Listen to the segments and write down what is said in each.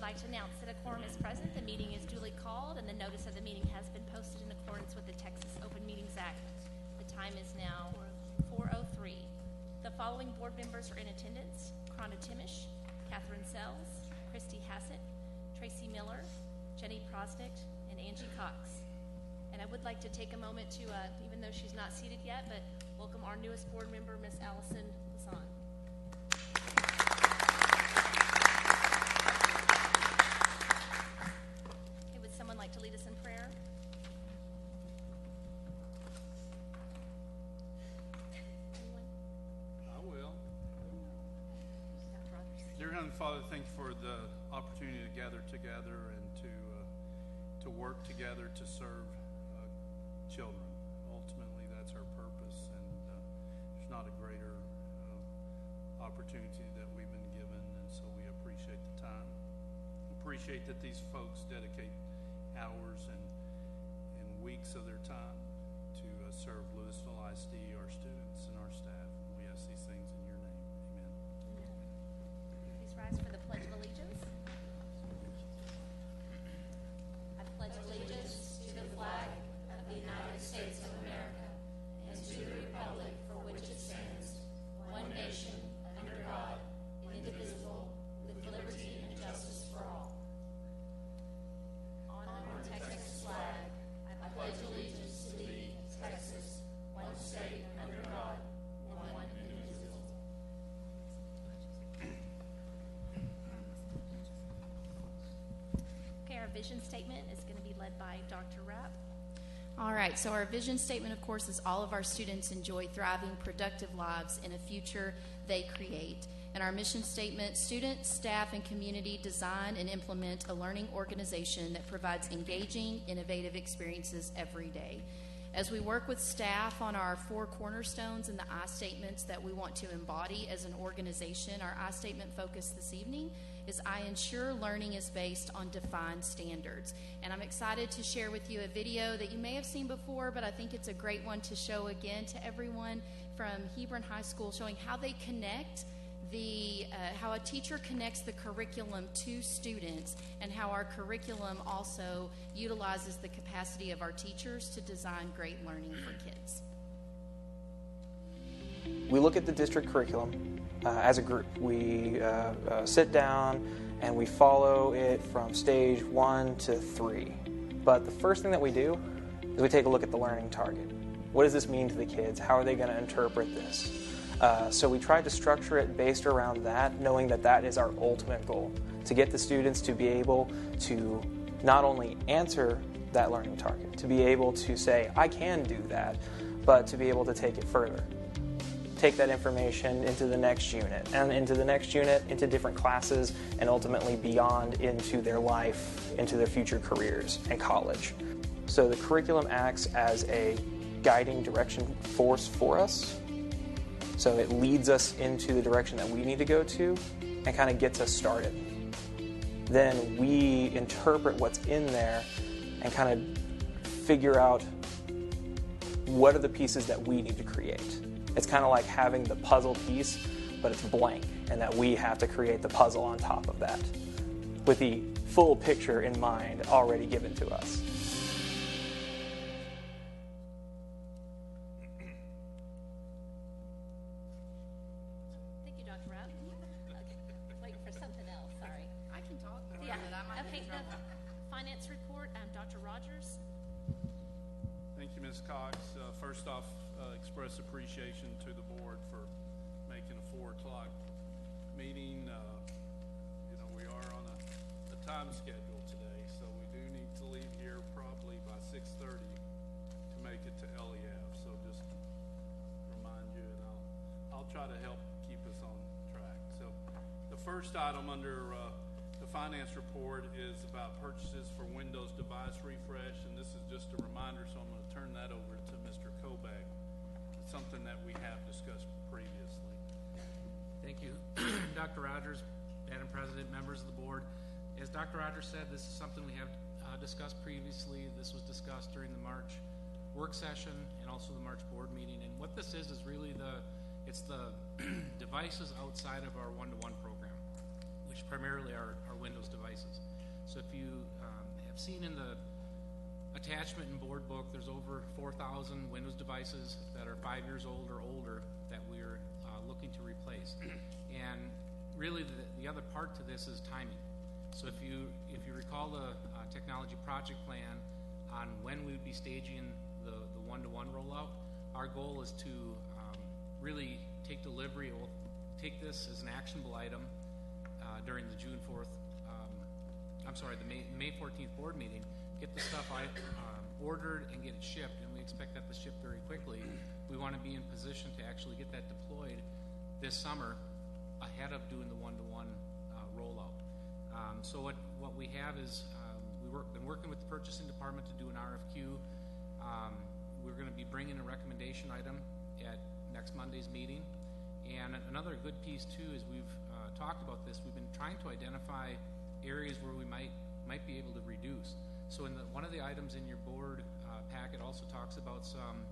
like to announce that a quorum is present. The meeting is duly called, and the notice of the meeting has been posted in accordance with the Texas Open Meetings Act. The time is now 4:03. The following board members are in attendance: Krona Timish, Catherine Sells, Christy Hassett, Tracy Miller, Jenny Prosnick, and Angie Cox. And I would like to take a moment to, even though she's not seated yet, but welcome our newest board member, Miss Allison Lasan. Okay, would someone like to lead us in prayer? Anyone? I will. Dear Heavenly Father, thank you for the opportunity to gather together and to work together to serve children. Ultimately, that's our purpose, and there's not a greater opportunity that we've been given, and so we appreciate the time. Appreciate that these folks dedicate hours and weeks of their time to serve Lewisville ISD, our students, and our staff. We ask these things in your name. Amen. Amen. Please rise for the Pledge of Allegiance. I pledge allegiance to the flag of the United States of America and to the republic for which it stands, one nation, under God, indivisible, with liberty and justice for all. On the Texas flag, I pledge allegiance to thee, Texas, one state, under God, one indivisible. Okay, our vision statement is going to be led by Dr. Rapp. All right, so our vision statement, of course, is all of our students enjoy thriving, productive lives in a future they create. And our mission statement: students, staff, and community design and implement a learning organization that provides engaging, innovative experiences every day. As we work with staff on our 4 cornerstones and the I statements that we want to embody as an organization, our I statement focus this evening is I ensure learning is based on defined standards. And I'm excited to share with you a video that you may have seen before, but I think it's a great one to show again to everyone from Hebron High School, showing how they connect how a teacher connects the curriculum to students, and how our curriculum also utilizes the capacity of our teachers to design great learning for kids. We look at the district curriculum as a group. We sit down and we follow it from stage 1 to 3. But the first thing that we do is we take a look at the learning target. What does this mean to the kids? How are they going to interpret this? So we try to structure it based around that, knowing that that is our ultimate goal, to get the students to be able to not only answer that learning target, to be able to say, I can do that, but to be able to take it further. Take that information into the next unit, and into the next unit, into different classes, and ultimately beyond into their life, into their future careers and college. So the curriculum acts as a guiding direction force for us. So it leads us into the direction that we need to go to and kind of gets us started. Then we interpret what's in there and kind of figure out what are the pieces that we need to create. It's kind of like having the puzzle piece, but it's blank, and that we have to create the puzzle on top of that with the full picture in mind already given to us. First off, express appreciation to the board for making a 4 o'clock meeting. We are on a time schedule today, so we do need to leave here probably by 6:30 to make it to LEF. So just remind you, and I'll try to help keep us on track. So the first item under the finance report is about purchases for Windows device refresh, and this is just a reminder, so I'm going to turn that over to Mr. Kobach. It's something that we have discussed previously. Thank you, Dr. Rogers, Madam President, members of the board. As Dr. Rogers said, this is something we have discussed previously. This was discussed during the March work session and also the March board meeting. And what this is really it's the devices outside of our one-to-one program, which which primarily are Windows devices. So if you have seen in the attachment and board book, there's over 4,000 Windows devices that are 5 years old or older that we're looking to replace. And really the other part to this is timing. So if you recall the technology project plan on when we would be staging the one-to-one rollout, our goal is to really take delivery. We'll take this as an actionable item during the June 4th, the May 14th board meeting, get the stuff ordered and get it shipped, and we expect that to ship very quickly. We want to be in position to actually get that deployed this summer ahead of doing the one-to-one rollout. So what we have is been working with the purchasing department to do an RFQ. We're going to be bringing a recommendation item at next Monday's meeting. And another good piece too is we've talked about this. We've been trying to identify areas where we might be able to reduce. So one of the items in your board packet also talks about some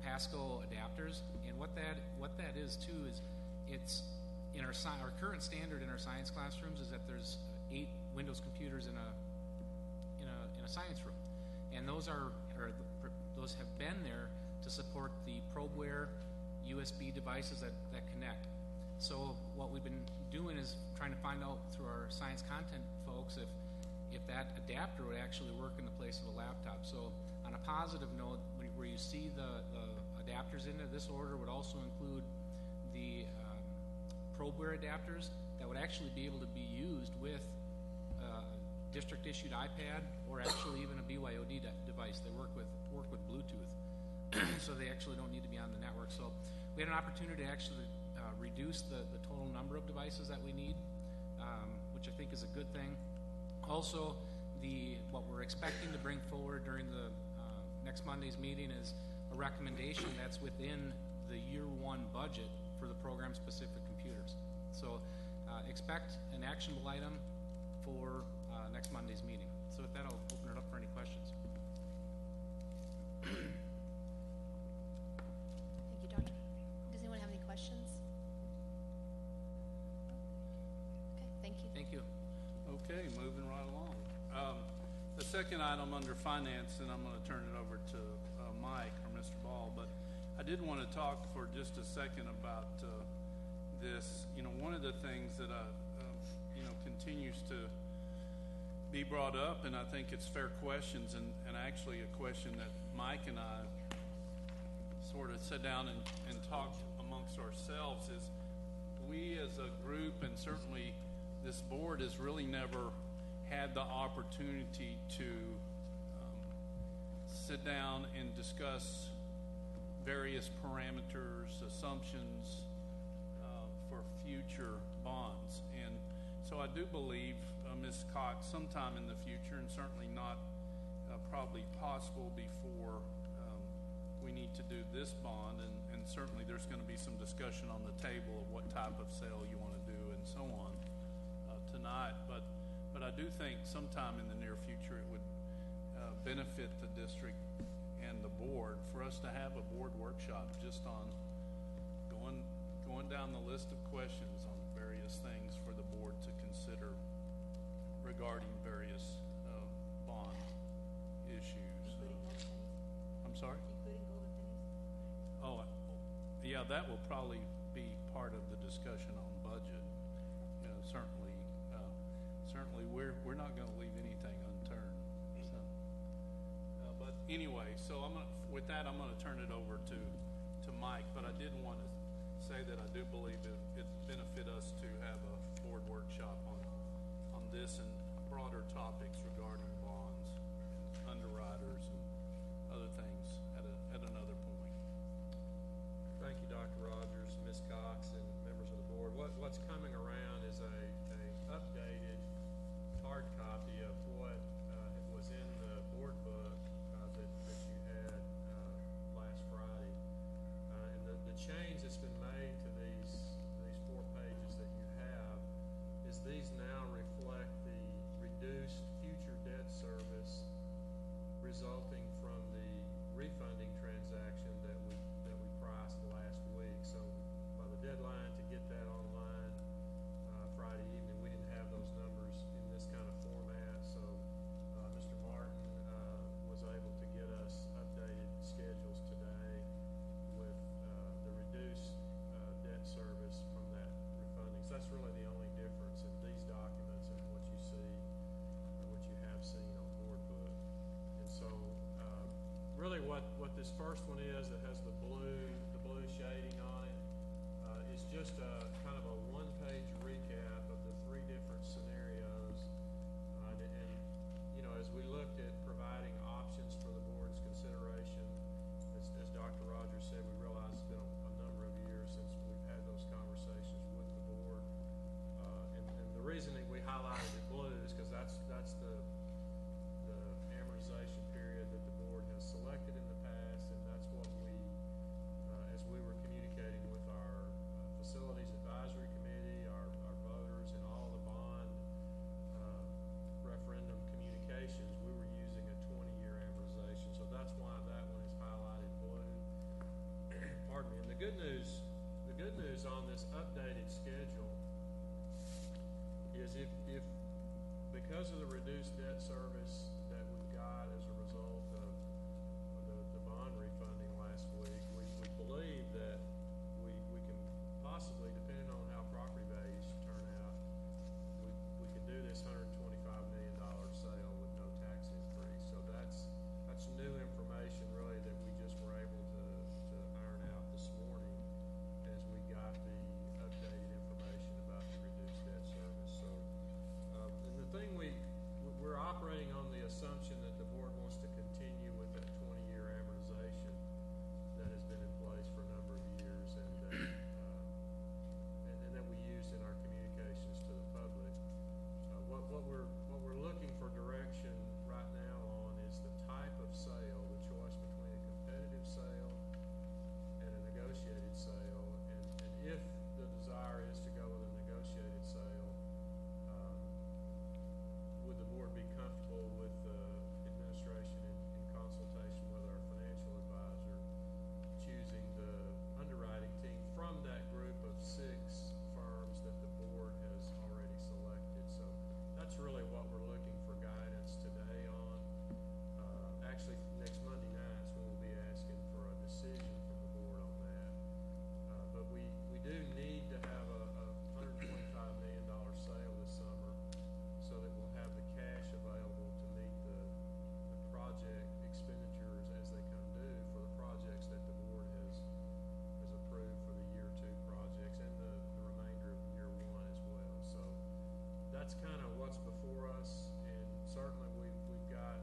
Pasco adapters, and what that is too is it's in our current standard in our science classrooms is that there's 8 Windows computers in a science room, and those have been there to support the ProbeWare USB devices that connect. So what we've been doing is trying to find out through our science content folks if that adapter would actually work in the place of a laptop. So on a positive note, where you see the adapters in there, this order would also include the ProbeWare adapters that would actually be able to be used with district issued iPad or actually even a BYOD device. They work with Bluetooth, so they actually don't need to be on the network. So we had an opportunity to actually reduce the total number of devices that we need, which I think is a good thing. Also, what we're expecting to bring forward during the next Monday's meeting is a recommendation that's within the year 1 budget for the program-specific computers. So expect an actionable item for next Monday's meeting. So with that, I'll open it up for any questions. Thank you, Doctor. Does anyone have any questions? Okay, thank you. Thank you. Okay, moving right along. The second item under finance, and I'm going to turn it over to Mike or Mr. Ball, but I did want to talk for just a second about this. You know, one of the things that continues to be brought up, and I think it's fair questions, and actually a question that Mike and I sort of sat down and talked amongst ourselves, is we as a group, and certainly this board, has really never had the opportunity to sit down and discuss various parameters, assumptions for future bonds. And so I do believe, Ms. Cox, sometime in the future, and certainly not probably possible before we need to do this bond, and certainly there's going to be some discussion on the table of what type of sale you want to do and so on tonight. But I do think sometime in the near future it would benefit the district and the board for us to have a board workshop just on going down the list of questions on various things for the board to consider regarding various bond issues. I'm sorry? Oh, yeah, that will probably be part of the discussion on budget. You know, certainly we're not going to leave anything unturned. So, but anyway, so with that, I'm going to turn it over to Mike. But I did want to say that I do believe it benefit us to have a board workshop on this and broader topics regarding bonds, underwriters, and other things at another point. Thank you, Dr. Rogers, Ms. Cox, and members of the board. What's coming around is a updated hard copy of what was in the board book that you had last Friday. And the change that's been made to these 4 pages that you have is these now reflect the reduced future debt service resulting from the refunding transaction that we priced last week. So by the deadline to get that online Friday really what this first one is that has the blue shading on it is just a kind of a one-page recap of the three different scenarios. And you know, as we looked at providing options for the board's consideration, as Dr. Rogers said, we realize it's been a number of years since we've had those conversations with the board. And the reason that we highlighted it blue is because that's the amortization period that the board has selected in the past, and that's what we, as we were communicating with our facilities advisory committee, our voters, and all the bond referendum communications, we were using a 20-year amortization. So that's why that one is highlighted blue. Pardon me. And the good news on this updated schedule is if because of the reduced debt service that we've got as a result of the bond refunding last week, we believe that we can possibly, depending on how property values turn out, we could do this $125 million sale with no tax increase. So that's new information really that we just were able to iron out this morning as we got the updated information about the reduced debt service. So and the thing we're operating on the assumption that the board wants to continue with that 20-year amortization that has been in place for a number of years, and that we used in our communications to the public. What we're looking for direction right now on is the type of sale, the choice between a competitive sale and a negotiated sale, and if the desire is to go with a negotiated sale, would the board be comfortable with the administration in consultation with our financial advisor choosing the underwriting team from that group of 6 firms that the board has already selected? So that's really what we're looking for guidance today on. Actually, next Monday night is when we'll be asking for a decision from the board on that. But we do need to have a $125 million sale this summer, so that we'll have the cash available to meet the project expenditures as they come due for the projects that the board has approved for the year 2 projects and the remainder of year 1 as well. So that's kind of what's before us, and certainly we've got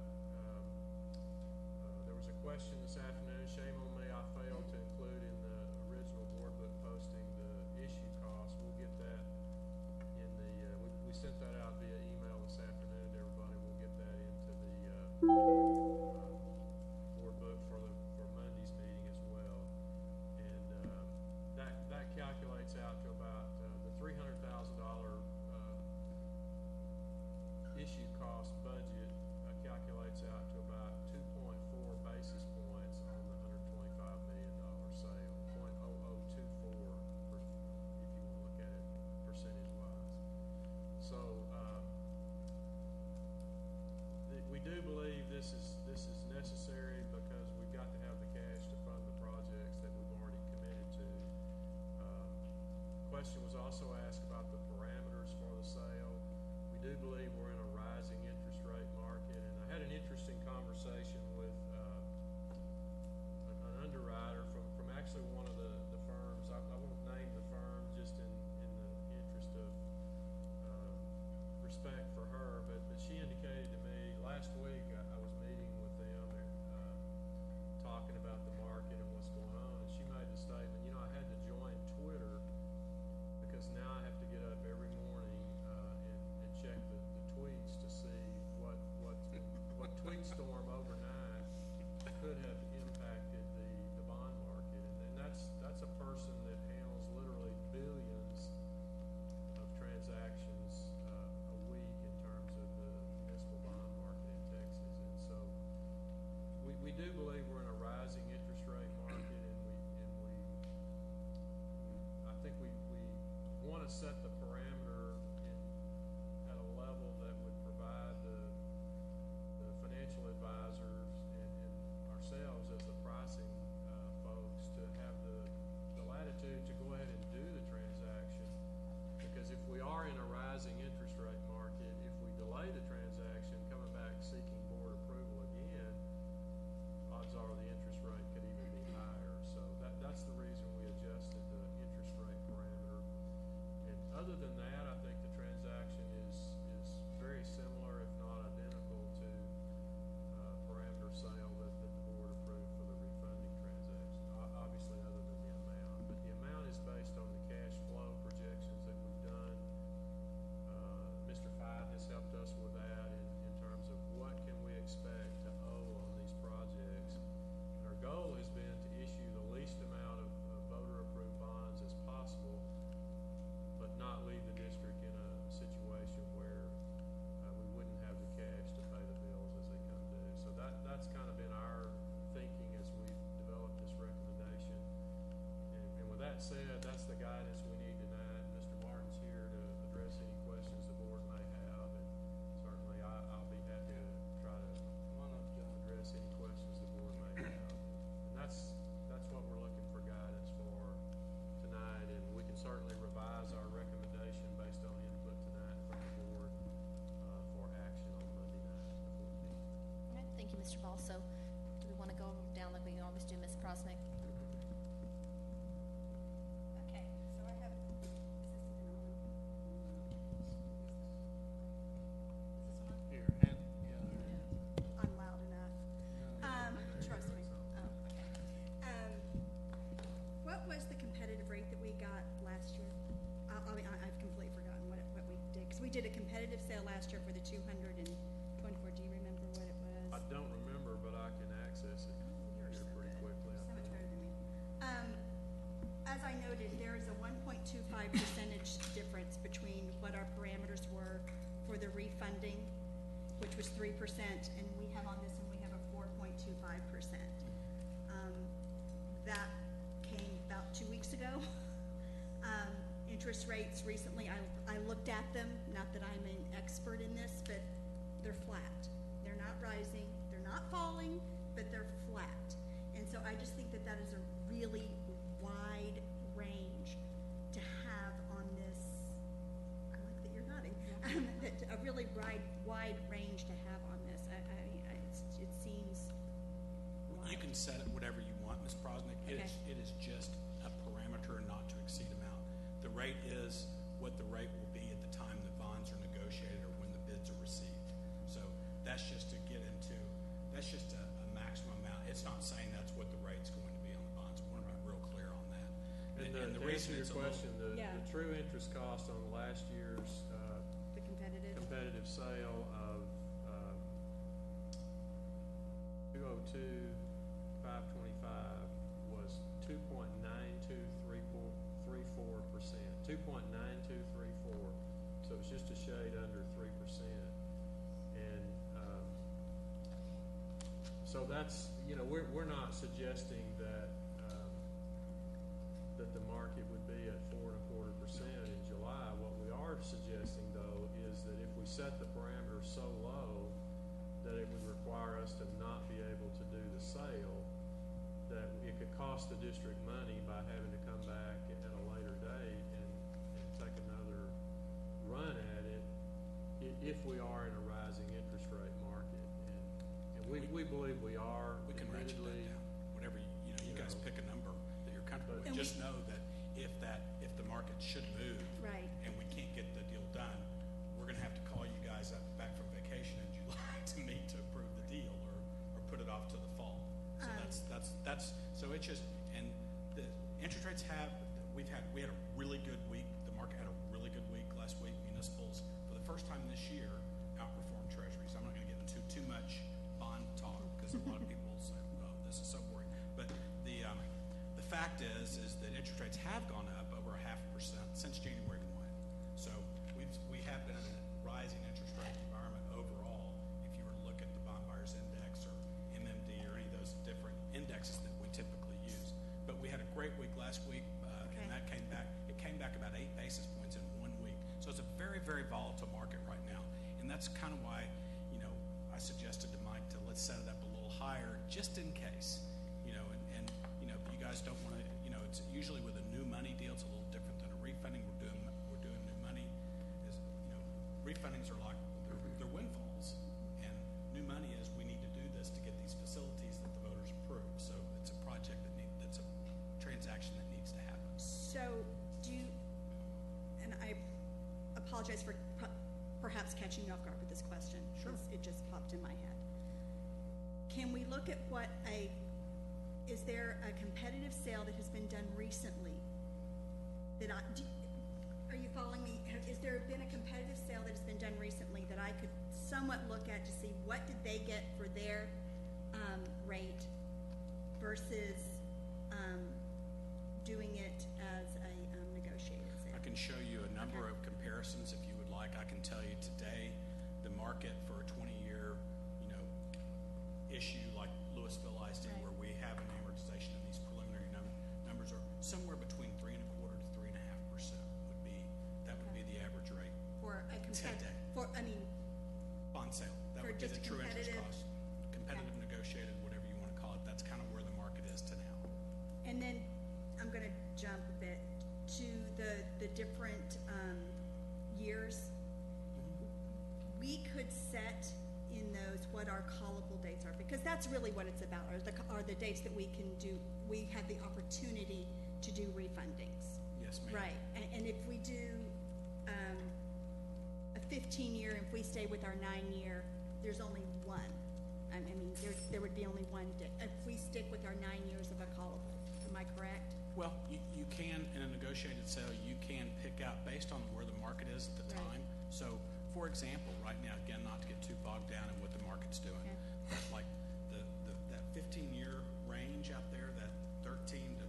there was a question this afternoon, shame on me, I failed to include in the original board book posting the issue cost. We'll get that in the we sent that out via email this afternoon to everybody. We'll get that into the board book for Monday's meeting as well, and that calculates out to about the $300,000 issue cost budget calculates out to about 2.4 basis points on the $125 million sale, 0.0024 if you want to look at it percentage wise. So we do believe this is necessary because we've got to have the cash to fund the projects that we've already committed to. Question was also asked about the parameters for the sale. We do believe we're in a rising interest rate market, and I had an interesting conversation with an underwriter from actually one of the firms. I won't name the firm just in the interest of respect for her, but she indicated to me last week I was meeting with them talking about the market and what's going on, and she made the statement, you know, I had to join Twitter because now I have to get up every morning and check the tweets to see what tweet storm overnight could have impacted the bond market, and that's a person that handles literally billions of transactions a week in terms of the municipal bond market in Texas. And so we do believe we're in a rising interest rate market, and I think we want to set the parameter at a level that would provide the financial advisors and ourselves as the pricing folks to have the latitude to go ahead and do the transaction, because if we are in a rising interest rate market, if we delay the transaction, coming back seeking board approval again, odds are the that said, that's the guidance we need tonight. Mr. Martin's here to address any questions the board may have, and certainly I'll be happy to try to address any questions the board may have. And that's what we're looking for guidance for tonight, and we can certainly revise our recommendation based on input tonight from the board for action on Monday night, the 14th. All right, thank you, Mr. Ball. So, do we want to go down like we always do, Ms. Prosnick? Okay, so I have, is this even on? Is this on? Here, I'm loud enough. Trust me. Oh, okay. What was the competitive rate that we got last year? I've completely forgotten what we did, because we did a competitive sale last year for the 224. Do you remember what it was? I don't remember, but I can access it You're here so pretty good. quickly. I So much think. better than me. As I noted, there is a 1.25 percentage difference between what our parameters were for the refunding, which was 3%, and we have on this one, we have a 4.25%. That came about 2 weeks ago. Interest rates recently, I looked at them, not that I'm an expert in this, but they're flat. They're not rising, they're not falling, but they're flat. And so I just think that that is a really wide range to have on this. I like that you're nodding. A really wide range to have on this. It seems wide. You can set it whatever you want, Ms. Prosnick. Okay. It is just a parameter not to exceed amount. The rate is what the rate will be at the time the bonds are negotiated or when the bids are received. So that's just to get into, that's just a maximum amount. It's not saying that's what the rate's going to be on the bonds. We want to be real clear on that. And the to reason answer it's your a question, little, the true interest cost on last year's The competitive sale of 202,525 was 2.9234%. 2.9234. So it's just a shade under 3%. And so that's, we're not suggesting that that the market would be at 4.25% in July. What we are suggesting, though, is that if we set the parameters so low that it would require us to not be able to do the sale, that it could cost the district money by having to come back at a later date and take another run at it if we are in a rising interest rate market. And we believe we are. we can ratchet that admittedly. down. Whatever, you guys pick a number that you're comfortable with. And Just know that if the market should move. Right. And we can't get the deal done, we're gonna have to call you guys back from vacation in July to meet to approve the deal or put it off to the fall. So that's, so it's just, and the interest rates we had a really good week. The market had a really good week last week. Municipals, for the first time this year, outperformed treasuries. I'm not gonna get into too much bond talk because a lot of people say, oh, this is so boring. But the fact is that interest rates have gone up over 0.5% since January 1. So we have been in a rising interest rate environment overall. If you were to look at the bond buyers index or MMD or any of those different indexes that we typically use. But we had a great week last week, and that came back. It came back about 8 basis points in 1 week. So it's a very, very volatile market right now, and that's kind of why I suggested to Mike to let's set it up a little higher just in case. And if you guys don't want to, it's usually with a new money deal, it's a little different than a refunding. We're doing new money. Refundings are like they're windfalls, and new money is we need to do this to get these facilities that the voters approve. So it's a project that's a transaction that needs to happen. So and I apologize for perhaps catching you off guard with this question. Sure. It just popped in my head. Can we look at is there a competitive sale that has been done recently are you following me? Is there been a competitive sale that has been done recently that I could somewhat look at to see what did they get for their rate versus doing it as a negotiated sale? I can show you a number of comparisons if you would like. I can tell you today the market for a 20-year, issue like Lewisville ISD, Right. where we have an amortization of these preliminary numbers are somewhere between 3.5% Get just a true interest competitive. cost, competitive negotiated, whatever you want to call it. That's kind of where the market is to now. And then I'm gonna jump a bit to the different, years. We could set in those what our callable dates are, because that's really what it's about, are the dates that we can do, we have the opportunity to do refundings. Yes, ma'am. Right, and if we do, a 15-year, if we stay with our 9-year, there's only one. I mean, there would be only one, if we stick with our 9 years of a callable, am I correct? Well, you can, in a negotiated sale, you can pick out based on where the market is at the Right. time. So, for example, right now, again, not to get too bogged down in what the market's doing, Okay. but like that 15-year range out there, that 13 to,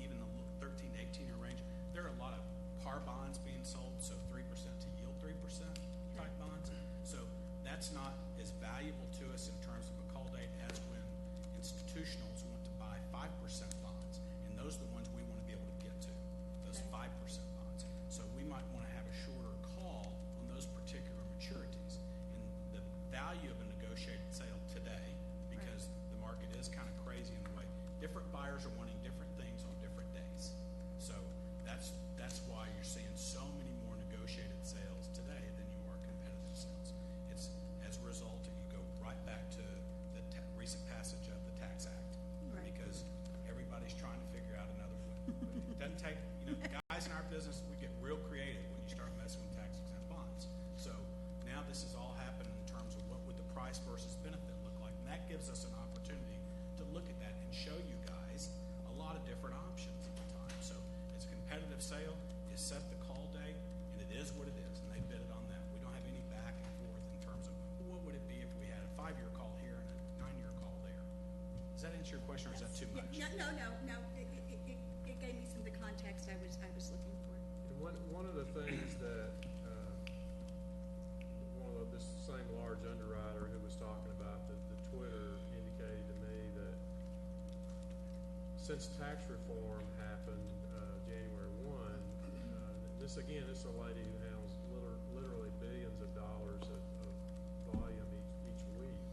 even the 13 to 18-year range, there are a lot of par bonds being sold, so 3% to yield 3% type bonds. So that's not as valuable to us in terms of a call date as when institutionals want to buy 5% bonds, and those are the ones we want to be able to get to, those 5% bonds. So we might want to have a shorter call on those particular maturities. And the value of a negotiated sale today, because the market is kind of crazy in the way different buyers are wanting different things on different days. So that's why you're seeing so many more negotiated sales today than you are competitive sales. It's as a result, you go right back to the recent passage of the Tax Act, Right. because everybody's trying to figure out another way. It doesn't take, guys in our business, we get real creative when you start messing with tax-exempt bonds. So now this is all happening in terms of what would the price versus benefit look like, and that gives us an opportunity to look at that and show you guys a lot of different options at the time. So it's a competitive sale, you set the call date, and it is what it is, and they bid it on that. We don't have any back and forth in terms of what would it be if we had a 5-year call here and a 9-year call there. Does that answer your question, or is that too much? No, it gave me some of the context I was looking for. And one of the things that, this same large underwriter who was talking about the Twitter indicated to me that since tax reform happened, January 1, this is a lady who handles literally billions of dollars of volume each week.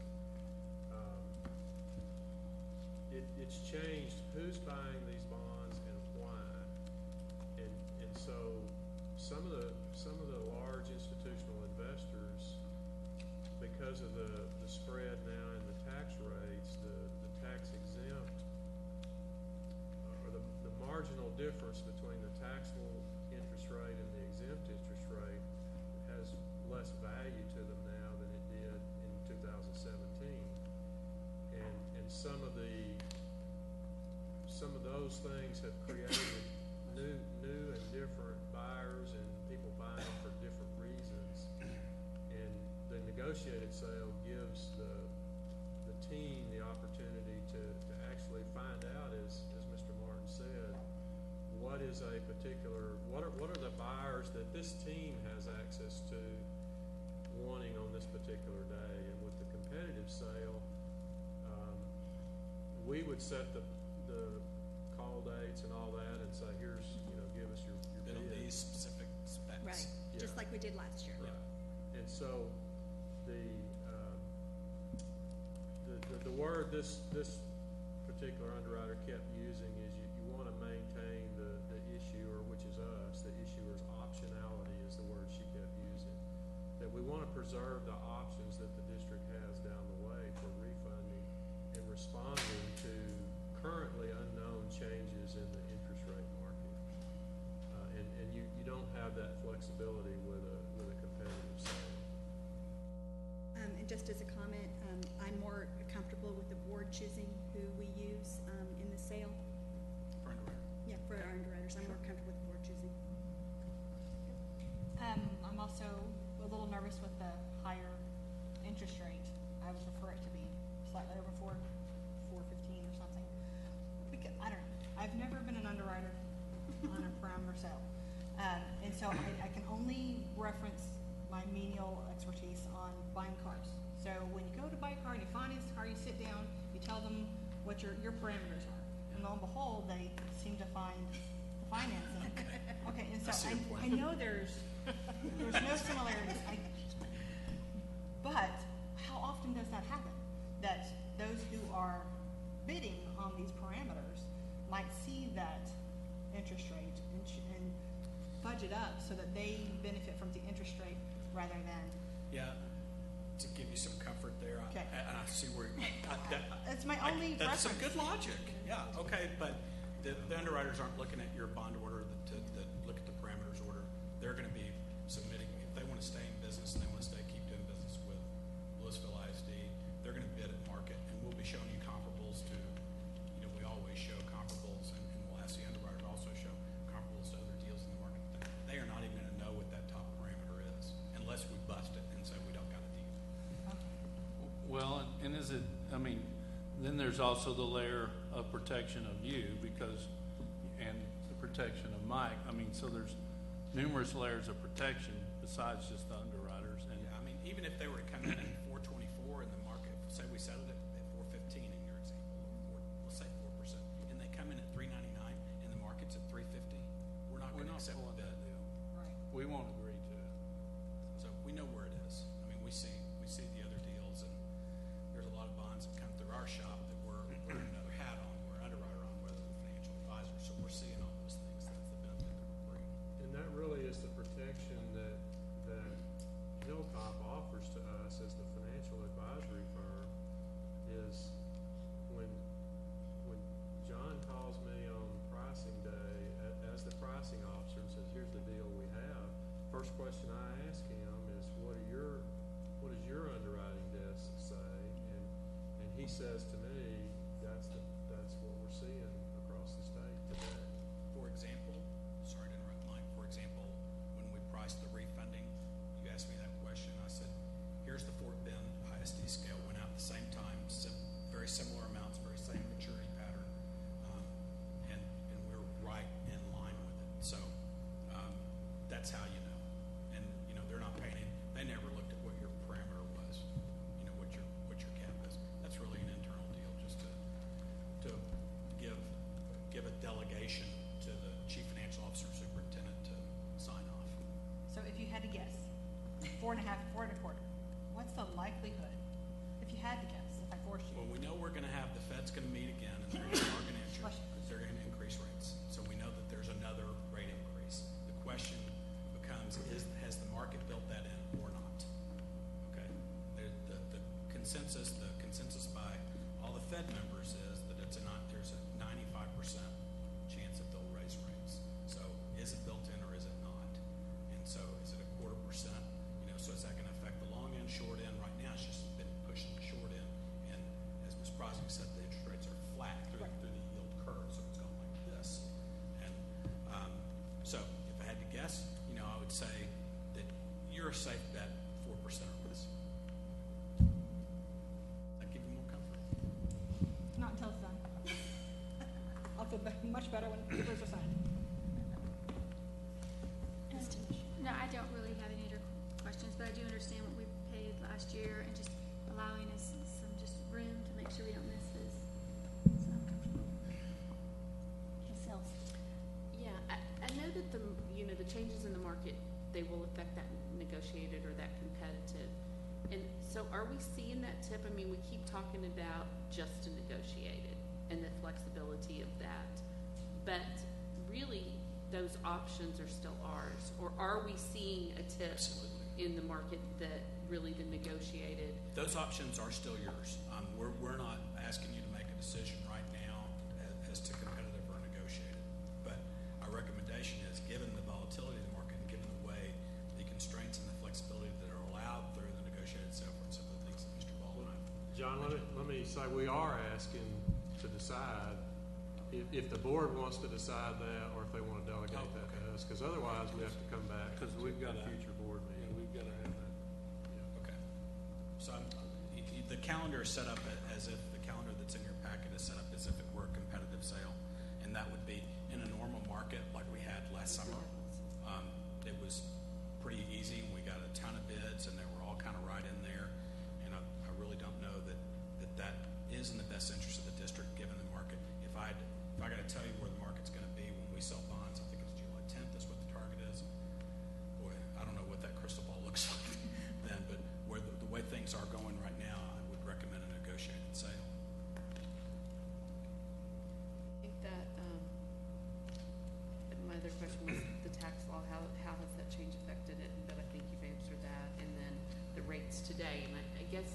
It's changed who's buying these bonds and why, and so some of the large institutional investors, because of the spread now in the tax rates, the tax exempt, or the marginal difference between the taxable interest rate and the exempt interest rate has less value to them now than it did in 2017. And some of those things have created new and different buyers and people buying for different reasons. And the negotiated sale gives the team the opportunity to actually find out, as Mr. Martin said, what are the buyers that this team has access to wanting on this particular day. And with the competitive sale, we would set the call dates and all that and say, here's, give us your Bid on bid. these specific specs. Right, just Yeah. like we did last year. Right. And so the word this particular underwriter kept using is you want to maintain the issuer, which is us, the issuer's optionality is the word she kept using. That we want to preserve the options that the district has down the way for refunding and responding to currently unknown changes in the interest rate market. And you don't have that flexibility with a competitive sale. And just as a comment, I'm more comfortable with the board choosing who we use in the sale. For underwriter. Yeah, for our underwriters, I'm more comfortable with the board choosing. I'm also a little nervous with the higher interest rate. I would prefer it to be slightly over 4.15 or something. Because, I don't know, I've never been an underwriter on a parameter sale. And so I can only reference my menial expertise on buying cars. So when you go to buy a car and you finance the car, you sit down, you tell them what your parameters are. And lo and behold, they seem to find the financing. Okay, and so I know there's no similarities. But how interest rate and budget up so that they benefit from the interest rate rather than. Yeah, to give you some comfort there. Okay. And I see where, That's my only that's some reference. good logic. Yeah, okay, but the underwriters aren't looking at your bond order to look at the parameters order. They're gonna be submitting, if they wanna stay in business and they wanna keep doing business with Lewisville ISD, they're gonna bid at market, and we'll be showing you comparables to, we always show comparables, and we'll ask the underwriter to also show comparables to other deals in the market. They are not even gonna know what that top parameter is, unless we bust it and say we don't got a deal. Well, and is it, then there's also the layer of protection of you and the protection of Mike. So there's numerous layers of protection besides just the underwriters. And Yeah, even if they were to come in at 424 in the market, say we set it at 415 in your example, or let's say 4%, and they come in at 399 and the market's at 350, we're not going to accept pulling that that deal. Right. we won't agree to it. So we know where it is. We see the other deals, and there's a lot of bonds that come through our shop that we're putting another hat on, we're underwriter on, rather than financial advisor. So we're seeing all those things. That's the benefit that we're bringing. And that really is the protection that Hilltop offers to us as the financial advisory firm, is when John calls me on pricing day as the pricing officer and says, here's the deal we have, first question I ask him is, what does your underwriting desk say? And he says to me, that's what we're seeing across the state today. For example, sorry to interrupt, Mike. For example, when we priced the refunding, you asked me that question. I said, here's the Fort Bend ISD scale, went out at the same time, very similar amounts, very same maturity pattern, and we're right in line with it. So that's how you know. And they're not paying. They never looked at what your parameter was. What your cap is. That's really an internal deal, just to give a delegation to the chief financial officer, superintendent to sign off. So if you had to guess, 4.5, 4.25, what's the likelihood? If you had to guess, if I forced you. Well, we know we're going to have the Fed's going to meet again, and they're going to increase rates. So we know that there's another rate increase. The question becomes: has the market built that in or not? Okay. The consensus by all the Fed members is that there's a 95% chance that they'll raise rates. So is it built in or is it not? And so is it a 0.25%? So is that going to affect the long end, short end? Right now, it's just been pushing the short end, and as Ms. Brosnick said, the interest rates are flat through the yield curve, so it's going like this. And so if I had to guess, I would say that you're a safe bet, 4% or less. That give you more comfort. Not until it's done. I'll feel much better when papers are signed. No, I don't really have any other questions, but I do understand what we paid last year and just allowing us some just room to make sure we don't miss this. So. Ms. Hills? Yeah, I know that the changes in the market, they will affect that negotiated or that competitive. And so are we seeing that tip? We keep talking about just a negotiated and the flexibility of that. But really, those options are still ours. Or are we seeing a tip Absolutely. in the market that really the negotiated? Those options are still yours. We're not asking you to make a decision right now as to competitive or negotiated. But our recommendation is, given the volatility of the market and given the way the constraints and the flexibility that are allowed through the negotiated sale and some of the things that Mr. Ball and I John, let me say, we are asking to decide if the board wants to decide that, or if they want to delegate that to us, because otherwise we have to come back Because to we've got a future board meeting. We've got to have that. Okay. So the calendar is set up as if the calendar that's in your packet is set up as if it were a competitive sale, and that would be in a normal market like we had last summer. It was pretty easy, and we got a ton of bids, and they were all kind of right in there. And I really don't know that is in the best interest of the district given the market. If I got to tell you where the market's going to be when we sell bonds, I think it's July 10th is what the target is. Boy, I don't know what that crystal ball looks like then, but where the way things are going right now, I would recommend a negotiated sale. I think that how has that change affected it? But I think you've answered that. And then the rates today, and I guess,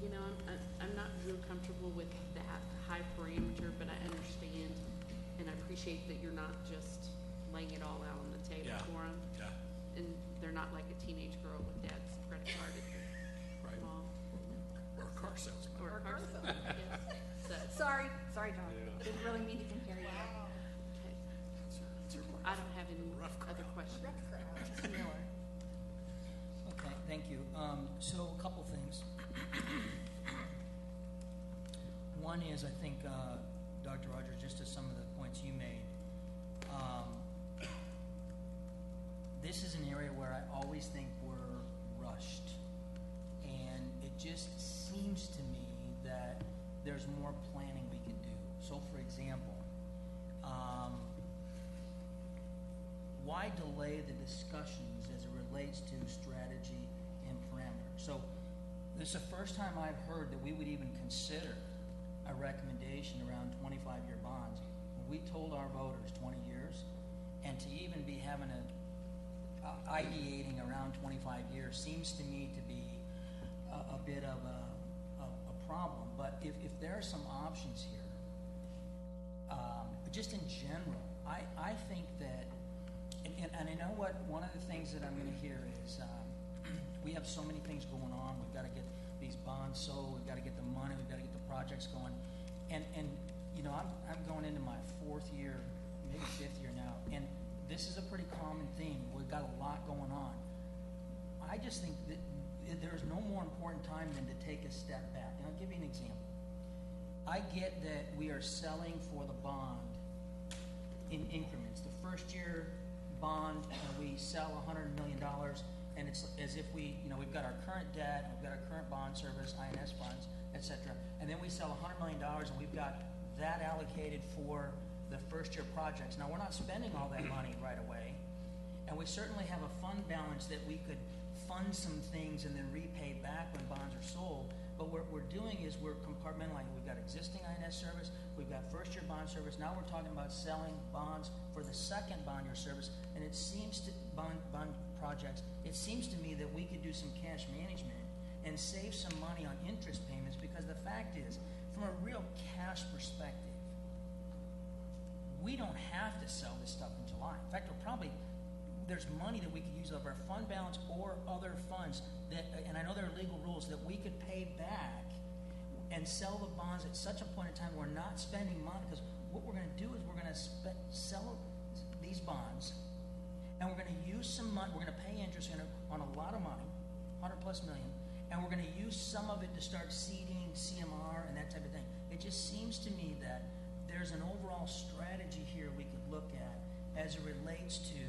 you know, I'm not real comfortable with that high parameter, but I understand and I appreciate that you're not just laying it all out on the table Yeah. for them. Yeah. And they're not like a teenage girl with dad's credit card at the Right. mall. Or a car salesman. Or a car salesman, yes. So, Sorry, John. Didn't really mean to compare you. okay. I don't have any other questions. Mr. Miller. Okay, thank you. So a couple things. One is, I think, Dr. Rogers, just to some of the points you made, this is an area where I always think we're rushed. And it just seems to me that there's more planning we could do. So, for example, why delay the discussions as it relates to strategy and parameters? So this is the first time I've heard that we would even consider a recommendation around 25-year bonds. When we told our voters 20 years, and to even be having ideating around 25 years seems to me to be a bit of a problem. But if there are some options here, just in general, I think that, and I know what one of the things that I'm going to hear is we have so many things going on. We've got to get these bonds sold. We've got to get the money. We've got to get the projects going. And you know, I'm going into my fourth year, maybe fifth year now, and this is a pretty common theme. We've got a lot going on. I just think that there's no more important time than to take a step back. And I'll give you an example. I get that we are selling for the bond in increments. The first year bond, we sell $100 million, and it's as if we've got our current debt, we've got our current bond service, INS funds, etc. And then we sell $100 million, and we've got that allocated for the first year projects. Now, we're not spending all that money right away, and we certainly have a fund balance that we could fund some things and then repay back when bonds are sold. But what we're doing is we're compartmentalizing. We've got existing INS service, we've got first year bond service. Now we're talking about selling bonds for the second bond year service, and it seems to bond projects. It seems to me that we could do some cash management and save some money on interest payments, because the fact is, from a real cash perspective, we don't have to sell this stuff in July. In fact, there's money that we could use of our fund balance or other funds that, and I know there are legal rules, that we could pay back and sell the bonds at such a point in time we're not spending money. Because what we're going to do is we're going to sell these bonds, and we're going to use some money. We're going to pay interest on a lot of money, $100+ million, and we're going to use some of it to start seeding CMR and that type of thing. It just seems to me that there's an overall strategy here we could look at as it relates to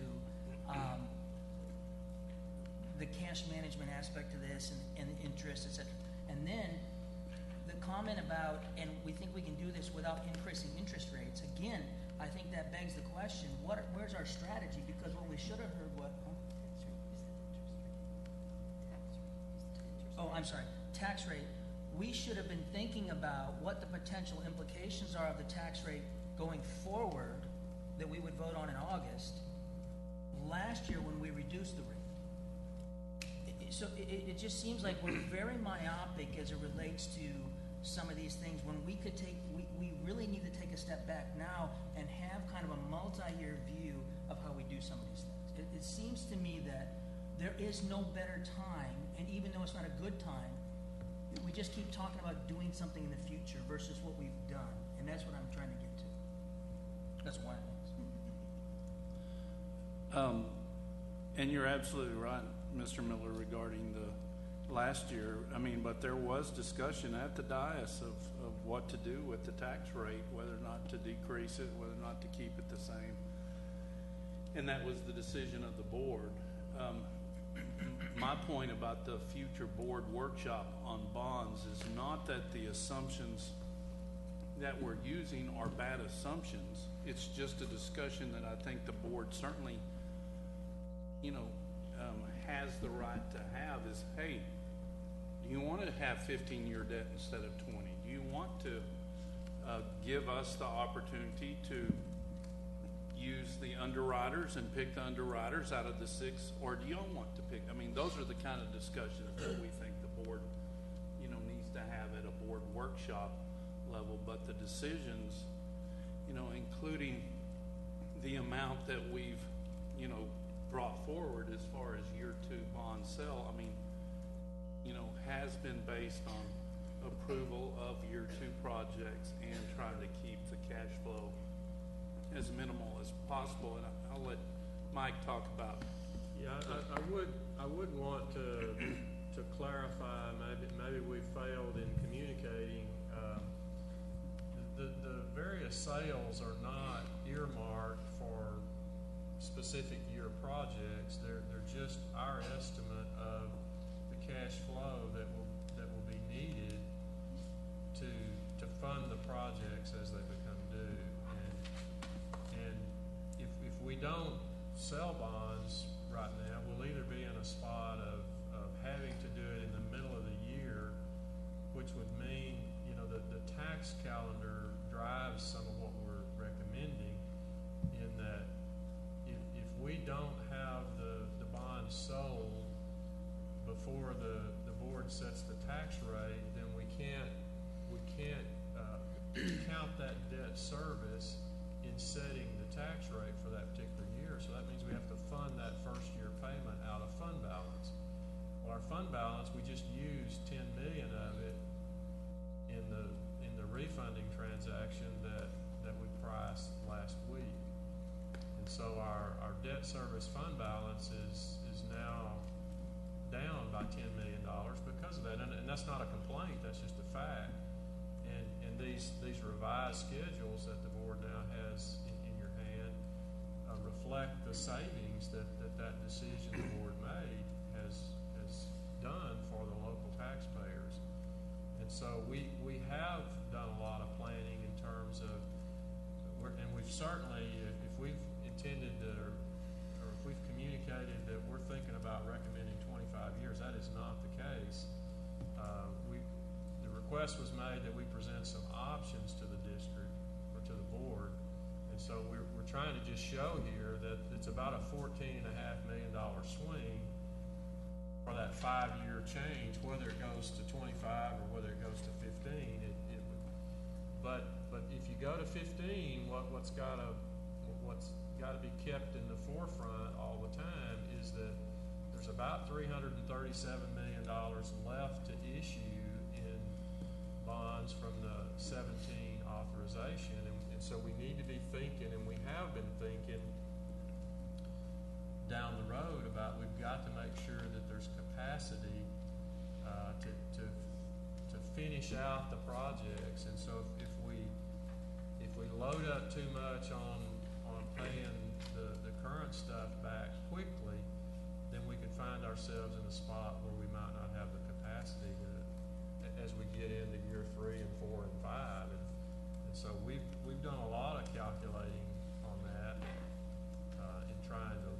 the cash management aspect of this and the interest, etc. And then the comment about, and we think we can do this without increasing interest rates. Again, I think that begs the question: where's our strategy? Because what we should have heard, tax rate. We should have been thinking about what the potential implications are of the tax rate going forward that we would vote on in August. Last year when we reduced the rate. So it just seems like we're very myopic as it relates to some of these things, when we really need to take a step back now and have kind of a multi-year view of how we do some of these things. It seems to me that there is no better time, and even though it's not a good time, we just keep talking about doing something in the future versus what we've done, and that's what I'm trying to get to. That's one of the things. And you're absolutely right, Mr. Miller, regarding the last year. I mean, but there was discussion at the dais of what to do with the tax rate, whether or not to decrease it, whether or not to keep it the same. And that was the decision of the board. My point about the future board workshop on bonds is not that the assumptions that we're using are bad assumptions. It's just a discussion that I think the board certainly, has the right to have is, hey, do you want to have 15-year debt instead of 20? Do you want to give us the opportunity to, use the underwriters and pick the underwriters out of the 6, or do y'all want to pick? I mean, those are the kind of discussions that we think the board, needs to have at a board workshop level. But the decisions, including the amount that we've, brought forward as far as year 2 bond sale, I mean, has been based on approval of year 2 projects and trying to keep the cash flow as minimal as possible. And I'll let Mike talk about. Yeah, I would want to clarify, maybe we failed in communicating. The various sales are not earmarked for specific year projects. They're just our estimate of the cash flow that will be needed to fund the projects as they become due. And if we don't sell bonds right now, we'll either be in a spot of having to do it in the middle of the year, which would mean, the tax calendar drives some of what we're recommending, in that if we don't have the bonds sold before the board sets the tax rate, then we can't count that debt service in setting the tax rate for that particular year. So that means we have to fund that first year payment out of fund balance. Well, our fund balance, we just used $10 million of it in the refunding transaction that we priced last week. And so our debt service fund balance is now down by $10 million because of that. And that's not a complaint, that's just a fact. And these revised schedules that the board now has in your hand reflect the savings that decision the board made has done for the local taxpayers. And so we have done a lot of planning in terms of, and we've certainly, if we've intended to, or if we've communicated that we're thinking about recommending 25 years, that is not the case. The request was made that we present some options to the district or to the board, and so we're trying to just show here that it's about a $14.5 million swing for that 5-year change, whether it goes to 25 or whether it goes to 15. But if you go to 15, what's got to be kept in the forefront all the time is that there's about $337 million left to issue in bonds from the 17 authorization, and so we need to be thinking, and we have been thinking down the road about, we've got to make sure that there's capacity to finish out the projects. And so if we load up too much on paying the current stuff back quickly, then we could find ourselves in a spot where we might not have the capacity as we get into year 3 and 4 and 5. And so we've done a lot of calculating on that in trying to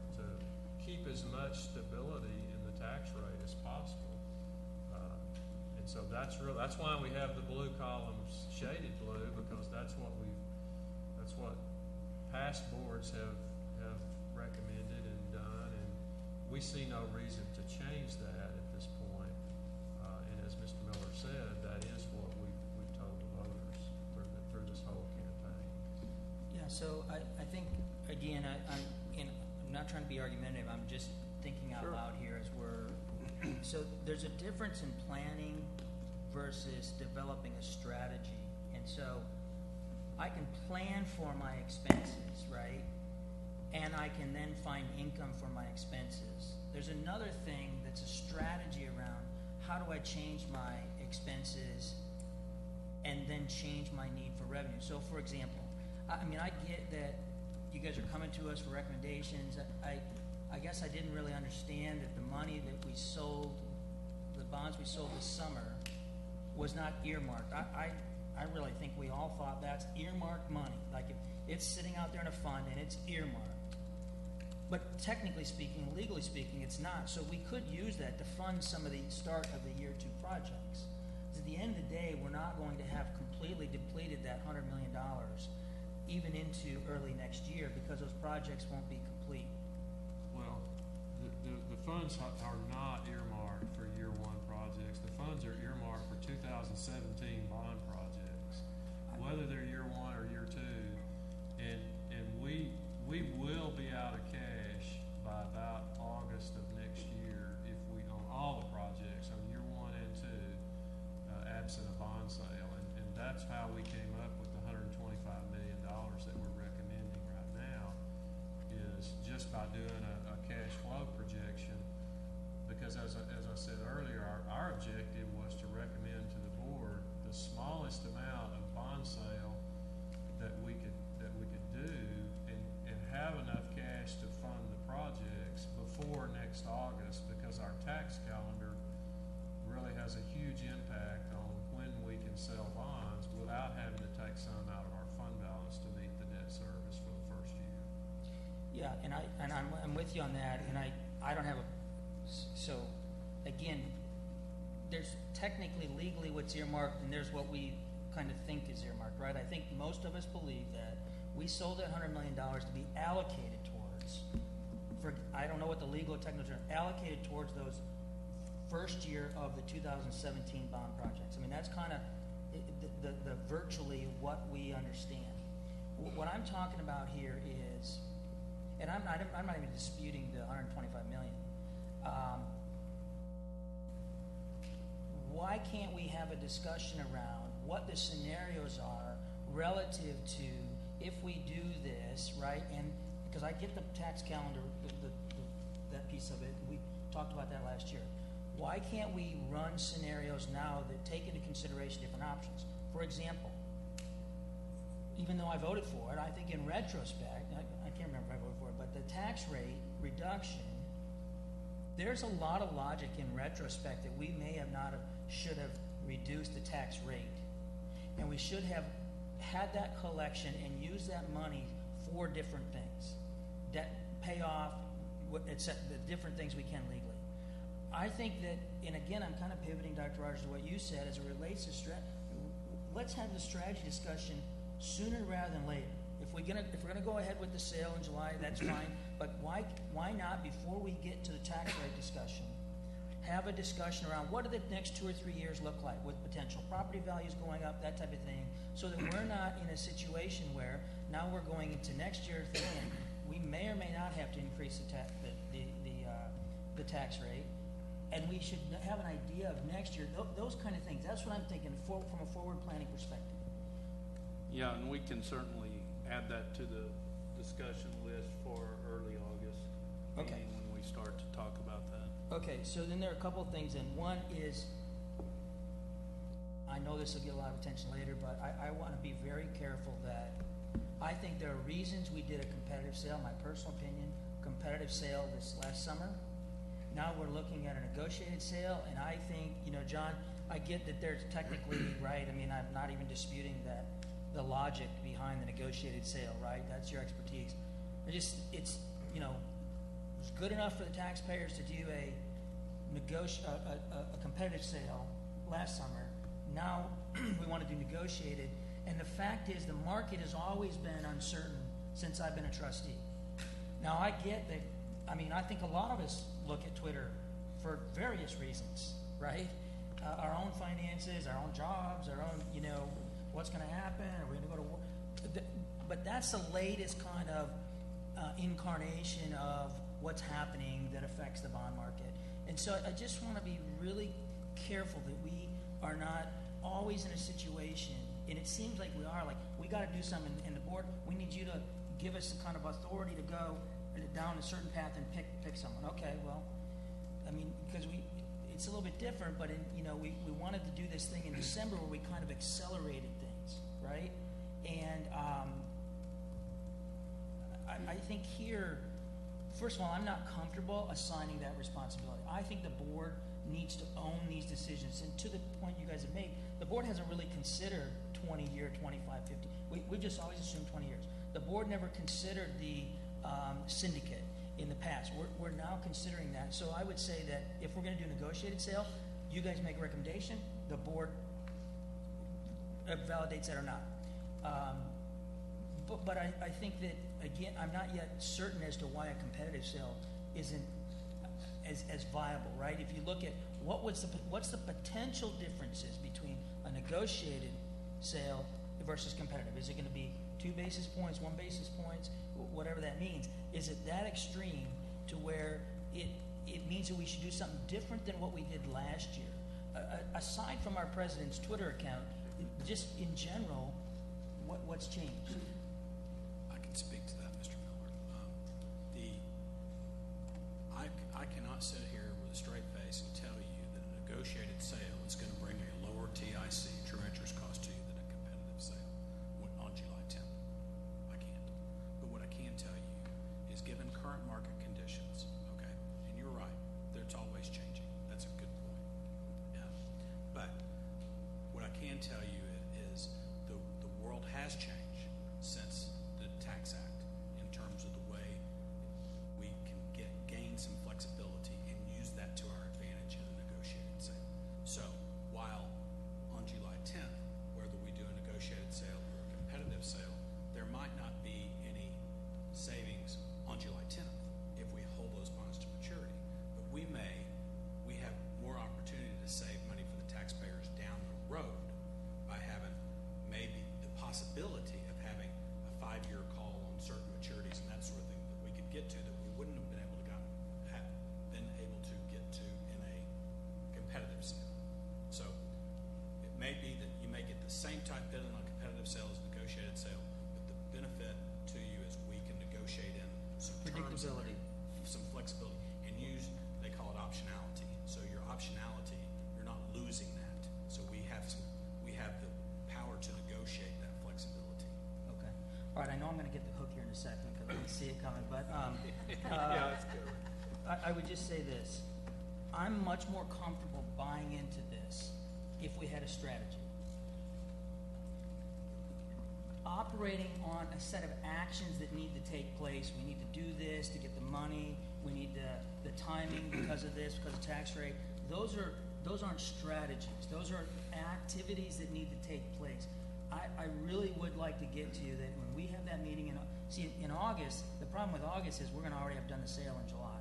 keep as much stability in the tax rate as possible. And so that's why we have the blue columns shaded blue, because that's what past boards have recommended and done, and we see no reason to change that at this point. And as Mr. Miller said, that is what we've told the voters through this whole campaign. Yeah, so I think, again, I'm not trying to be argumentative, I'm just thinking out loud here as so there's a difference in planning versus developing a strategy. And so I can plan for my expenses, right? And I can then find income for my expenses. There's another thing that's a strategy around how do I change my expenses and then change my need for revenue. So, for example, I get that you guys are coming to us for recommendations. I guess I didn't really understand that the money that we sold, the bonds we sold this summer, was not earmarked. I really think we all thought that's earmarked money. Like, if it's sitting out there in a fund and it's earmarked. But technically speaking, legally speaking, it's not. So we could use that to fund some of the start of the year 2 projects. At the end of the day, we're not going to have completely depleted that $100 million even into early next year because those projects won't be complete. Well, the funds are not earmarked for year one projects. The funds are earmarked for 2017 bond projects, whether they're year one or year two. And we will be out of cash by about August of next year if we own all the projects on year one and two, absent a bond sale. And that's how we came up with the $125 million that we're recommending right now, is just by doing a cash flow projection. Because as I said earlier, our objective was to recommend to the board the smallest amount of bond sale that we could do and have enough cash to fund the projects before next August, because our tax calendar really has a huge impact on when we can sell bonds without having to take some out of our fund balance to meet the debt service for the first year. Yeah, and I'm with you on that, and I don't have a, so again, there's technically legally what's earmarked, and there's what we kind of think is earmarked, right? I think most of us believe that we sold that $100 million to be allocated towards, I don't know what the legal or technical term, allocated towards those first year of the 2017 bond projects. I mean, that's kind of the virtually what we understand. What I'm talking about here is, and I'm not even disputing the $125 million. Why can't we have a discussion around what the scenarios are relative to if we do this, right? And because I get the tax calendar, that piece of it, we talked about that last year. Why can't we run scenarios now that take into consideration different options? For example, even though I voted for it, I think in retrospect, I can't remember if I voted for it, but the tax rate reduction, there's a lot of logic in retrospect that we may have not have, should have reduced the tax rate. And we should have had that collection and used that money for different things. Debt payoff, etc., the different things we can legally. I think that, and again, I'm kind of pivoting, Dr. Rogers, to what you said as it relates to let's have the strategy discussion sooner rather than later. If we're gonna go ahead with the sale in July, that's fine. But why not, before we get to the tax rate discussion, have a discussion around what do the next 2 or 3 years look like with potential property values going up, that type of thing, so that we're not in a situation where now we're going into next year thinking we may or may not have to increase the tax rate, and we should have an idea of next year. Those kind of things. That's what I'm thinking from a forward planning perspective. Yeah, and we can certainly add that to the discussion list for early August Okay. meeting when we start to talk about that. Okay, so then there are a couple of things, and one is, I know this will get a lot of attention later, but I want to be very careful that I think there are reasons we did a competitive sale, my personal opinion, competitive sale this last summer. Now we're looking at a negotiated sale, and I think, John, I get that there's technically, right, I mean, I'm not even disputing that, the logic behind the negotiated sale, right? That's your expertise. It's good enough for the taxpayers to do a competitive sale last summer. Now we want to do negotiated, and the fact is the market has always been uncertain since I've been a trustee. Now I get that. I mean, I think a lot of us look at Twitter for various reasons, right? Our own finances, our own jobs, our own, what's going to happen? Are we going to go to war? But that's the latest kind of incarnation of what's happening that affects the bond market. And so I just want to be really careful that we are not always in a situation, and it seems like we are, like we got to do something, and the board, we need you to give us the kind of authority to go down a certain path and pick someone. Okay, well, I mean, because it's a little bit different, but we wanted to do this thing in December where we kind of accelerated things, right? And I think here, first of all, I'm not comfortable assigning that responsibility. I think the board needs to own these decisions. And to the point you guys have made, the board hasn't really considered 20-year, 25, 50. We just always assumed 20 years. The board never considered the syndicate in the past. We're now considering that. So I would say that if we're going to do a negotiated sale, you guys make a recommendation, the board validates that or not. But I think that, again, I'm not yet certain as to why a competitive sale isn't as viable, right? If you look at what's the potential differences between a negotiated sale versus competitive? Is it going to be 2 basis points, 1 basis points, whatever that means? Is it that extreme to where it means that we should do something different than what we did last year? Aside from our president's Twitter account, just in general, what's changed? I can speak to that, Mr. Miller. I cannot sit here with a straight face and tell you that a negotiated sale is going to bring a lower TIC, true interest cost, to you than a competitive sale on July 10th. I can't. But what I can tell you is, given current market conditions, okay, and you're right, it's always changing. That's a good point. Yeah. But what I can tell you is the world has changed since the Tax Act in terms of the way we can gain some flexibility and use that to our advantage in a negotiated sale. So while on July 10th, whether we do a negotiated sale or a competitive sale, there might not be any savings on July 10th if we hold those bonds to maturity. But we have more opportunity to save money for the taxpayers down the road by having maybe the possibility of having a 5-year call on certain maturities and that sort of thing that we could get to that we wouldn't have been able to get to in a competitive sale. So it may be that you may get the same type bid on a competitive sale as a negotiated sale, but the benefit to you is we can negotiate in some terms, Predictability. some flexibility, and use, they call it optionality. So your optionality, you're not losing that. So we have the power to negotiate that flexibility. Okay. All right, I know I'm going to get the hook here in a second because I can see it coming, but Yeah, that's good. I would just say this. I'm much more comfortable buying into this if we had a strategy. Operating on a set of actions that need to take place. We need to do this to get the money. We need the timing because of this, because of tax rate. Those aren't strategies. Those are activities that need to take place. I really would like to get to you that when we have that meeting in August, the problem with August is we're going to already have done the sale in July.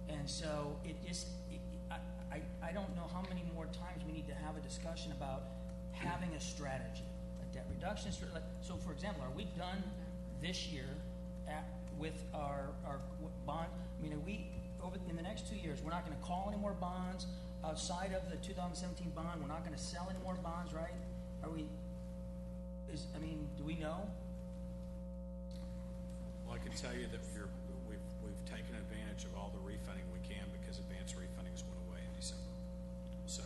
And so I don't know how many more times we need to have a discussion about having a strategy, a debt reduction strategy. So, for example, are we done this year with our bond? I mean, in the next 2 years, we're not going to call any more bonds outside of the 2017 bond. We're not going to sell any more bonds, right? Do we know? Well, I can tell you that we've taken advantage of all the refunding we can because advance refundings went away in December. So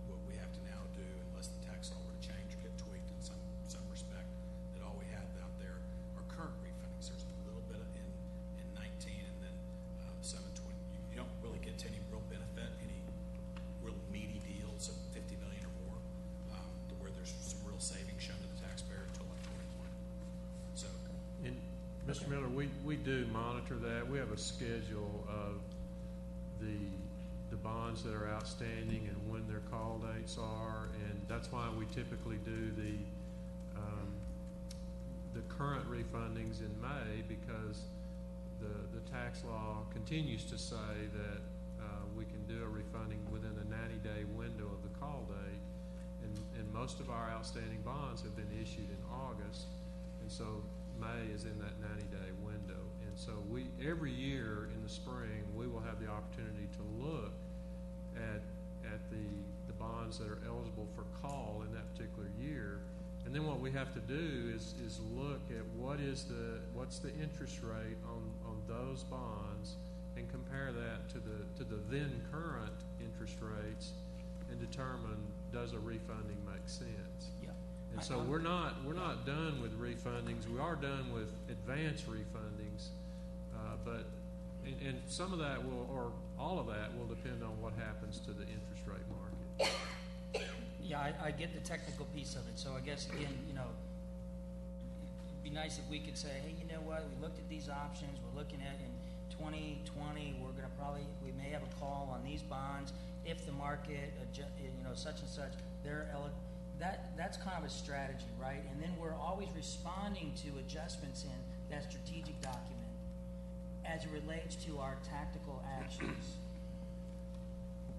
what we have to now do, unless the tax law were to change or get tweaked in some respect, that all we have out there are current refundings. There's a little bit in 19 and then some in 20. You don't really get to any real benefit, any real meaty deals of $50 million or more, to where there's some real savings shown to the taxpayer until like 21. So. And Mr. Miller, we do monitor that. We have a schedule of the bonds that are outstanding and when their call dates are, and that's why we typically do the current refundings in May, because the tax law continues to say that we can do a refunding within the 90-day window of the call date, and most of our outstanding bonds have been issued in August, and so May is in that 90-day window. And so every year in the spring, we will have the opportunity to look at the bonds that are eligible for call in that particular year. And then what we have to do is look at what's the interest rate on those bonds and compare that to the then current interest rates and determine, does a refunding make sense? Yeah. And so we're not done with refundings. We are done with advance refundings, but some of that or all of that will depend on what happens to the interest rate market. Yeah, I get the technical piece of it. So I guess, again, it'd be nice if we could say, hey, you know what, we looked at these options. We're looking at in 2020, we may have a call on these bonds if the market, such and such, that's kind of a strategy, right? And then we're always responding to adjustments in that strategic document as it relates to our tactical actions.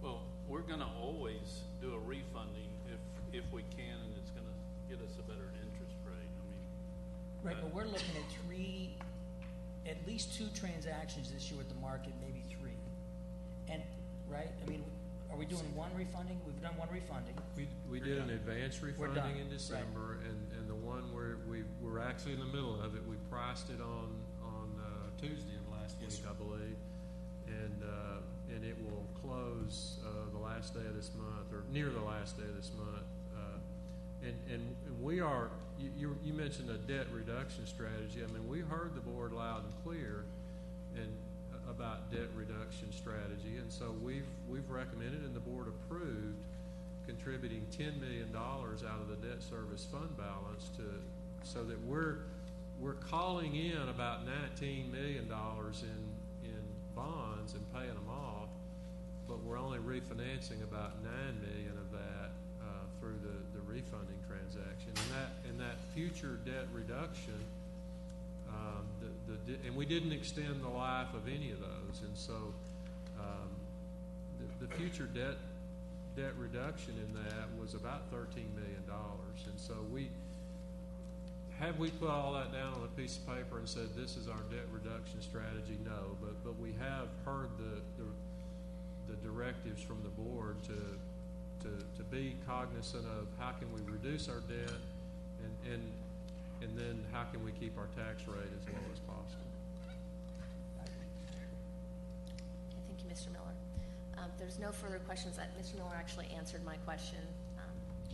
Well, we're gonna always do a refunding if we can, and it's gonna get us a better interest rate. I mean. Right, but we're looking at at least 2 transactions this year with the market, maybe 3. And, right, I mean, are we doing one refunding? We've done one refunding. We did an advance done. refunding in December, and the one where we're actually in the middle of it, we priced it on Tuesday of last week, I believe, and it will close the last day of this month, or near the last day of this month. And we are, you mentioned a debt reduction strategy. I mean, we heard the board loud and clear and about debt reduction strategy, and so we've recommended and the board approved contributing $10 million out of the debt service fund balance so that we're calling in about $19 million in bonds and paying them off, but we're only refinancing about $9 million of that through the refunding transaction. And that future debt reduction, and we didn't extend the life of any of those, and so the future debt reduction in that was about $13 million. And so we put all that down on a piece of paper and said this is our debt reduction strategy? No, but we have heard the directives from the board to be cognizant of how can we reduce our debt and then how can we keep our tax rate as low as possible. Thank you, Mr. Miller. If there's no further questions, Mr. Miller actually answered my question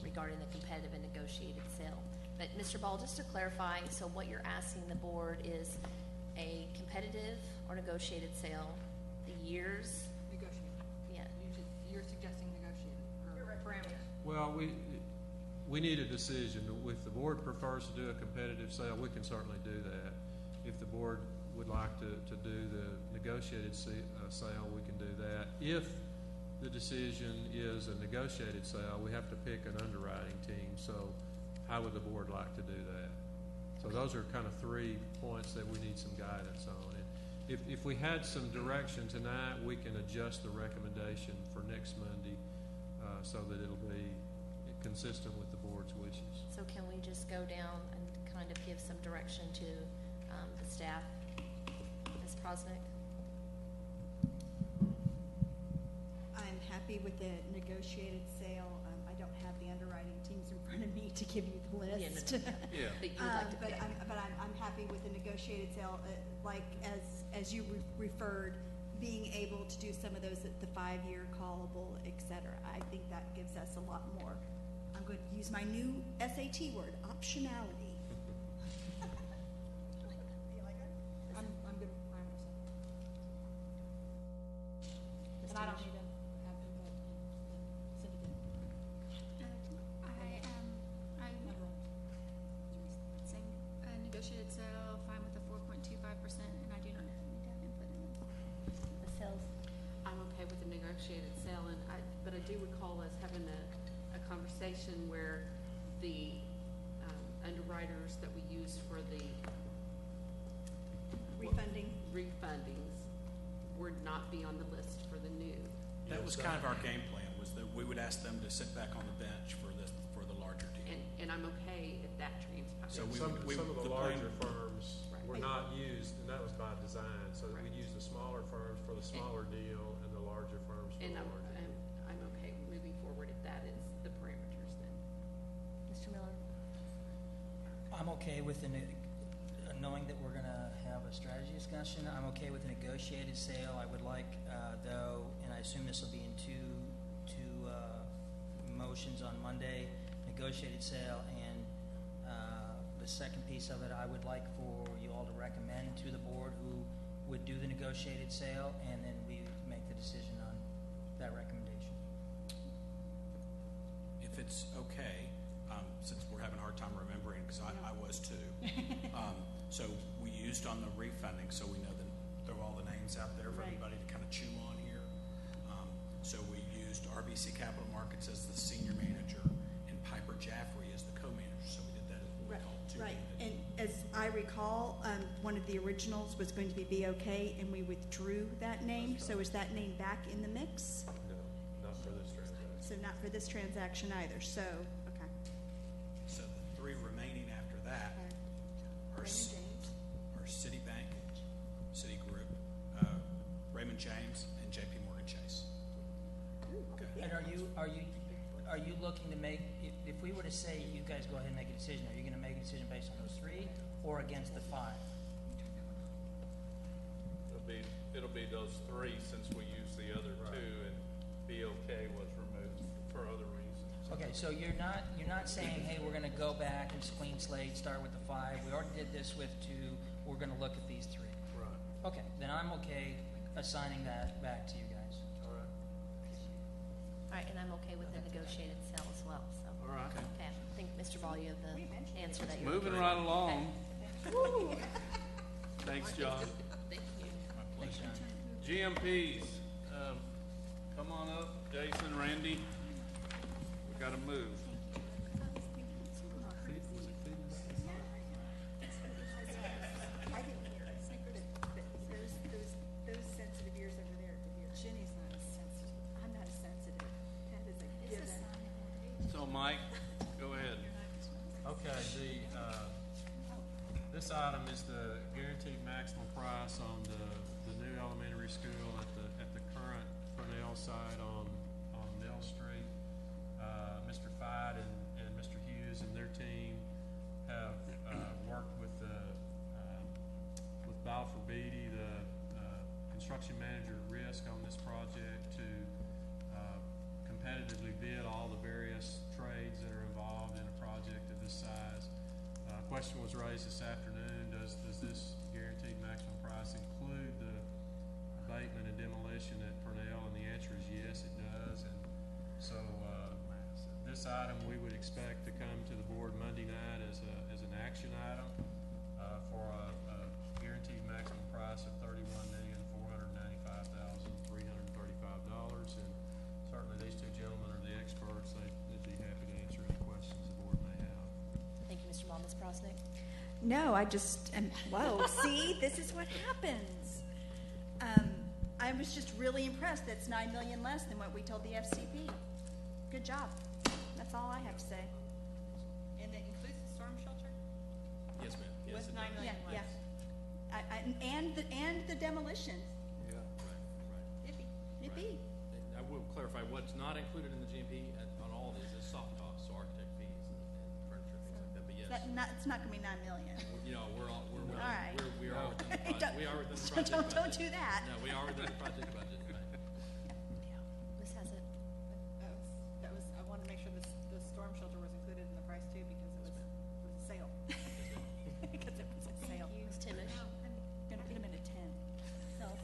regarding the competitive and negotiated sale. But Mr. Ball, just to clarify, so what you're asking the board is a competitive or negotiated sale, the years? Negotiated. Yeah. You're suggesting negotiated, or parameters? Well, we need a decision. If the board prefers to do a competitive sale, we can certainly do that. If the board would like to do the negotiated sale, we can do that. If the decision is a negotiated sale, we have to pick an underwriting team. So how would the board like to do that? So those are kind of 3 points that we need some guidance on. And if we had some direction tonight, we can adjust the recommendation for next Monday so that it'll be consistent with the board's wishes. So can we just go down and kind of give some direction to the staff, Ms. Prosnick? I'm happy with the negotiated sale. I don't have the underwriting teams in front of me to give you the list. Yeah. But you would like to pick. I'm happy with the negotiated sale, like as you referred, being able to do some of those at the 5-year callable, et cetera. I think that gives us a lot more. I'm going to use my new SAT word, optionality. You like it? I'm good with parameters. And I don't need to have input and send it in. I'm saying a negotiated sale, fine with the 4.25%, and I do not need to have input in them. The sales? I'm okay with the negotiated sale, but I do recall us having a conversation where the underwriters that we used for the refundings would not be on the list for the new. That was kind of our game plan, was that we would ask them to sit back on the bench for the larger deal. And I'm okay if that transpires. So some of the larger plan- firms Right. were not used, and that was by design. So Right. we'd use the smaller firms for the smaller deal and the larger firms for And the I'm larger deal. okay moving forward if that is the parameters then. Mr. Miller? I'm okay with knowing that we're going to have a strategy discussion. I'm okay with a negotiated sale. I would like, though, and I assume this will be in two motions on Monday, negotiated sale, and the second piece of it, I would like for you all to recommend to the board who would do the negotiated sale, and then we make the decision on that recommendation. If it's okay, since we're having a hard time remembering, because I was too. So we used on the refunding, so we know throw all the names out there for Right. everybody to kind of chew on here. So we used RBC Capital Markets as the senior manager and Piper Jaffray recall, one of the originals was going to be BOK, and we withdrew that name. So is that name back in the mix? No, not for this transaction. So not for this transaction either, so, okay. So the three remaining after that are, Raymond James. are Citibank, Citigroup, Raymond James, and JP Morgan Chase. And are you looking to make, if we were to say you guys go ahead and make a decision, are you going to make a decision based on those three or against the five? It'll be those three since we used the other two and BOK was removed for other reasons. Okay, so you're not saying, hey, we're going to go back and clean slate, start with the five. We already did this with two. We're going to look at these three. Right. Okay, then I'm okay assigning that back to you guys. All right. All right, and I'm okay with the negotiated sale as well, so. All right. Okay, I think, Mr. Ball, you have the answer that you're. Moving right along. Thanks, John. Thank you. Thanks, John. GMPs, come on up, Jason, Randy. We gotta move. I didn't hear it, but those sensitive ears over there could hear. Jenny's not as sensitive. I'm not as sensitive. That is a given. So, Mike, go ahead. Okay, this item is the guaranteed maximum price on the new elementary school at the current Purnell site on Mill Street. Mr. Fide and Mr. Hughes and their team have worked with Balfour Beatty, the construction manager at risk on this project, to competitively bid all the various trades that are involved in a project of this size. Question was raised this afternoon, does this guaranteed maximum price include the abatement and demolition at Purnell? And the answer is yes, it does. And so this item we would expect to come to the board Monday night as an action item for a guaranteed maximum price of $31,495,335. And certainly these two gentlemen are the experts. They'd be happy to answer any questions the board may have. Thank you, Mr. Ball. Ms. Prosnick? No, I just am, whoa, see, this is what happens. I was just really impressed. That's $9 million less than what we told the FCP. Good job. That's all I have to say. And that includes the storm shelter? Yes, ma'am. Yes, Was it does. $9 million Yeah, less? yeah. And the demolitions. Yeah. Right. Yippee, yippee. I will clarify, what's not included in the GMP on all of these is soft costs, so architect fees and furniture, things like that, but yes. It's not gonna be $9 million. You know, we're All right. we are within the project, we are within the project budget. Don't do that. No, we are within the project budget, right. Yeah. Ms. Hassett? I wanted to make sure the storm shelter was included in the price too, because it was a sale. Because it was a sale. Ms. Timish? I'm gonna put him in a 10. Health?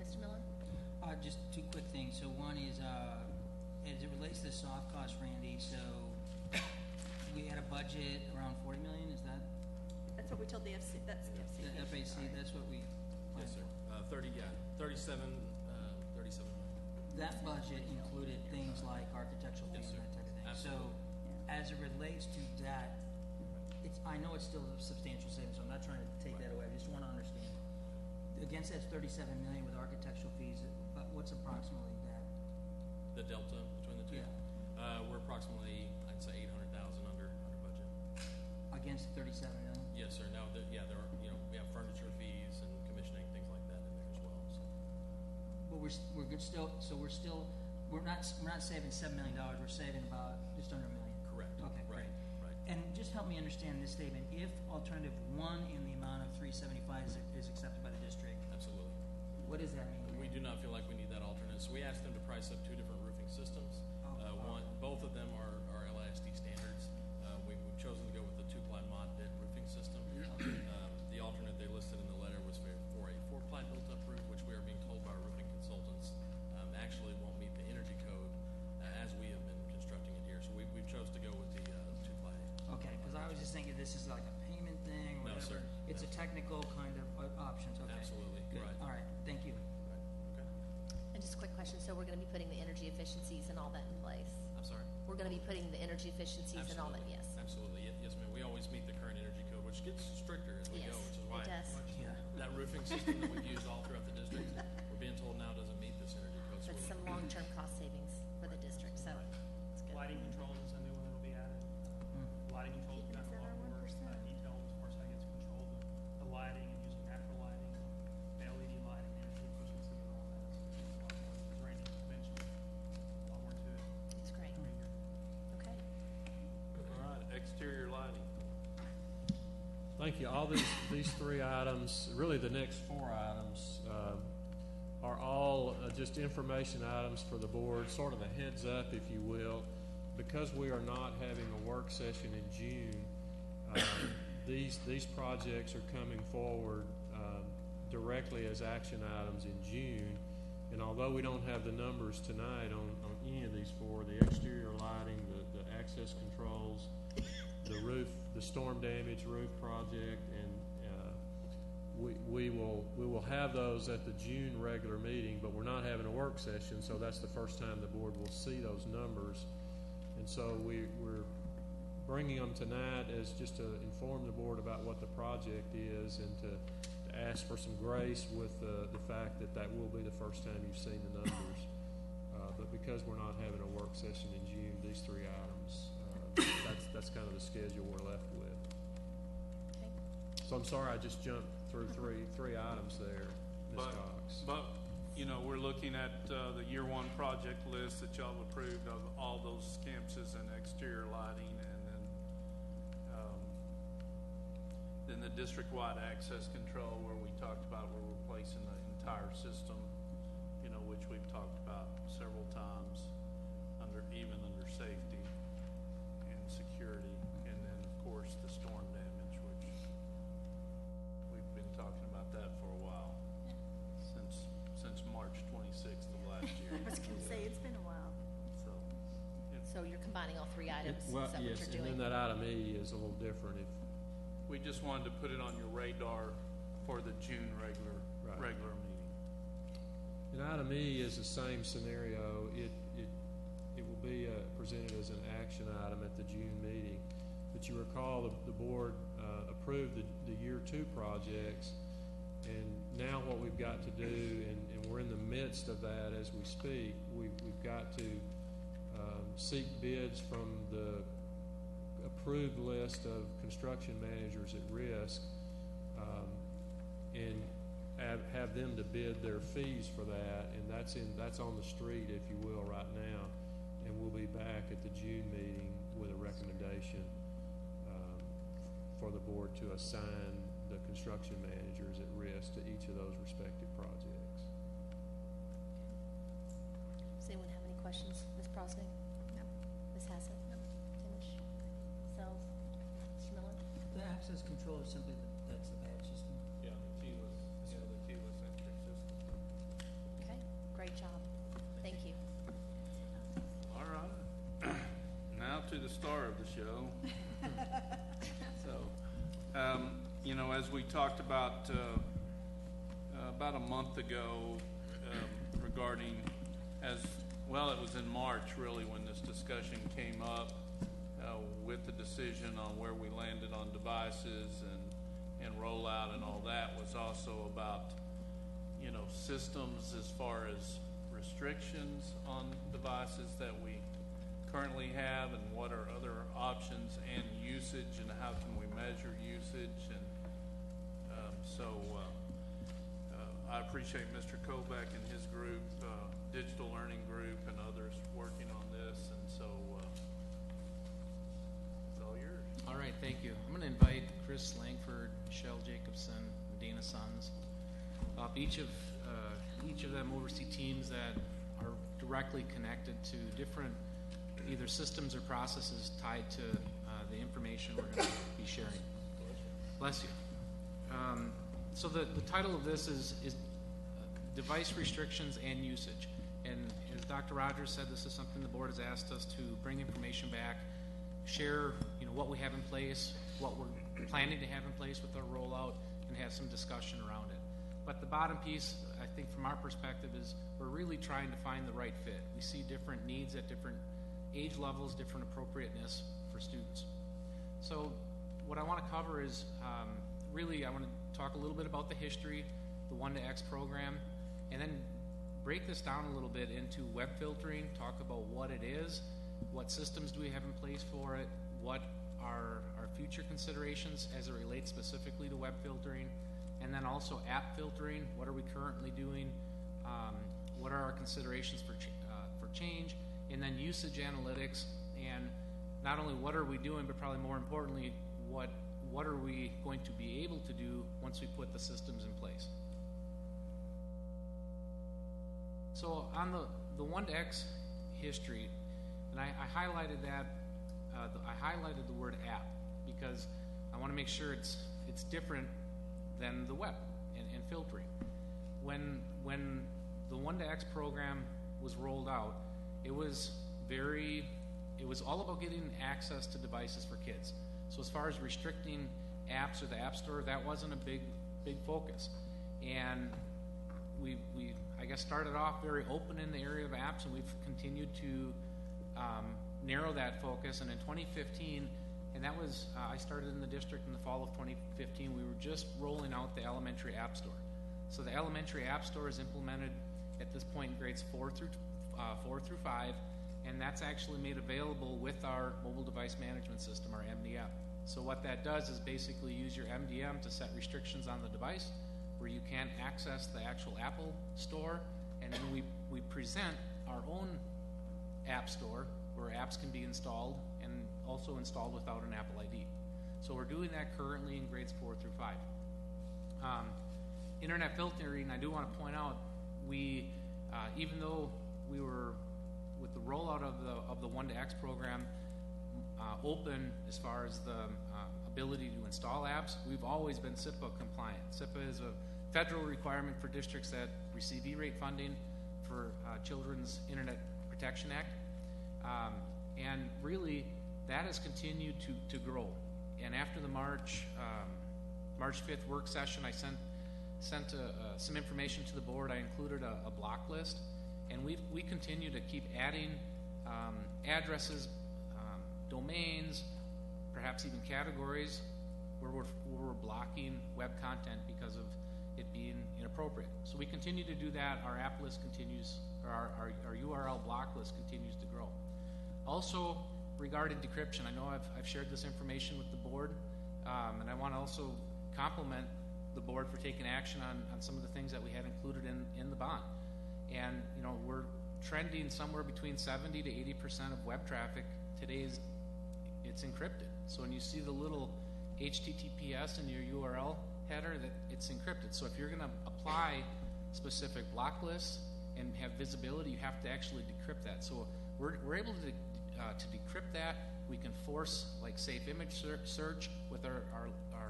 Mr. Miller? Just two quick things. So one is, as it relates to the soft cost, Randy, so we had a budget around 40 million, is that That's what we told the FC, that's the the FCP. FAC? That's what we planned Yes, sir. for. 37 million. That budget included things like architectural fees Yes, and sir. that type of thing. Absolutely. So, as it relates to that, I know it's still a substantial savings, so I'm not trying to take that away. I just want to understand. Against that 37 million with architectural fees, but what's approximately that? The delta between the two? Yeah. We're approximately, I'd say 800,000 under budget. Against 37 million? Yes, sir. Now, there are, we have furniture fees and commissioning, things like that in there as well, so. But we're good still, so we're not saving $7 million, we're saving about just under $1 million. Correct. Okay, Right, great. right. And just help me understand this statement. If alternative one in the amount of 375 is accepted by the district, Absolutely. what does that mean? We do not feel like we need that alternate, so we asked them to price up two different roofing systems. Both of them are LISD standards. We've chosen to go with the two-ply mod bid roofing system. The alternate they listed in the letter was for a four-ply built-up roof, which we are being told by our roofing consultants actually won't meet the energy code as we have been constructing it here. So we've chose to go with the two-ply. Okay, because I was just thinking this is like a payment thing or No, whatever. sir. It's a technical kind of options, okay. Absolutely, Good. right. All right, thank you. Okay. And just a quick question, so we're gonna be putting the energy efficiencies and all that in place? I'm sorry? We're gonna be putting the energy efficiencies and all that, yes? Absolutely. Yes, ma'am. We always meet the current energy code, which which gets stricter as we Yes, go, which is why it does. that roofing system that we've used all throughout the district, we're being told now doesn't meet this energy code. So But some long-term cost savings for the district, so it's good. Lighting controls is a new one that'll be added. Lighting controls have gotten a lot more detailed as far as how it gets controlled, the lighting and using natural lighting, the LED lighting, energy efficiency and all that. So it's a lot more, as Randy mentioned, a lot more to it. It's great. Okay. All right, exterior lighting. Thank you. All these three items, really the next four items, are all just information items for the board, sort of a heads up, if you will. Because we are not having a work session in June, these projects are coming forward directly as action items in June. And although we don't have the numbers tonight on any of these four, the exterior lighting, the access controls, the roof, the storm damage roof project, and we will have those at the June regular meeting, but we're not having a work session, so that's the first time the board will see those numbers. And so we're bringing them tonight as just to inform the board about what the project is and to ask for some grace with the fact that will be the first time you've seen the numbers. But because we're not having a work session in June, these three items, that's kind of the schedule we're left with. Okay. So I'm sorry I just jumped through three items there, Ms. Cox. But, you know, we're looking at the year one project list that y'all approved of all those campuses and exterior lighting, and then the district-wide access control where we talked about we're replacing the entire system, you know, which we've talked about several times even under safety and security, and then of course the storm damage, which we've been talking about that for a while, since March 26th of last year. I was going to say, it's been a while. So you're combining all three items? Well, is that yes, what and you're doing? then that item E is a little different. We just wanted to put it on your radar for the June regular meeting. And item E is the same scenario. It will be presented as an action item at the June meeting. But you recall the board approved the year two projects, and now what we've got to do, and we're in the midst of that as we speak, we've got to seek bids from the approved list of construction managers at risk, and have them to bid their fees for that, and that's on the street, if you will, right now, and we'll be back at the June meeting with a recommendation for the board to assign the construction managers at risk to each of those respective projects. Does anyone have any questions? Ms. Prosnick? No. Ms. Hassett? No. Timish? Sells? Mr. Miller? The access control is simply that's the badge system. Yeah, the keyless entry system. Okay, great job. Thank you. All right. Now to the star of the show. So, you know, as we talked about a month ago regarding, as well, it was in March really when this discussion came up with the decision on where we landed on devices and rollout and all that, was also about, you know, systems as far as restrictions on devices that we currently have, and what are other options, and usage, and how can we measure usage. And I appreciate Mr. Kobeck and his group, Digital Learning Group, and others working on this, and so it's all yours. All right, thank you. I'm going to invite Chris Langford, Michelle Jacobson, and Dana Sons. Each of them oversee teams that are directly connected to different either systems or processes tied to the information we're going to be sharing. Bless you. So the title of this is Device Restrictions and Usage. And as Dr. Rogers said, this is something the board has asked us to bring information back, share what we have in place, what we're planning to have in place with our rollout, and have some discussion around it. But the bottom piece, I think from our perspective, is we're really trying to find the right fit. We see different needs at different age levels, different appropriateness for students. So what I want to cover is really I want to talk a little bit about the history, the 1-to-X program, and then break this down a little bit into web filtering, talk about what it is, what systems do we have in place for it, what are our future considerations as it relates specifically to web filtering, and then also app filtering, what are we currently doing, what are our considerations for change, and then usage analytics, and not only what are we doing, but probably more importantly, what are we going to be able to do once we put the systems in place. So on the 1-to-X history, and I highlighted that, I highlighted the word app because I want to make sure it's different than the web and filtering. When the 1-to-X program was rolled out, it was all about getting access to devices for kids. So as far as restricting apps or the App Store, that wasn't a big focus. And we I guess started off very open in the area of apps, and we've continued to narrow that focus. And in 2015, and that was I started in the district in the fall of 2015. We were just rolling out the elementary App Store. So the elementary App Store is implemented at this point in grades 4 through 5, and that's actually made available with our mobile device management system, our MDM. So what that does is basically use your MDM to set restrictions on the device where you can't access the actual Apple Store, and then we present our own App Store where apps can be installed and also installed without an Apple ID. So we're doing that currently in grades 4 through 5. Internet filtering, I do want to point out, we even though we were with the rollout of the 1-to-X program open as far as the ability to install apps, we've always been SIPA compliant. SIPA is a federal requirement for districts that receive E-rate funding for Children's Internet Protection Act, and really that has continued to grow. And after the March 5th work session, I sent some information to the board. I included a block list, and we continue to keep adding addresses, domains, perhaps even categories where we're blocking web content because of it being inappropriate. So we continue to do that. Our app list continues, or our URL block list continues to grow. Also, regarding decryption, I know I've shared this information with the board, and I want to also compliment the board for taking action on some of the things that we had included in the bond. And we're trending somewhere between 70 to 80% of web traffic today it's encrypted. So when you see the little HTTPS in your URL header, that it's encrypted. So if you're going to apply specific block lists and have visibility, you have to actually decrypt that. So we're able to decrypt that. We can force like safe image search with our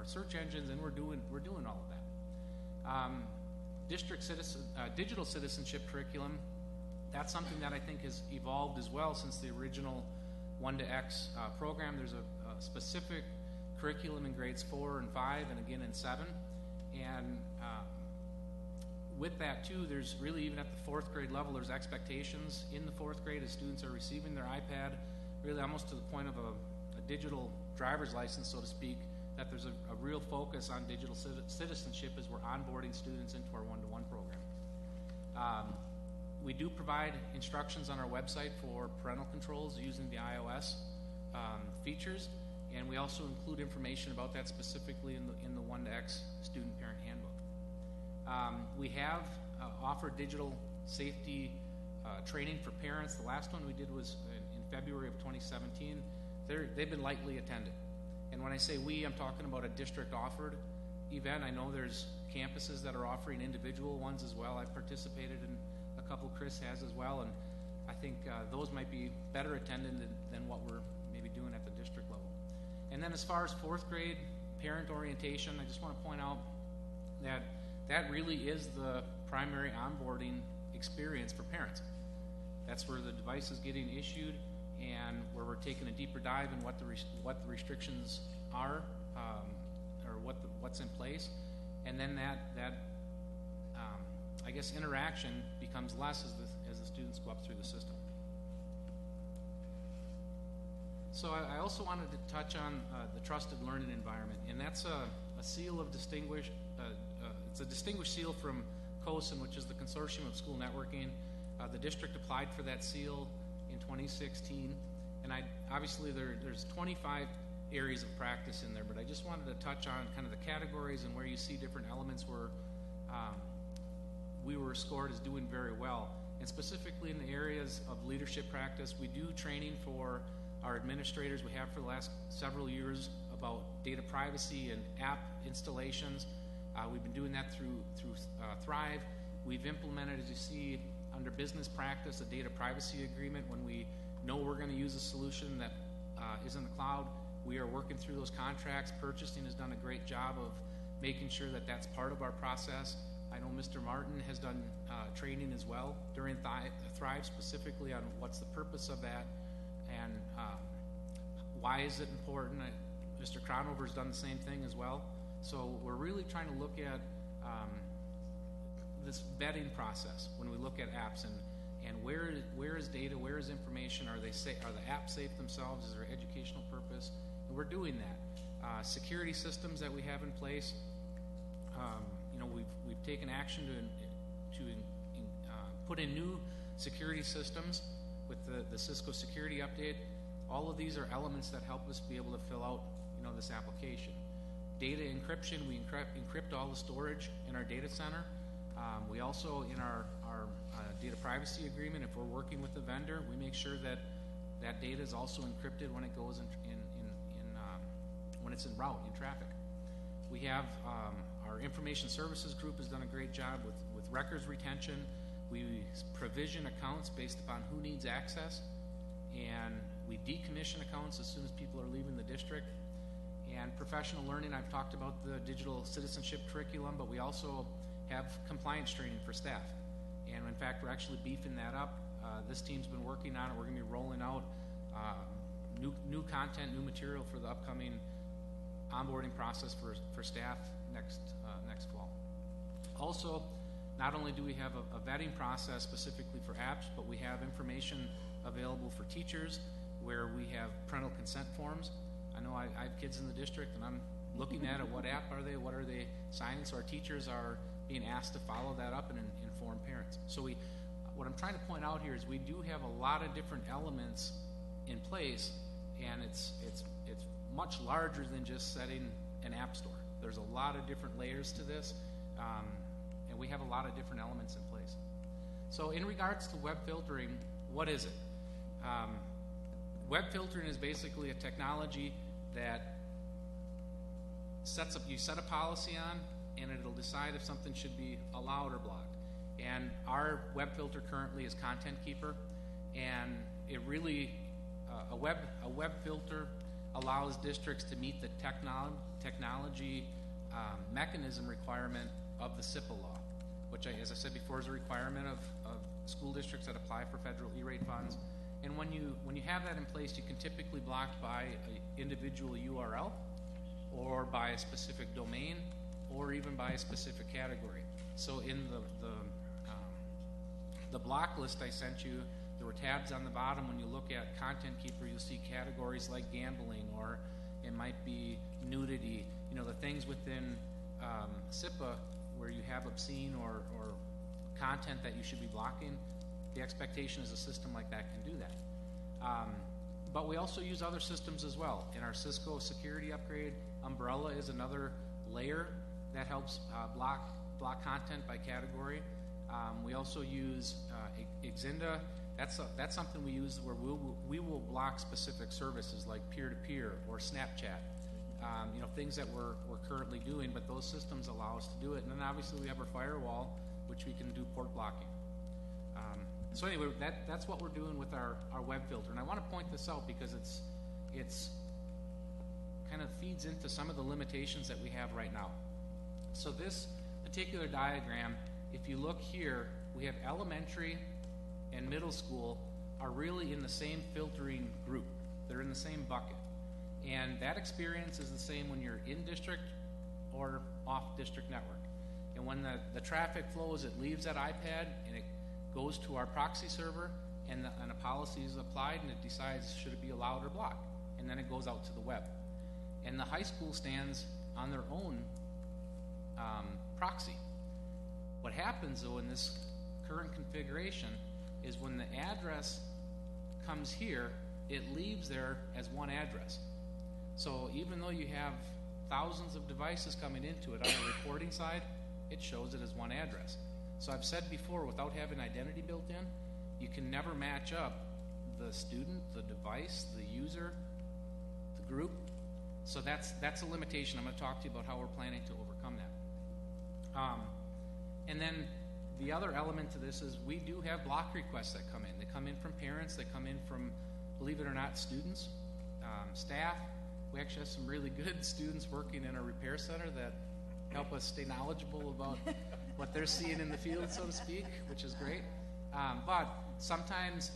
search engines, and we're doing all of that. Digital citizenship curriculum, that's something that I think has evolved as well since the original 1-to-X program. There's a specific curriculum in grades 4 and 5 and again in 7. And with that too, there's really, even at the 4th grade level, there's expectations in the 4th grade as students are receiving their iPad, really almost to the point of a digital driver's license, so to speak, that there's a real focus on digital citizenship as we're onboarding students into our 1-to-1 program. We do provide instructions on our website for parental controls using the iOS features, and we also include information about that specifically in the 1-to-X student parent handbook. We have offered digital safety training for parents. The last one we did was in February of 2017. They've been lightly attended. And when I say we, I'm talking about a district-offered event. I know there's campuses that are offering individual ones as well. I've participated in a couple Chris has as well, and I think those might be better attended than what we're maybe doing at the district level. And then as far as 4th grade parent orientation, I just want to point out that really is the primary onboarding experience for parents. That's where the device is getting issued and where we're taking a deeper dive in what the restrictions are, or what's in place, and then that I guess interaction becomes less as the students go up through the system. So I also wanted to touch on the trusted learning environment, and that's a seal of distinguished. It's a distinguished seal from COSIN, which is the Consortium of School Networking. The district applied for that seal in 2016, and obviously there's 25 areas of practice in there, but I just wanted to touch on kind of the categories and where you see different elements where we were scored as doing very well. And specifically in the areas of leadership practice, we do training for our administrators. We have for the last several years about data privacy and app installations. We've been doing that through Thrive. We've implemented, as you see, under business practice, a data privacy agreement. When we know we're going to use a solution that is in the cloud, we are working through those contracts. Purchasing has done a great job of making sure that that's part of our process. I know Mr. Martin has done training as well during Thrive, specifically on what's the purpose of that and why is it important. Mr. Cronover's done the same thing as well. So we're really trying to look at this vetting process when we look at apps and where is data, where is information, are the apps safe themselves, is there educational purpose, and we're doing that. Security systems that we have in place, we've taken action to put in new security systems with the Cisco security update. All of these are elements that help us be able to fill out this application. Data encryption, we encrypt all the storage in our data center. We also, in our data privacy agreement, if we're working with a vendor, we make sure that that data is also encrypted when it goes when it's en route, in traffic. We have our information services group has done a great job with records retention. We provision accounts based upon who needs access, and we decommission accounts as soon as people are leaving the district. And professional learning, I've talked about the digital citizenship curriculum, but we also have compliance training for staff. And in fact, we're actually beefing that up. This team's been working on it. We're going to be rolling out new content, new material for the upcoming onboarding process for staff next fall. Also, not only do we have a vetting process specifically for apps, but we have information available for teachers where we have parental consent forms. I know I have kids in the district, and I'm looking at it. What app are they? What are they signing? So our teachers are being asked to follow that up and inform parents. So what I'm trying to point out here is we do have a lot of different elements in place, and it's much larger than just setting an app store. There's a lot of different layers to this, and we have a lot of different elements in place. So in regards to web filtering, what is it? Web filtering is basically a technology that you set a policy on, and it'll decide if something should be allowed or blocked. And our web filter currently is Content Keeper, and it really a web filter allows districts to meet the technology mechanism requirement of the SIPA law, which, as I said before, is a requirement of school districts that apply for federal E-rate funds. And when you have that in place, you can typically block by an individual URL, or by a specific domain, or even by a specific category. So in the block list I sent you, there were tabs on the bottom. When you look at Content Keeper, you'll see categories like gambling, or it might be nudity. The things within SIPA where you have obscene or content that you should be blocking. The expectation is a system like that can do that. But we also use other systems as well. In our Cisco security upgrade, Umbrella is another layer that helps block content by category. We also use Exinda. That's something we use where we will block specific services like peer-to-peer or Snapchat. Things that we're currently doing, but those systems allow us to do it. And then obviously we have our firewall, which we can do port blocking. So anyway, that's what we're doing with our web filter. And I want to point this out because it's kind of feeds into some of the limitations that we have right now. So this particular diagram, if you look here, we have elementary and middle school are really in the same filtering group. They're in the same bucket. And that experience is the same when you're in district or off district network. And when the traffic flows, it leaves that iPad and it goes to our proxy server, and a policy is applied, and it decides should it be allowed or blocked. and then it goes out to the web. And the high school stands on their own proxy. What happens, though, in this current configuration is when the address comes here, it leaves there as one address. So even though you have thousands of devices coming into it on the reporting side, it shows it as one address. So I've said before, without having identity built in, you can never match up the student, the device, the user, the group. So that's a limitation. I'm going to talk to you about how we're planning to overcome that. And then the other element to this is we do have block requests that come in. They come in from parents. They come in from, believe it or not, students, staff. We actually have some really good students working in our repair center that help us stay knowledgeable about what they're seeing in the field, so to speak, which is great. But sometimes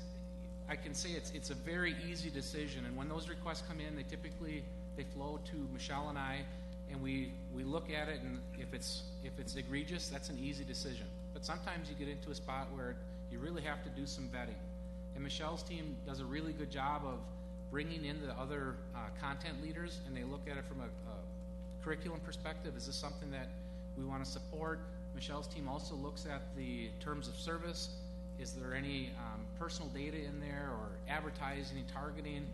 I can say it's a very easy decision. And when those requests come in, they flow to Michelle and I, and we look at it, and if it's egregious, that's an easy decision. But sometimes you get into a spot where you really have to do some vetting. And Michelle's team does a really good job of bringing in the other content leaders, and they look at it from a curriculum perspective. Is this something that we want to support? Michelle's team also looks at the terms of service. Is there any personal data in there, or advertising, targeting?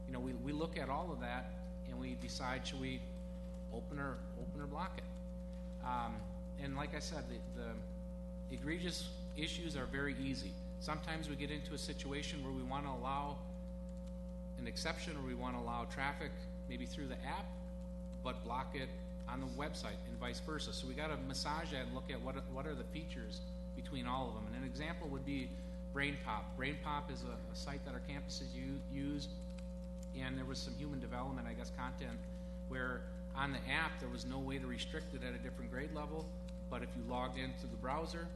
You know, we look at all of that, and we decide, should we open or block it? And like I said, the egregious issues are very easy. Sometimes we get into a situation where we want to allow an exception, or we want to allow traffic maybe through the app, but block it on the website, and vice versa. So we got to massage that and look at what are the features between all of them. And an example would be BrainPop. BrainPop is a site that our campuses use, and there was some human development, I guess, content where on the app there was no way to restrict it at a different grade level, but if you logged into the browser,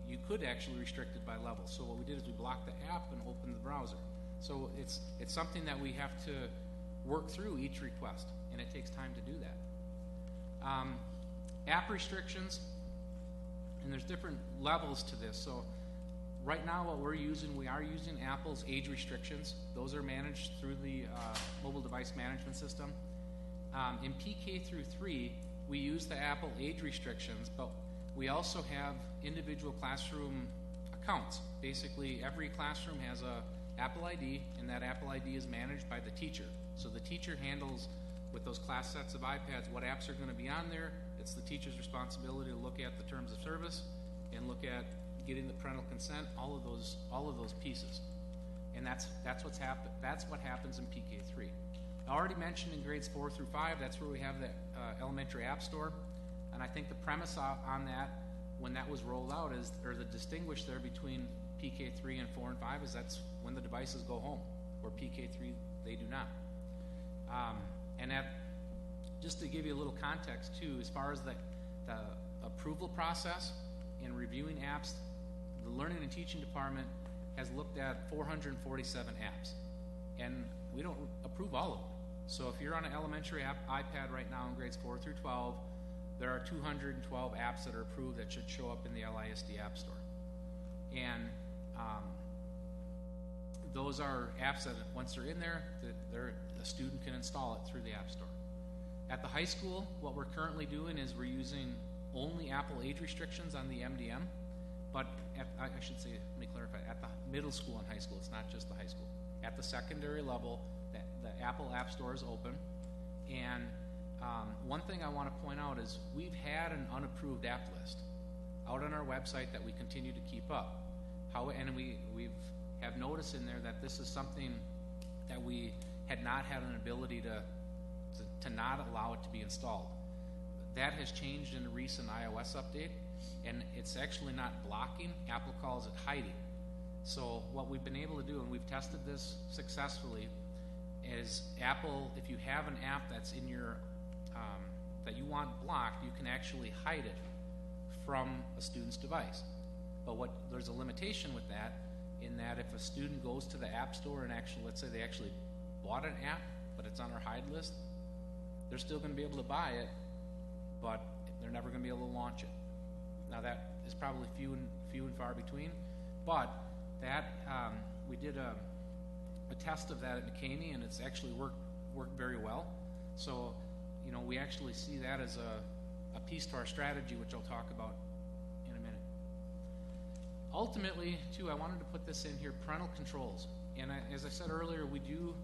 you could actually restrict it by level. So what we did is we blocked the app and opened the browser. So it's something that we have to work through each request, and it takes time to do that. App restrictions, and there's different levels to this. So right now what we are using Apple's age restrictions. Those are managed through the mobile device management system. In PK through 3, we use the Apple age restrictions, but we also have individual classroom accounts. Basically, every classroom has a Apple ID, and that Apple ID is managed by the teacher. So the teacher handles, with those class sets of iPads, what apps are going to be on there. It's the teacher's responsibility to look at the terms of service and look at getting the parental consent, all of those pieces. And that's what happens in PK3. I already mentioned in grades 4 through 5, that's where we have the elementary app store. And I think the premise on that, when that was rolled out, or the distinguish there between PK3 and 4 and 5, is that's when the devices go home, where PK3 they do not. And that, just to give you a little context too, as far as the approval process in reviewing apps, the Learning and Teaching Department has looked at 447 apps, and we don't approve all of them. So if you're on an elementary iPad right now in grades 4 through 12, there are 212 apps that are approved that should show up in the LISD App Store. And those are apps that once they're in there, a student can install it through the App Store. At the high school, what we're currently doing is we're using only Apple age restrictions on the MDM, but I should say, let me clarify, at the middle school and high school, it's not just the high school. At the secondary level, the Apple App Store is open, and one thing I want to point out is we've had an unapproved app list out on our website that we continue to keep up. And we have noticed in there that this is something that we had not had an ability to not allow it to be installed. That has changed in a recent iOS update, and it's actually not blocking. Apple calls it hiding. So what we've been able to do, and we've tested this successfully, is Apple, if you have an app that's in your that you want blocked, you can actually hide it from a student's device. But there's a limitation with that, in that if a student goes to the App Store and let's say they actually bought an app, but it's on our hide list, they're still going to be able to buy it, but they're never going to be able to launch it. Now that is probably few and far between, but that we did a test of that at McCamey, and it's actually worked very well. So, you know, we actually see that as a piece to our strategy, which I'll talk about in a minute. Ultimately, too, I wanted to put this in here, parental controls. And as I said earlier, we do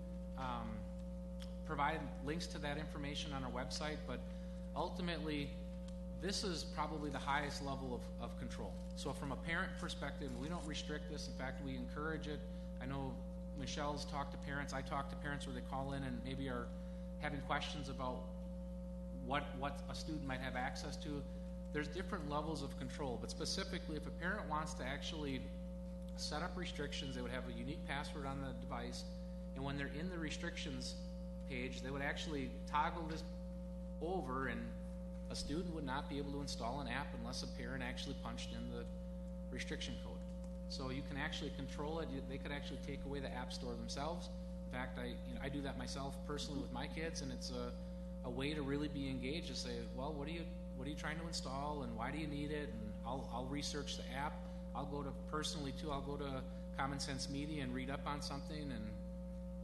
provide links to that information on our website, but ultimately, this is probably the highest level of control. So from a parent perspective, we don't restrict this. In fact, we encourage it. I know Michelle's talked to parents. I talk to parents where they call in and maybe are having questions about what a student might have access to. There's different levels of control, but specifically if a parent wants to actually set up restrictions, they would have a unique password on the device, and when they're in the restrictions page, they would actually toggle this over, and a student would not be able to install an app unless a parent actually punched in the restriction code. So you can actually control it. They could actually take away the app store themselves. In fact, I do that myself personally with my kids, and it's a way to really be engaged, to say, well, what are you trying to install, and why do you need it? And I'll research the app. I'll go to Common Sense Media and read up on something, and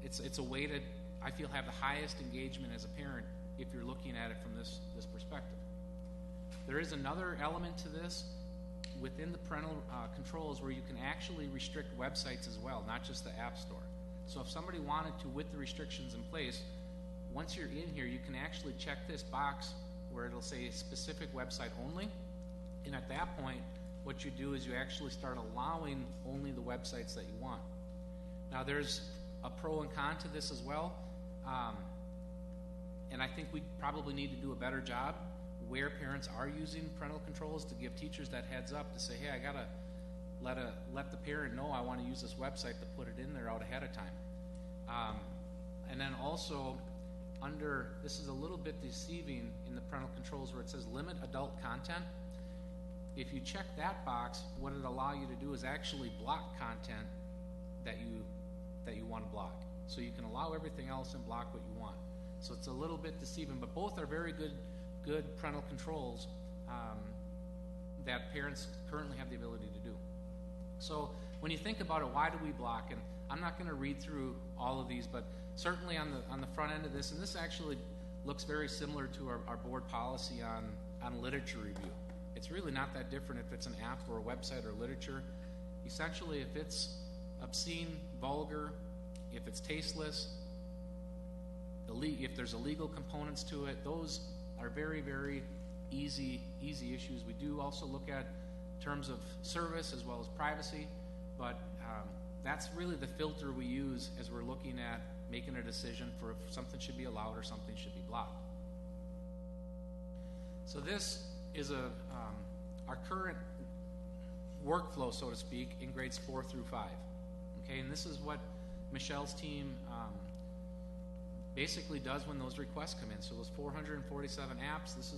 it's a way to, I feel, have the highest engagement as a parent if you're looking at it from this perspective. There is another element to this within the parental controls where you can actually restrict websites as well, not just the App Store. So if somebody wanted to, with the restrictions in place, once you're in here, you can actually check this box where it'll say specific website only, and at that point, what you do is you actually start allowing only the websites that you want. Now there's a pro and con to this as well, and I think we probably need to do a better job where parents are using parental controls to give teachers that heads up to say, hey, I gotta let the parent know I want to use this website, to put it in there out ahead of time. And then also this is a little bit deceiving in the parental controls where it says limit adult content. If you check that box, what it allow you to do is actually block content that you want to block. So you can allow everything else and block what you want. So it's a little bit deceiving, but both are very good parental controls that parents currently have the ability to do. So when you think about it, why do we block? And I'm not going to read through all of these, but certainly on the front end of this, and this actually looks very similar to our board policy on literature review. It's really not that different if it's an app or a website or literature. Essentially, if it's obscene, vulgar, if it's tasteless, if there's illegal components to it, those are very, very easy issues. We do also look at terms of service as well as privacy, but that's really the filter we use as we're looking at making a decision for if something should be allowed or something should be blocked. So this is our current workflow, so to speak, in grades 4 through 5. Okay, and this is what Michelle's team basically does when those requests come in. So those 447 apps, this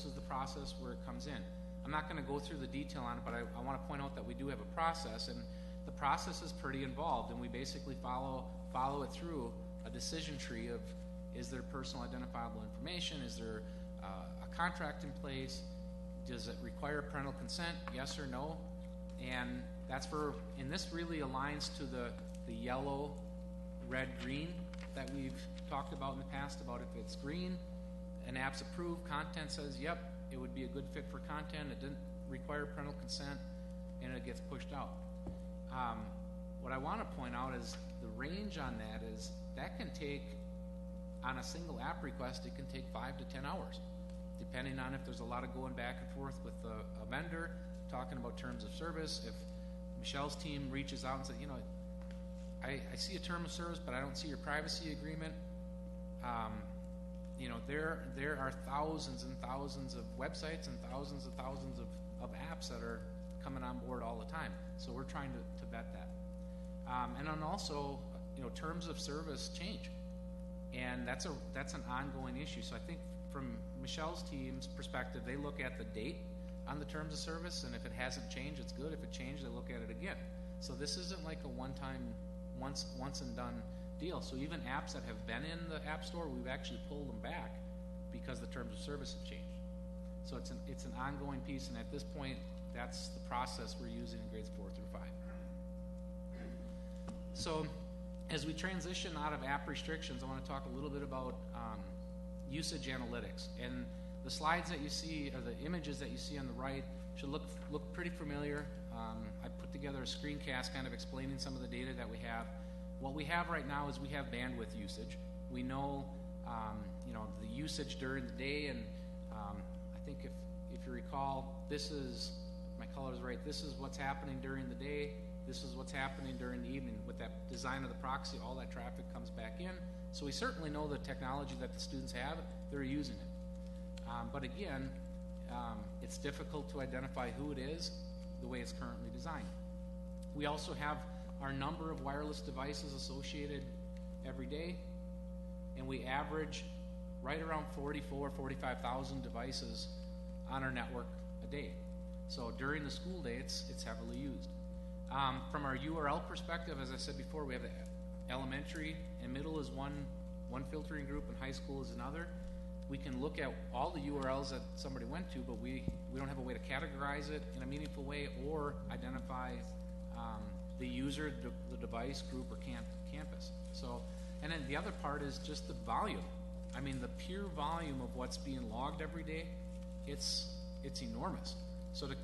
is the process where it comes in. I'm not going to go through the detail on it, but I want to point out that we do have a process, and the process is pretty involved, and we basically follow it through a decision tree of, is there personal identifiable information? Is there a contract in place? Does it require parental consent? Yes or no? And this really aligns to the yellow, red, green that we've talked about in the past, about if it's green, an app's approved, content says, yep, it would be a good fit for content, it didn't require parental consent, and it gets pushed out. What I want to point out is the range on that can take, on a single app request, it can take 5 to 10 hours, depending on if there's a lot of going back and forth with a vendor, talking about terms of service. If Michelle's team reaches out and says, I see a term of service, but I don't see your privacy agreement. There are thousands and thousands of websites and thousands of apps that are coming on board all the time. So we're trying to vet that. And then also, terms of service change, and that's an ongoing issue. So I think from Michelle's team's perspective, they look at the date on the terms of service, and if it hasn't changed, it's good. If it changed, they look at it again. So this isn't like a one-time, once and done deal. So even apps that have been in the App Store, we've actually pulled them back because the terms of service have changed. So it's an ongoing piece, and at this point, that's the process we're using in grades 4 through 5. So As we transition out of app restrictions, I want to talk a little bit about usage analytics. And the slides that you see, or the images that you see on the right, should look pretty familiar. I put together a screencast kind of explaining some of the data that we have. What we have right now is we have bandwidth usage. We know, the usage during the day, and I think if you recall, this is, my color is right, this is what's happening during the day, this is what's happening during the evening. With that design of the proxy, all that traffic comes back in. So we certainly know the technology that the students have, they're using it. But again, it's difficult to identify who it is the way it's currently designed. We also have our number of wireless devices associated every day, and we average right around 45,000 devices on our network a day. So during the school day, it's heavily used. From our URL perspective, as I said before, we have elementary and middle is one filtering group, and high school is another. We can look at all the URLs that somebody went to, but we don't have a way to categorize it in a meaningful way or identify the user, the device, group, or campus. So, and then the other part is just the volume. I mean, the pure volume of what's being logged every day, it's enormous. So to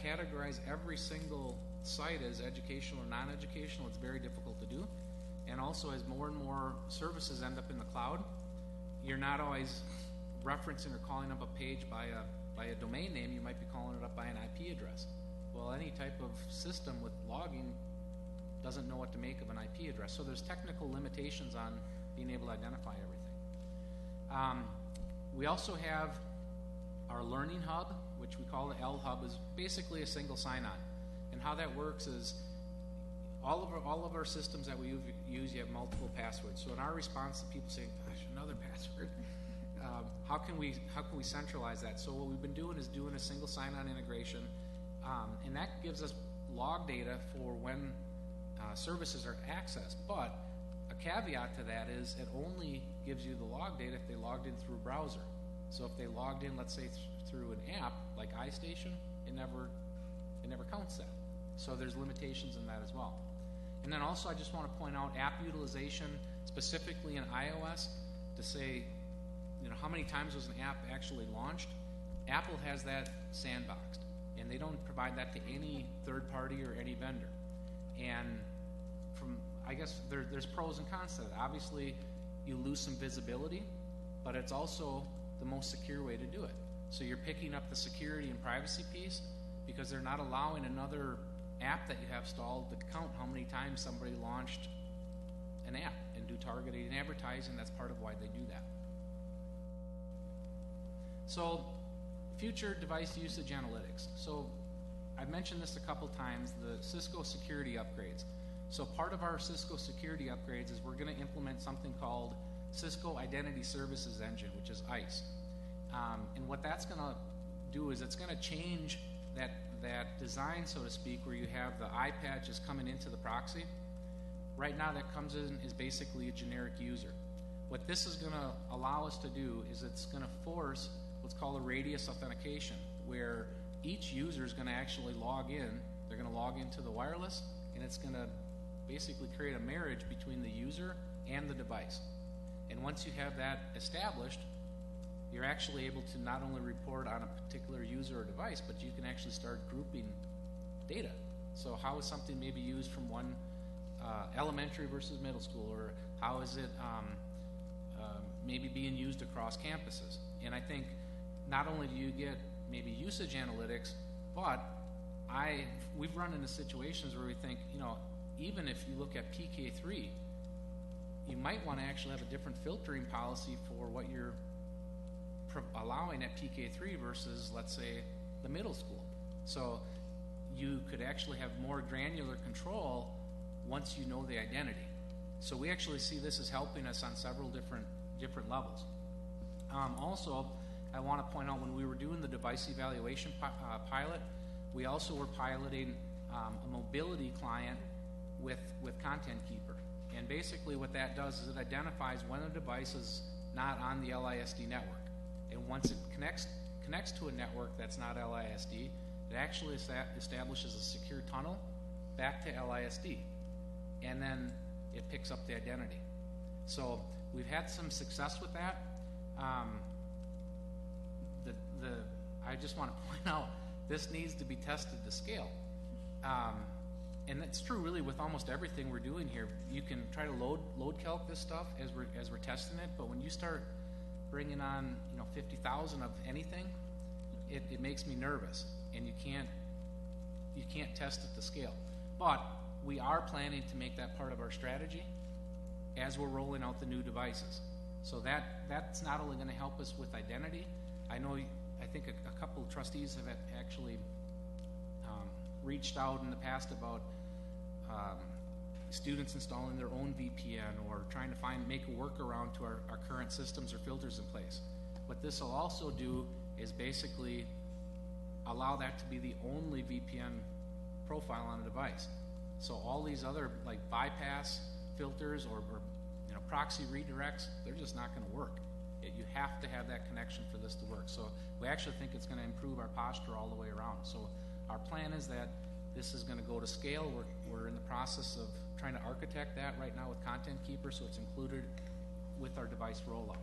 categorize every single site as educational or non-educational, it's very difficult to do. And also, as more and more services end up in the cloud, you're not always referencing or calling up a page by a domain name. You might be calling it up by an IP address. Well, any type of system with logging doesn't know what to make of an IP address. So there's technical limitations on being able to identify everything. We also have our learning hub, which we call the L hub, is basically a single sign-on. And how that works is all of our systems that we use, you have multiple passwords. So in our response to people saying, "Gosh, another password," how can we centralize that? So what we've been doing is doing a single sign-on integration, and that gives us log data for when services are accessed. But a caveat to that is it only gives you the log data if they logged in through a browser. So if they logged in, let's say through an app like iStation, it never counts that. So there's limitations in that as well. And then also I just want to point out app utilization, specifically in iOS, to say, how many times was an app actually launched. Apple has that sandboxed, and they don't provide that to any third party or any vendor. And I guess there's pros and cons to that. Obviously, you lose some visibility, but it's also the most secure way to do it. So you're picking up the security and privacy piece because they're not allowing another app that you have installed to count how many times somebody launched an app and do targeted advertising. That's part of why they do that. So future device usage analytics. So I've mentioned this a couple times, the Cisco security upgrades. So part of our Cisco security upgrades is we're going to implement something called Cisco Identity Services Engine, which is ICE. And what that's going to do is it's going to change that design, so to speak, where you have the eye patches coming into the proxy. Right now that comes in is basically a generic user. What this is going to allow us to do is it's going to force what's called a radius authentication, where each user is going to actually log in. They're going to log into the wireless, and it's going to basically create a marriage between the user and the device. And once you have that established, you're actually able to not only report on a particular user or device, but you can actually start grouping data. So how is something maybe used from one elementary versus middle school, or how is it maybe being used across campuses? And I think not only do you get maybe usage analytics, but we've run into situations where we think, even if you look at PK3, you might want to actually have a different filtering policy for what you're allowing at PK3 versus, let's say, the middle school. So you could actually have more granular control once you know the identity. So we actually see this as helping us on several different levels. Also, I want to point out when we were doing the device evaluation pilot, we also were piloting a mobility client with Content Keeper. And basically what that does is it identifies when a device is not on the LISD network. And once it connects to a network that's not LISD, it actually establishes a secure tunnel back to LISD. And then it picks up the identity. So we've had some success with that. I just want to point out, this needs to be tested to scale. And that's true really with almost everything we're doing here. You can try to load calc this stuff as we're testing it, but when you start bringing on 50,000 of anything, it makes me nervous, and you can't test it to scale. But we are planning to make that part of our strategy as we're rolling out the new devices. So that's not only going to help us with identity. I think a couple of trustees have actually reached out in the past about students installing their own VPN or trying to make a workaround to our current systems or filters in place. What this will also do is basically allow that to be the only VPN profile on a device. So all these other like bypass filters or proxy redirects, they're just not going to work. You have to have that connection for this to work. So we actually think it's going to improve our posture all the way around. So our plan is that this is going to go to scale. We're in the process of trying to architect that right now with Content Keeper, so it's included with our device rollout.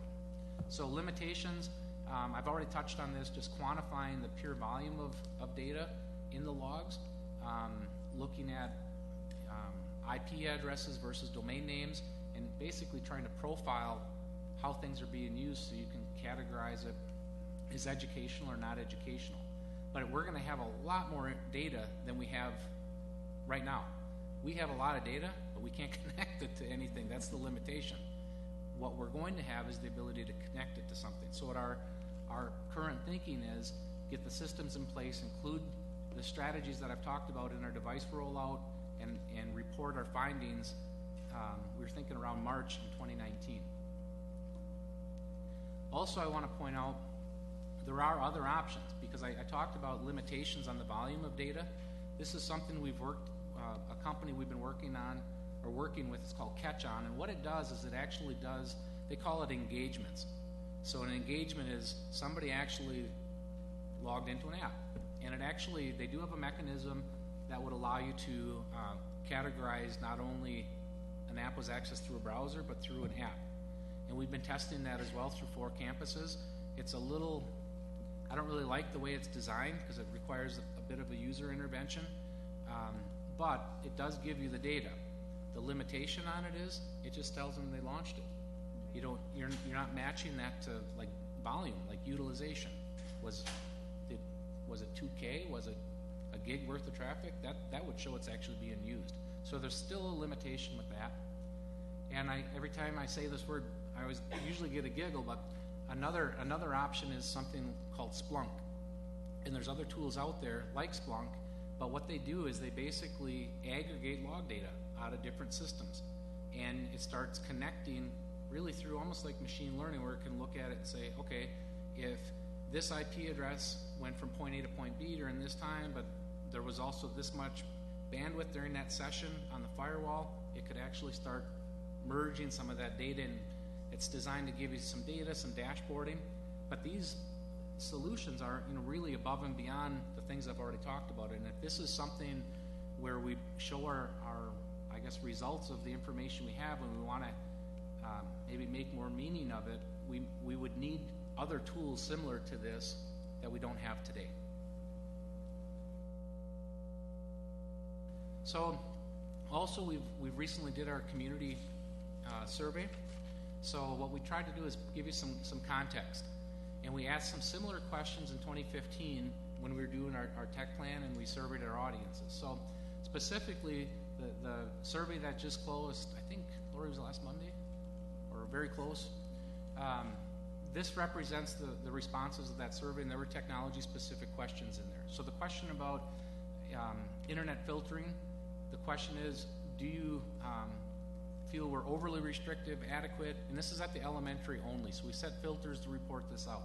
So limitations, I've already touched on this, just quantifying the pure volume of data in the logs, looking at IP addresses versus domain names, and basically trying to profile how things are being used so you can categorize it as educational or not educational. But we're going to have a lot more data than we have right now. We have a lot of data, but we can't connect it to anything. That's the limitation. What we're going to have is the ability to connect it to something. So what our current thinking is, get the systems in place, include the strategies that I've talked about in our device rollout, and report our findings. We're thinking around March in 2019. Also, I want to point out there are other options, because I talked about limitations on the volume of data. This is something we've worked, a company we've been working on, or working with, is called Catch On, and what it does is it actually does, they call it engagements. So an engagement is somebody actually logged into an app, and it actually, they do have a mechanism that would allow you to categorize not only an app was accessed through a browser, but through an app. And we've been testing that as well through 4 campuses. It's a little, I don't really like the way it's designed because it requires a bit of a user intervention, but it does give you the data. The limitation on it is, it just tells them they launched it. You're not matching that to like volume, like utilization. Was it 2K? Was it a gig worth of traffic? That would show it's actually being used. So there's still a limitation with that. And every time I say this word, I always usually get a giggle, but another option is something called Splunk. And there's other tools out there like Splunk, but what they do is they basically aggregate log data out of different systems. And it starts connecting really through almost like machine learning, where it can look at it and say, okay, if this IP address went from point A to point B during this time, but there was also this much bandwidth during that session on the firewall, it could actually start merging some of that data, and it's designed to give you some data, some dashboarding. But these solutions are really above and beyond the things I've already talked about. And if this is something where we show our I guess, results of the information we have, and we want to maybe make more meaning of it, we would need other tools similar to this that we don't have today. So also we've recently did our community survey. So what we tried to do is give you some context. And we asked some similar questions in 2015 when we were doing our tech plan, and we surveyed our audiences. So specifically, the survey that just closed, I think, Lori, was it last Monday? Or very close. This represents the responses of that survey, and there were technology-specific questions in there. So the question about internet filtering, the question is, do you feel we're overly restrictive, adequate? And this is at the elementary only, so we set filters to report this out.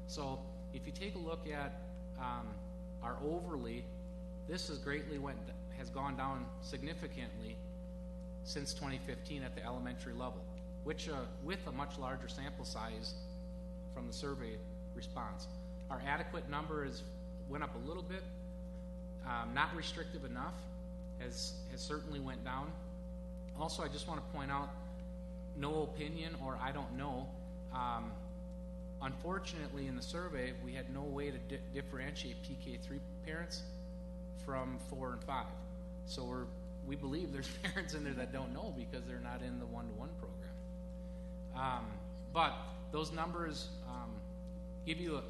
So if you take a look at our overly, this has gone down significantly since 2015 at the elementary level, which with a much larger sample size from the survey response. Our adequate number went up a little bit. Not restrictive enough has certainly went down Also, I just want to point out, no opinion or I don't know. Unfortunately, in the survey, we had no way to differentiate PK3 parents from 4 and 5. So we believe there's parents in there that don't know because they're not in the one-to-one program. But those numbers give you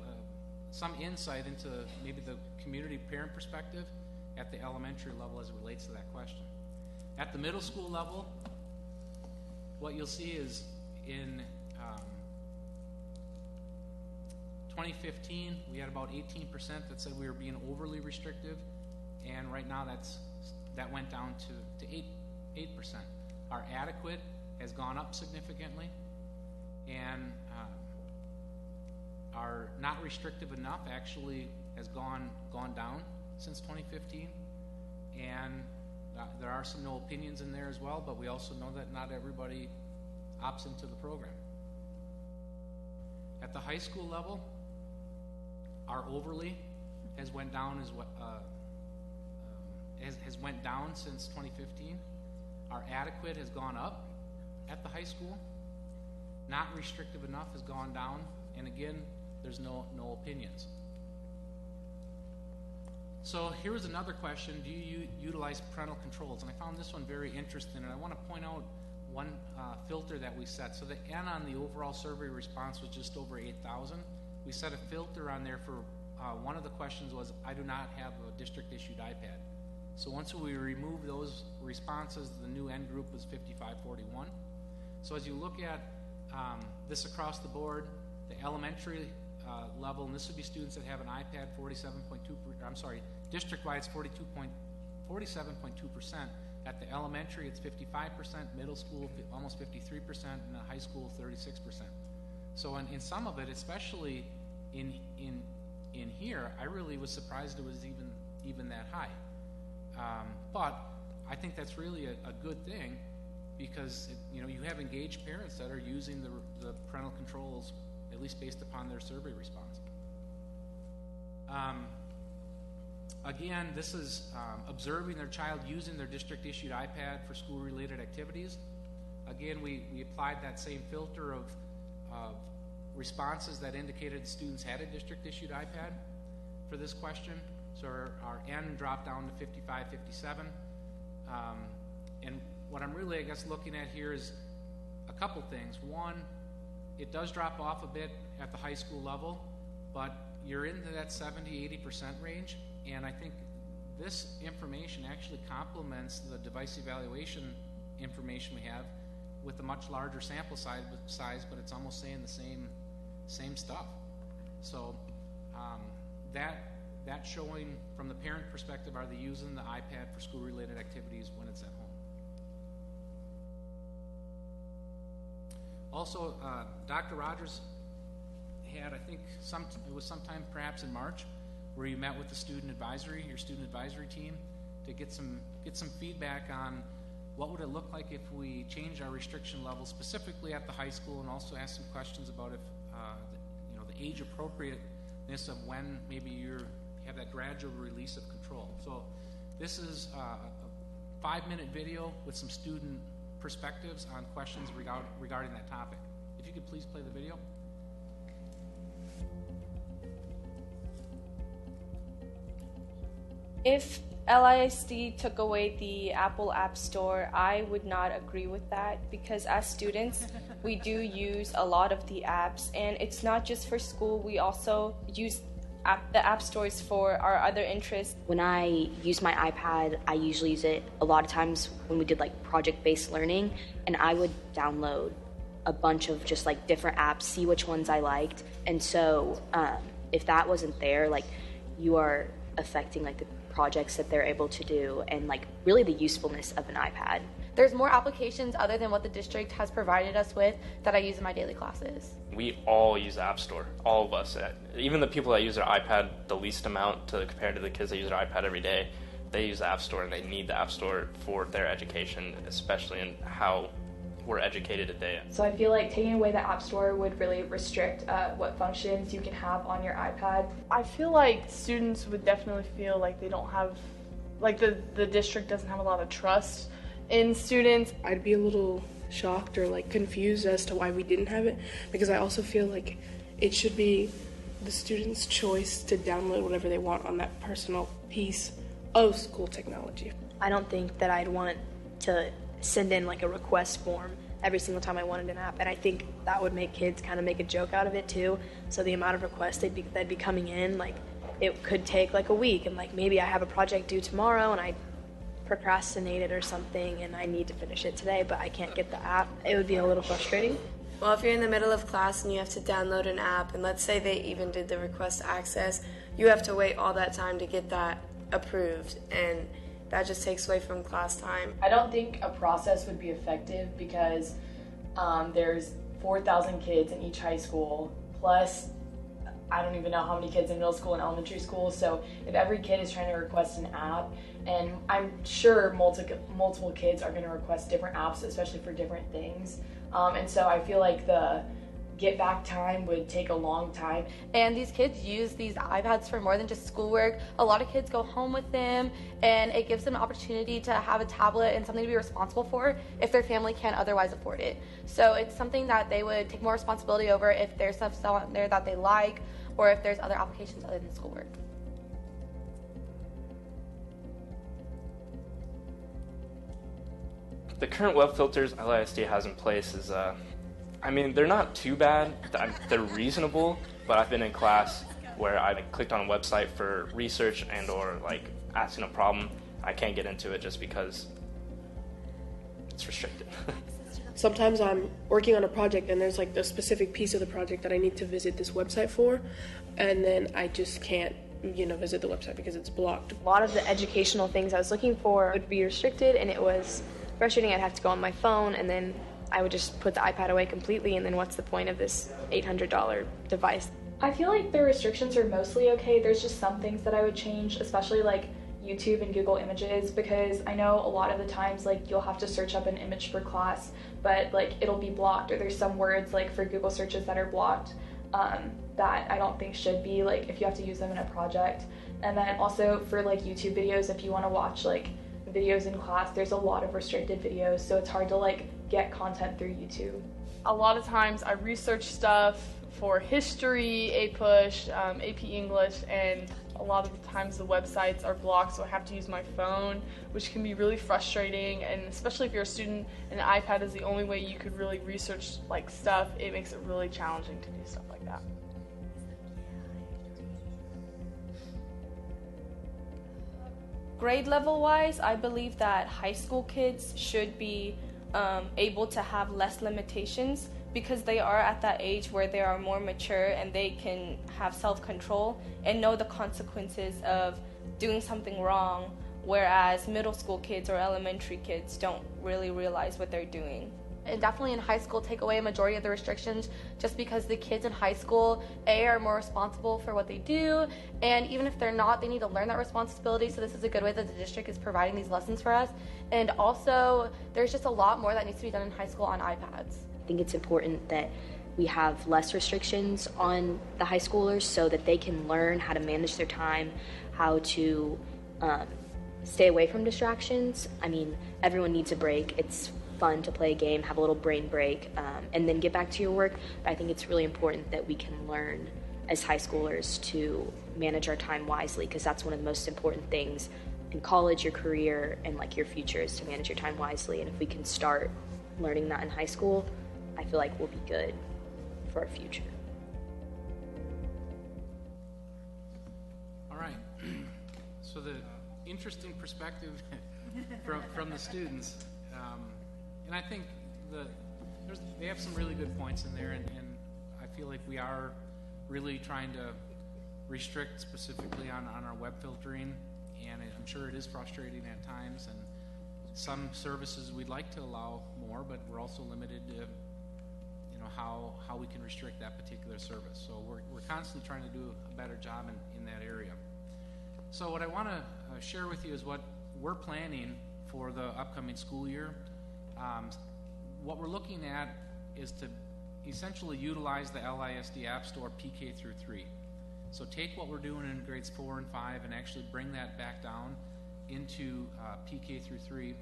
some insight into maybe the community parent perspective at the elementary level as it relates to that question. At the middle school level, what you'll see is in 2015, we had about 18% that said we were being overly restrictive, and right now that went down to 8%. Our adequate has gone up significantly, and our not restrictive enough actually has gone down since 2015, and there are some no opinions in there as well, but we also know that not everybody opts into the program. At the high school level, our overly has went down has went down since 2015. Our adequate has gone up at the high school. Not restrictive enough has gone down, and again, there's no opinions. So here was another question: do you utilize parental controls? And I found this one very interesting, and I want to point out one filter that we set. So the N on the overall survey response was just over 8,000. We set a filter on there for one of the questions was, I do not have a district-issued iPad. So once we remove those responses, the new N group was 5541. So as you look at this across the board, the elementary level, and this would be students that have an iPad, 47.2%, district-wide it's 47.2%. At the elementary, it's 55%, middle school, almost 53%, and the high school, 36%. So in some of it, especially in here, I really was surprised it was even that high. But I think that's really a good thing, because you have engaged parents that are using the parental controls, at least based upon their survey response. Again, this is observing their child using their district-issued iPad for school-related activities. Again, we applied that same filter of responses that indicated students had a district-issued iPad for this question. So our N dropped down to 55, 57. And what I'm really, I guess, looking at here is a couple things. One, it does drop off a bit at the high school level, but you're into that 70, 80% range. And I think this information actually complements the device evaluation information we have with a much larger sample size, but it's almost saying the same stuff. So that showing from the parent perspective, are they using the iPad for school-related activities when it's at home? Also, Dr. Rogers had, I think, it was sometime perhaps in March, where you met with your student advisory team, to get some feedback on what would it look like if we changed our restriction level specifically at the high school, and also ask some questions about if the age appropriateness of when maybe you have that gradual release of control. So this is a 5-minute video with some student perspectives on questions regarding that topic. If you could please play the video. If LISD took away the Apple App Store, I would not agree with that, because as students, we do use a lot of the apps, and it's not just for school. We also use the app stores for our other interests. When I use my iPad, I usually use it a lot of times when we did like project-based learning, and I would download a bunch of just like different apps, see which ones I liked. And so if that wasn't there, like, you are affecting like the projects that they're able to do, and like really the usefulness of an iPad. There's more applications other than what the district has provided us with that I use in my daily classes. We all use the App Store, all of us. Even the people that use their iPad the least amount compared to the kids that use their iPad every day, they use the App Store, and they need the App Store for their education, especially in how we're educated today. So I feel like taking away the App Store would really restrict what functions you can have on your iPad. I feel like students would definitely feel like they don't have, like the district doesn't have a lot of trust in students, I'd be a little shocked or like confused as to why we didn't have it, because I also feel like it should be the student's choice to download whatever they want on that personal piece of school technology. I don't think that I'd want to send in like a request form every single time I wanted an app, and I think that would make kids kind of make a joke out of it too. So the amount of requests that'd be coming in, like it could take like a week, and like maybe I have a project due tomorrow and I procrastinated or something and I need to finish it today, but I can't get the app. It would be a little frustrating. Well, if you're in the middle of class and you have to download an app, and let's say they even did the request access, you have to wait all that time to get that approved, and that just takes away from class time. I don't think a process would be effective because there's 4,000 kids in each high school, plus I don't even know how many kids in middle school and elementary school. So if every kid is trying to request an app, and I'm sure multiple kids are going to request different apps, especially for different things. And so I feel like the get back time would take a long time. And these kids use these iPads for more than just schoolwork. A lot of kids go home with them, and it gives them an opportunity to have a tablet and something to be responsible for if their family can't otherwise afford it. So it's something that they would take more responsibility over if there's stuff on there that they like, or if there's other applications other than schoolwork. The current web filters LISD has in place is, I mean, they're not too bad. They're reasonable, but I've been in class where I clicked on a website for research and or like asking a problem. I can't get into it just because it's restricted. Sometimes I'm working on a project and there's like the specific piece of the project that I need to visit this website for, and then I just can't visit the website because it's blocked. A lot of the educational things I was looking for would be restricted, and it was frustrating. I'd have to go on my phone, and then I would just put the iPad away completely, and then what's the point of this $800 device? I feel like the restrictions are mostly okay. There's just some things that I would change, especially like YouTube and Google Images, because I know a lot of the times like you'll have to search up an image for class, but like it'll be blocked, or there's some words like for Google searches that are blocked that I don't think should be, like if you have to use them in a project. And then also for like YouTube videos, if you want to watch like videos in class, there's a lot of restricted videos, so it's hard to like get content through YouTube. A lot of times I research stuff for history, APUSH, AP English, and a lot of the times the websites are blocked, so I have to use my phone, which can be really frustrating, and especially if you're a student and an iPad is the only way you could really research like stuff, it makes it really challenging to do stuff like that. Grade level wise, I believe that high school kids should be able to have less limitations, because they are at that age where they are more mature and they can have self-control and know the consequences of doing something wrong, whereas middle school kids or elementary kids don't really realize what they're doing. And definitely in high school, take away a majority of the restrictions, just because the kids in high school, are more responsible for what they do, and even if they're not, they need to learn that responsibility, so this is a good way that the district is providing these lessons for us. And also, there's just a lot more that needs to be done in high school on iPads. I think it's important that we have less restrictions on the high schoolers so that they can learn how to manage their time, how to stay away from distractions. I mean, everyone needs a break. It's fun to play a game, have a little brain break, and then get back to your work. But I think it's really important that we can learn as high schoolers to manage our time wisely, because that's one of the most important things in college, your career, and like your future is to manage your time wisely. And if we can start learning that in high school, I feel like we'll be good for our future. All right. So the interesting perspective from the students, and I think they have some really good points in there, and I feel like we are really trying to restrict specifically on our web filtering, and I'm sure it is frustrating at times, and some services we'd like to allow more, but we're also limited to how we can restrict that particular service. So we're constantly trying to do a better job in that area. So what I want to share with you is what we're planning for the upcoming school year. What we're looking at is to essentially utilize the LISD App Store PK through 3. So take what we're doing in grades 4 and 5 and actually bring that back down into PK through 3.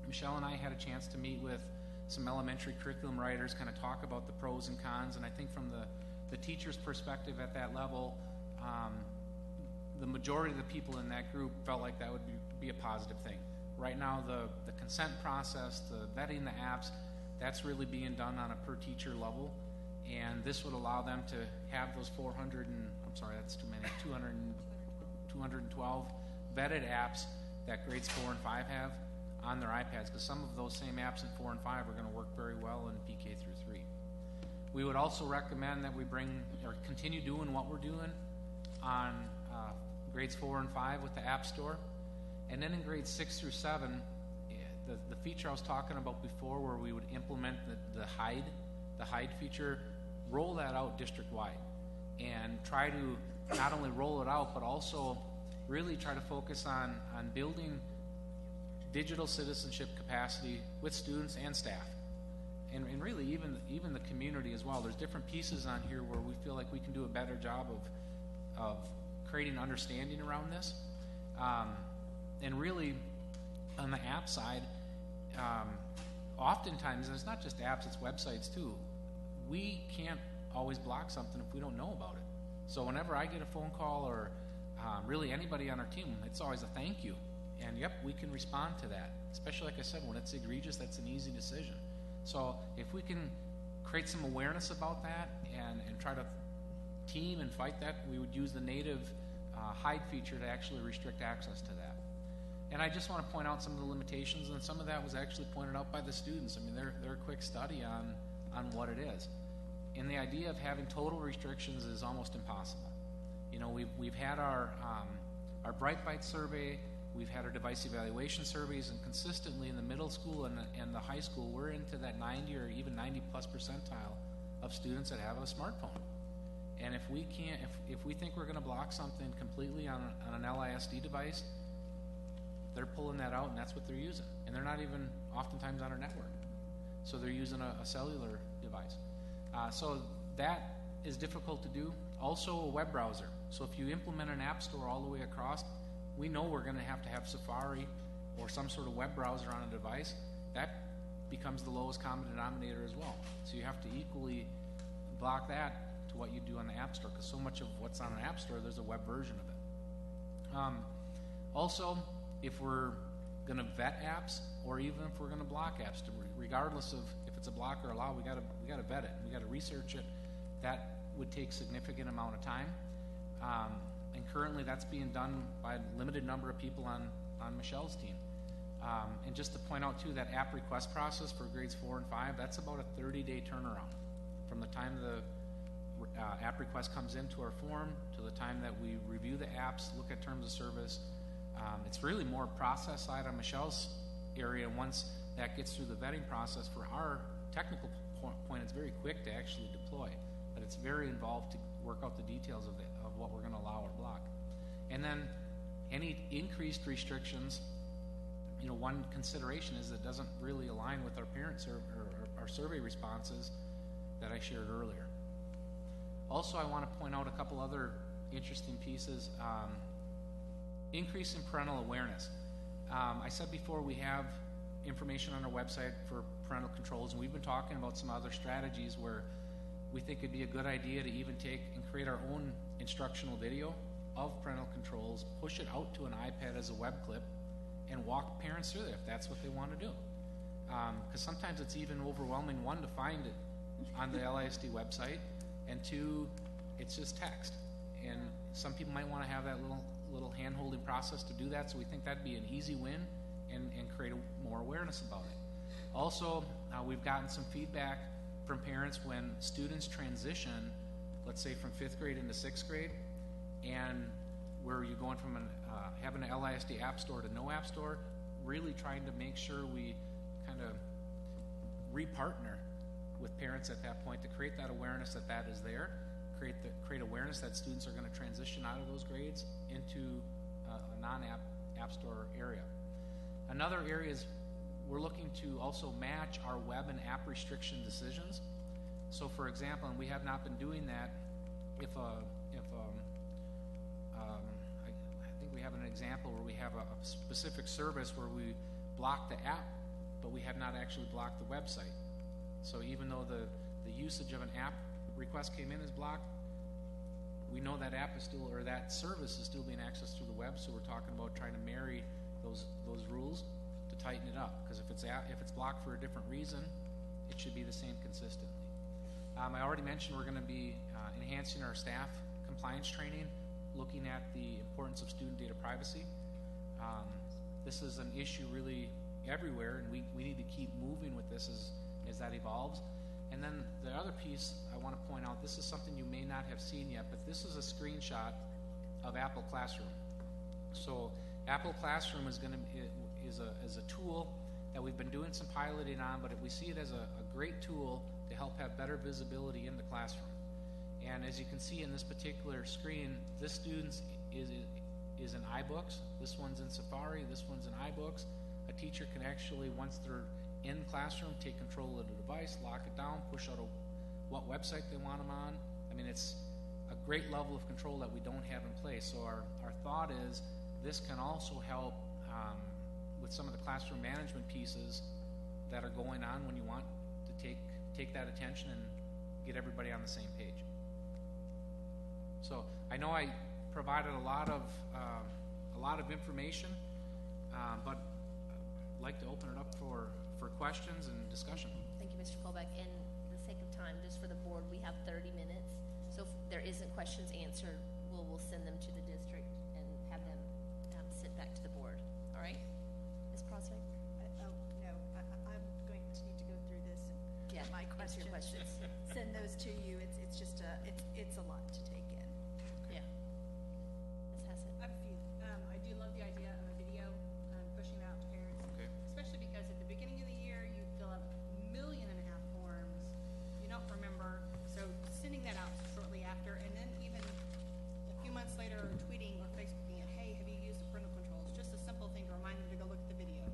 Michelle and I had a chance to meet with some elementary curriculum writers, kind of talk about the pros and cons, and I think from the teacher's perspective at that level, the majority of the people in that group felt like that would be a positive thing. Right now, the consent process, the vetting the apps, that's really being done on a per teacher level, and this would allow them to have those 212 vetted apps that grades 4 and 5 have on their iPads, because some of those same apps in 4 and 5 are going to work very well in PK through 3. We would also recommend that we continue doing what we're doing on grades 4 and 5 with the App Store, and then in grades 6 through 7, the feature I was talking about before, where we would implement the hide feature, roll that out district-wide, and try to not only roll it out, but also really try to focus on building digital citizenship capacity with students and staff, and really even the community as well. There's different pieces on here where we feel like we can do a better job of creating understanding around this, and really on the app side, oftentimes, and it's not just apps, it's websites too, we can't always block something if we don't know about it. So whenever I get a phone call, or really anybody on our team, it's always a thank you. And yep, we can respond to that. Especially, like I said, when it's egregious, that's an easy decision. So if we can create some awareness about that and try to team and fight that, we would use the native hide feature to actually restrict access to that. And I just want to point out some of the limitations, and some of that was actually pointed out by the students. I mean, they're a quick study on what it is. And the idea of having total restrictions is almost impossible. You know, we've had our Bright Byte survey, we've had our device evaluation surveys, and consistently in the middle school and the high school, we're into that 90 or even 90+ percentile of students that have a smartphone. And if we can't, if we think we're going to block something completely on an LISD device, they're pulling that out, and that's what they're using. And they're not even oftentimes on our network. So they're using a cellular device. So that is difficult to do. Also, a web browser. So if you implement an app store all the way across, we know we're going to have Safari or some sort of web browser on a device. That becomes the lowest common denominator as well. So you have to equally block that to what you do on the App Store, because so much of what's on an App Store, there's a web version of it. Also, if we're going to vet apps, or even if we're going to block apps, regardless of if it's a block or allow, we got to vet it. We got to research it. That would take significant amount of time, and currently that's being done by a limited number of people on Michelle's team. And just to point out too, that app request process for grades 4 and 5, that's about a 30-day turnaround from the time the app request comes into our form to the time that we review the apps, look at terms of service. It's really more process side on Michelle's area. Once that gets through the vetting process, for our technical point, it's very quick to actually deploy, but it's very involved to work out the details of what we're going to allow or block. And then any increased restrictions, you know, one consideration is it doesn't really align with our our survey responses that I shared earlier. Also, I want to point out a couple other interesting pieces. Increase in parental awareness. I said before, we have information on our website for parental controls, and we've been talking about some other strategies where we think it'd be a good idea to even take and create our own instructional video of parental controls, push it out to an iPad as a web clip, and walk parents through it if that's what they want to do. Because sometimes it's even overwhelming, one, to find it on the LISD website, and two, it's just text. And some people might want to have that little hand-holding process to do that, so we think that'd be an easy win and create more awareness about it. Also, we've gotten some feedback from parents when students transition, let's say from 5th grade into 6th grade, and where you're going from having an LISD app store to no app store, really trying to make sure we kind of repartner with parents at that point to create that awareness that is there, create awareness that students are going to transition out of those grades into a non-app store area. Another area is we're looking to also match our web and app restriction decisions. So, for example, and we have not been doing that, I think we have an example where we have a specific service where we block the app but we have not actually blocked the website. So even though the usage of an app request came in as blocked, we know that app is still, or that service is still being accessed through the web, so we're talking about trying to marry those rules to tighten it up, because if it's blocked for a different reason, it should be the same consistently. I already mentioned we're going to be enhancing our staff compliance training, looking at the importance of student data privacy. This is an issue really everywhere, and we need to keep moving with this as that evolves. And then the other piece I want to point out, this is something you may not have seen yet, but this is a screenshot of Apple Classroom. So Apple Classroom is a tool that we've been doing some piloting on, but we see it as a great tool to help have better visibility in the classroom. And as you can see in this particular screen, this student's is in iBooks, this one's in Safari, this one's in iBooks. A teacher can actually, once they're in the classroom, take control of the device, lock it down, push out what website they want them on. I mean, it's a great level of control that we don't have in place. So our thought is this can also help with some of the classroom management pieces that are going on when you want to take that attention and get everybody on the same page. So I know I provided a lot of information, but I'd like to open it up for questions and discussion. Thank you, Mr. Colbeck. In the sake of time, just for the board, we have 30 minutes. So if there isn't questions answered, we'll send them to the district and have them sent back to the board. All right? Ms. Prospect? No, I'm going to need to go through this and Yeah, my answer your questions. Send those to you. It's just it's a lot to take in. Yeah. Ms. Hassett? I have a few. I do love the idea of a video pushing it out to parents, Okay. especially because at the beginning of the year you fill out 1.5 million forms. You don't remember, so sending that out shortly after, and then even a few months later, tweeting or Facebooking it. Hey, have you used the parental controls? Just a simple thing to remind them to go look at the video.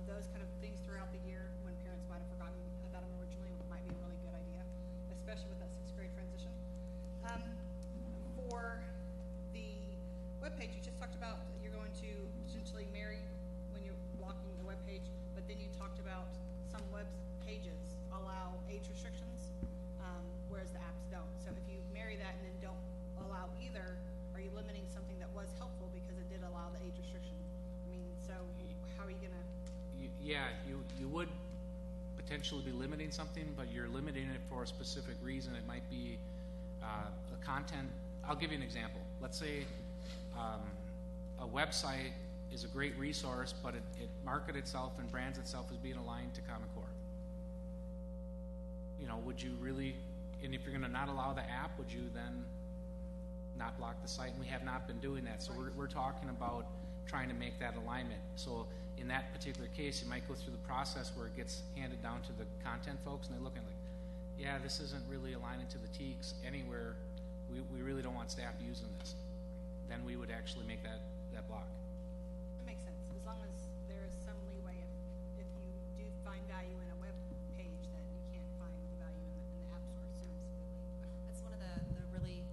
Those kind of things throughout the year when parents might have forgotten about them originally might be a really good idea, especially with that 6th grade transition. For the webpage, you just talked about that you're going to potentially marry when you're blocking the webpage, but then you talked about some web pages allow age restrictions, whereas the apps don't. So if you marry that and then don't allow either, are you limiting something that was helpful because it did allow the age restriction? I mean, so how are you gonna? You would potentially be limiting something, but you're limiting it for a specific reason. It might be the content. I'll give you an example. Let's say a website is a great resource, but it markets itself and brands itself as being aligned to Common Core. You know, would you really, and if you're going to not allow the app, would you then not block the site? And we have not been doing that. So we're talking about trying to make that alignment. So in that particular case, you might go through the process where it gets handed down to the content folks, and they're looking like, yeah, this isn't really aligning to the TEKS anywhere. We really don't want staff using this. Then we would actually make that block. That makes sense. As long as there is some leeway, if you do find value in a web page that you can't find the value in the app store. That's one of the really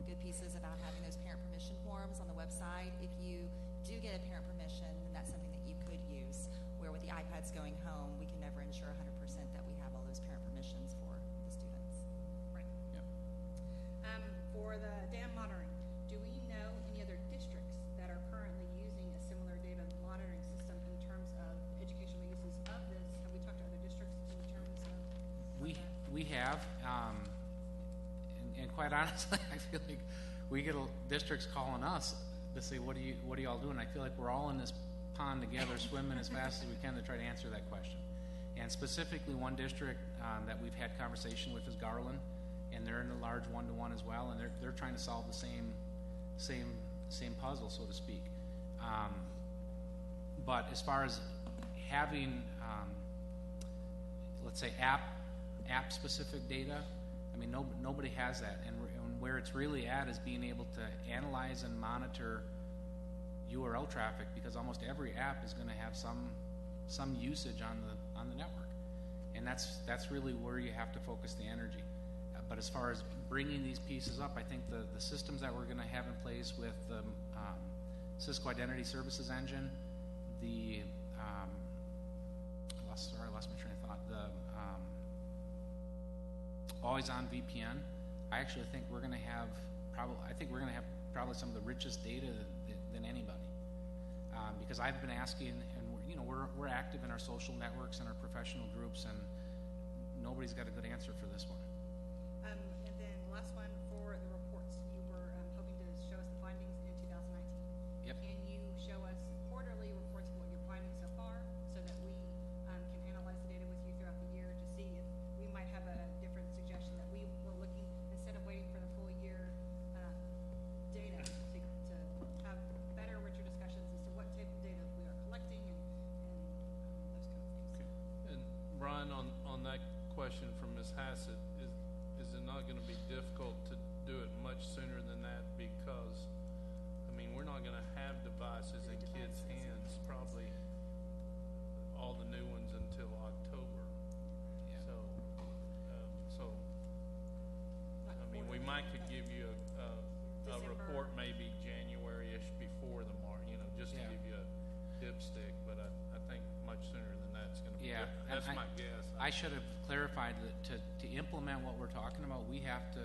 good pieces about having those parent permission forms on the website. If you do get a parent permission, then that's something that you could use. Where with the iPads going home, we can never ensure 100% that we have all those parent permissions for the students. Right. Yep. For the data monitoring, do we know any other districts that are currently using a similar data monitoring system in terms of educational uses of this? Have we talked to other districts in terms of? We have, and quite honestly, I feel like we get districts calling us to say, what are y'all doing? I feel like we're all in this pond together, swimming as fast as we can to try to answer that question. And specifically, one district that we've had conversation with is Garland, and they're in a large one-to-one as well, and they're trying to solve the same puzzle, so to speak. But as far as having, let's say, app-specific data, I mean, nobody has that, and where it's really at is being able to analyze and monitor URL traffic, because almost every app is going to have some usage on the network, and that's really where you have to focus the energy. But as far as bringing these pieces up, I think the systems that we're going to have in place with the Cisco Identity Services Engine, the I lost my train of thought. The always on VPN. I actually think we're going to have probably some of the richest data than anybody. Because I've been asking, and we're active in our social networks and our professional groups, and nobody's got a good answer for this one. And then the last one for the reports. You were hoping to show us the findings in 2019. Yep. Can you show us quarterly reports of what you're finding so far, so that we can analyze the data with you throughout the year to see if we might have a different suggestion that we were looking, instead of waiting for the full year data to have better, richer discussions as to what type of data we are collecting and those kind of things. And Brian, on that question from Ms. Hassett, is it not going to be difficult to do it much sooner than that? Because, I mean, we're not going to have devices in kids' hands, probably all the new ones until October. Yeah. So, I mean, we might could give you a report maybe January-ish before the just to give you a dipstick, but I think much sooner than that's going to be. Yeah, That's my guess. I should have clarified that to implement what we're talking about, we have to